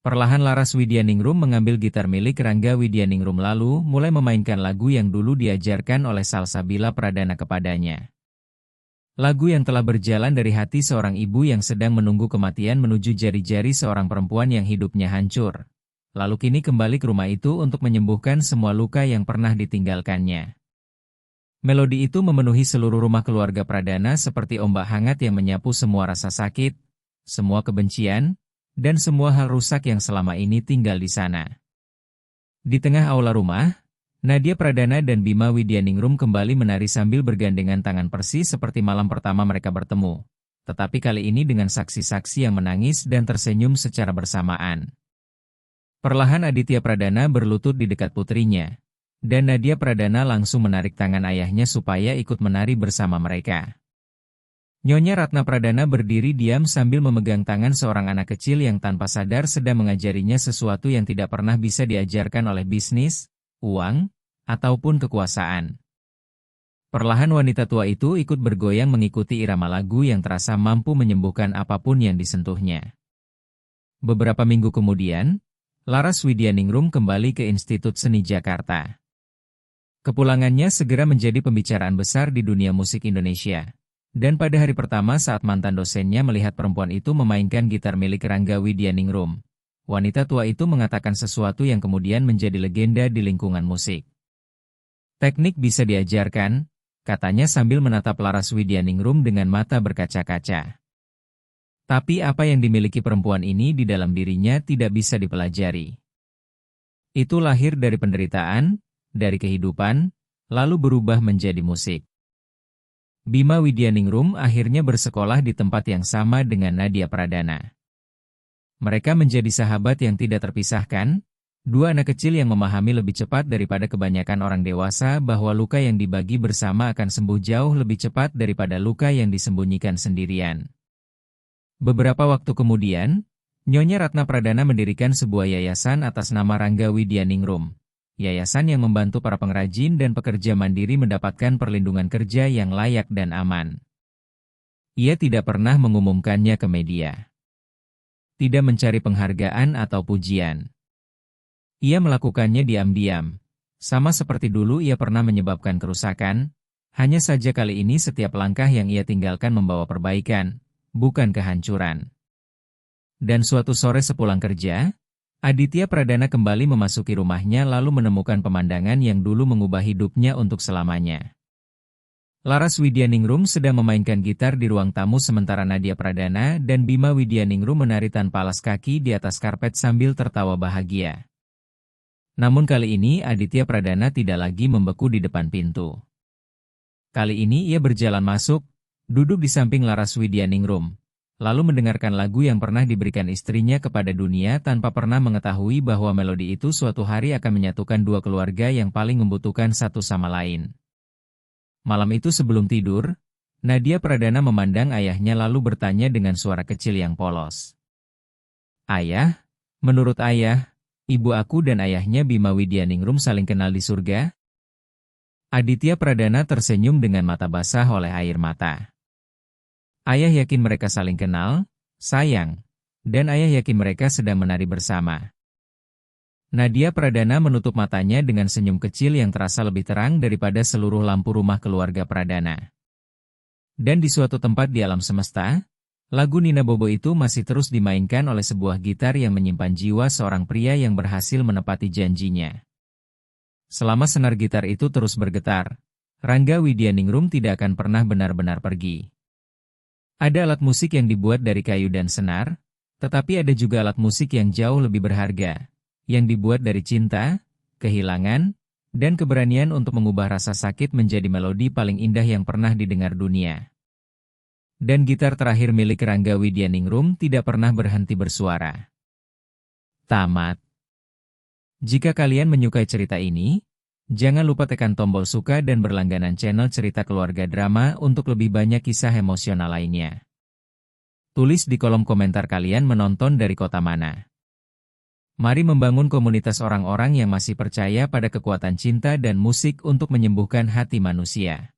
Perlahan Laras Widyaningrum mengambil gitar milik Rangga Widyaningrum lalu mulai memainkan lagu yang dulu diajarkan oleh Salsabila Pradana kepadanya. Lagu yang telah berjalan dari hati seorang ibu yang sedang menunggu kematian menuju jari-jari seorang perempuan yang hidupnya hancur. Lalu kini kembali ke rumah itu untuk menyembuhkan semua luka yang pernah ditinggalkannya. Melodi itu memenuhi seluruh rumah keluarga Pradana seperti ombak hangat yang menyapu semua rasa sakit, semua kebencian, dan semua hal rusak yang selama ini tinggal di sana. Di tengah aula rumah, Nadia Pradana dan Bima Widyaningrum kembali menari sambil bergandengan tangan persis seperti malam pertama mereka bertemu. tetapi kali ini dengan saksi-saksi yang menangis dan tersenyum secara bersamaan. Perlahan Aditya Pradana berlutut di dekat putrinya, dan Nadia Pradana langsung menarik tangan ayahnya supaya ikut menari bersama mereka. Nyonya Ratna Pradana berdiri diam sambil memegang tangan seorang anak kecil yang tanpa sadar sedang mengajarinya sesuatu yang tidak pernah bisa diajarkan oleh bisnis, uang, ataupun kekuasaan. Perlahan wanita tua itu ikut bergoyang mengikuti irama lagu yang terasa mampu menyembuhkan apapun yang disentuhnya. Beberapa minggu kemudian, Laras Widyaningrum kembali ke Institut Seni Jakarta. Kepulangannya segera menjadi pembicaraan besar di dunia musik Indonesia. Dan pada hari pertama saat mantan dosennya melihat perempuan itu memainkan gitar milik Rangga Widyaningrum, wanita tua itu mengatakan sesuatu yang kemudian menjadi legenda di lingkungan musik. Teknik bisa diajarkan, katanya sambil menatap Laras Widyaningrum dengan mata berkaca-kaca. Tapi apa yang dimiliki perempuan ini di dalam dirinya tidak bisa dipelajari. Itu lahir dari penderitaan, dari kehidupan, lalu berubah menjadi musik. Bima Widyaningrum akhirnya bersekolah di tempat yang sama dengan Nadia Pradana. Mereka menjadi sahabat yang tidak terpisahkan, dua anak kecil yang memahami lebih cepat daripada kebanyakan orang dewasa bahwa luka yang dibagi bersama akan sembuh jauh lebih cepat daripada luka yang disembunyikan sendirian. Beberapa waktu kemudian, Nyonya Ratna Pradana mendirikan sebuah yayasan atas nama Rangga Widyaningrum. Yayasan yang membantu para pengrajin dan pekerja mandiri mendapatkan perlindungan kerja yang layak dan aman. Ia tidak pernah mengumumkannya ke media. Tidak mencari penghargaan atau pujian. Ia melakukannya diam-diam. Sama seperti dulu ia pernah menyebabkan kerusakan, hanya saja kali ini setiap langkah yang ia tinggalkan membawa perbaikan, bukan kehancuran. Dan suatu sore sepulang kerja, Aditya Pradana kembali memasuki rumahnya lalu menemukan pemandangan yang dulu mengubah hidupnya untuk selamanya. Laras Widyaningrum sedang memainkan gitar di ruang tamu sementara Nadia Pradana dan Bima Widyaningrum menari tanpa alas kaki di atas karpet sambil tertawa bahagia. Namun kali ini Aditya Pradana tidak lagi membeku di depan pintu. Kali ini ia berjalan masuk, duduk di samping Laras Widyaningrum, lalu mendengarkan lagu yang pernah diberikan istrinya kepada dunia tanpa pernah mengetahui bahwa melodi itu suatu hari akan menyatukan dua keluarga yang paling membutuhkan satu sama lain. Malam itu sebelum tidur, Nadia Pradana memandang ayahnya lalu bertanya dengan suara kecil yang polos. "Ayah, menurut ayah, ibu aku dan ayahnya Bima Widyaningrum saling kenal di surga?" Aditya Pradana tersenyum dengan mata basah oleh air mata. "Ayah yakin mereka saling kenal, sayang, dan ayah yakin mereka sedang menari bersama." Nadia Pradana menutup matanya dengan senyum kecil yang terasa lebih terang daripada seluruh lampu rumah keluarga Pradana. Dan di suatu tempat di alam semesta, lagu Nina Bobo itu masih terus dimainkan oleh sebuah gitar yang menyimpan jiwa seorang pria yang berhasil menepati janjinya. Selama senar gitar itu terus bergetar, Rangga Widyaningrum tidak akan pernah benar-benar pergi. Ada alat musik yang dibuat dari kayu dan senar, tetapi ada juga alat musik yang jauh lebih berharga, yang dibuat dari cinta, kehilangan, dan keberanian untuk mengubah rasa sakit menjadi melodi paling indah yang pernah didengar dunia. Dan gitar terakhir milik Rangga Widyaningrum tidak pernah berhenti bersuara. Tamat. Jika kalian menyukai cerita ini, jangan lupa tekan tombol suka dan berlangganan channel Cerita Keluarga Drama untuk lebih banyak kisah emosional lainnya. Tulis di kolom komentar kalian menonton dari kota mana. Mari membangun komunitas orang-orang yang masih percaya pada kekuatan cinta dan musik untuk menyembuhkan hati manusia.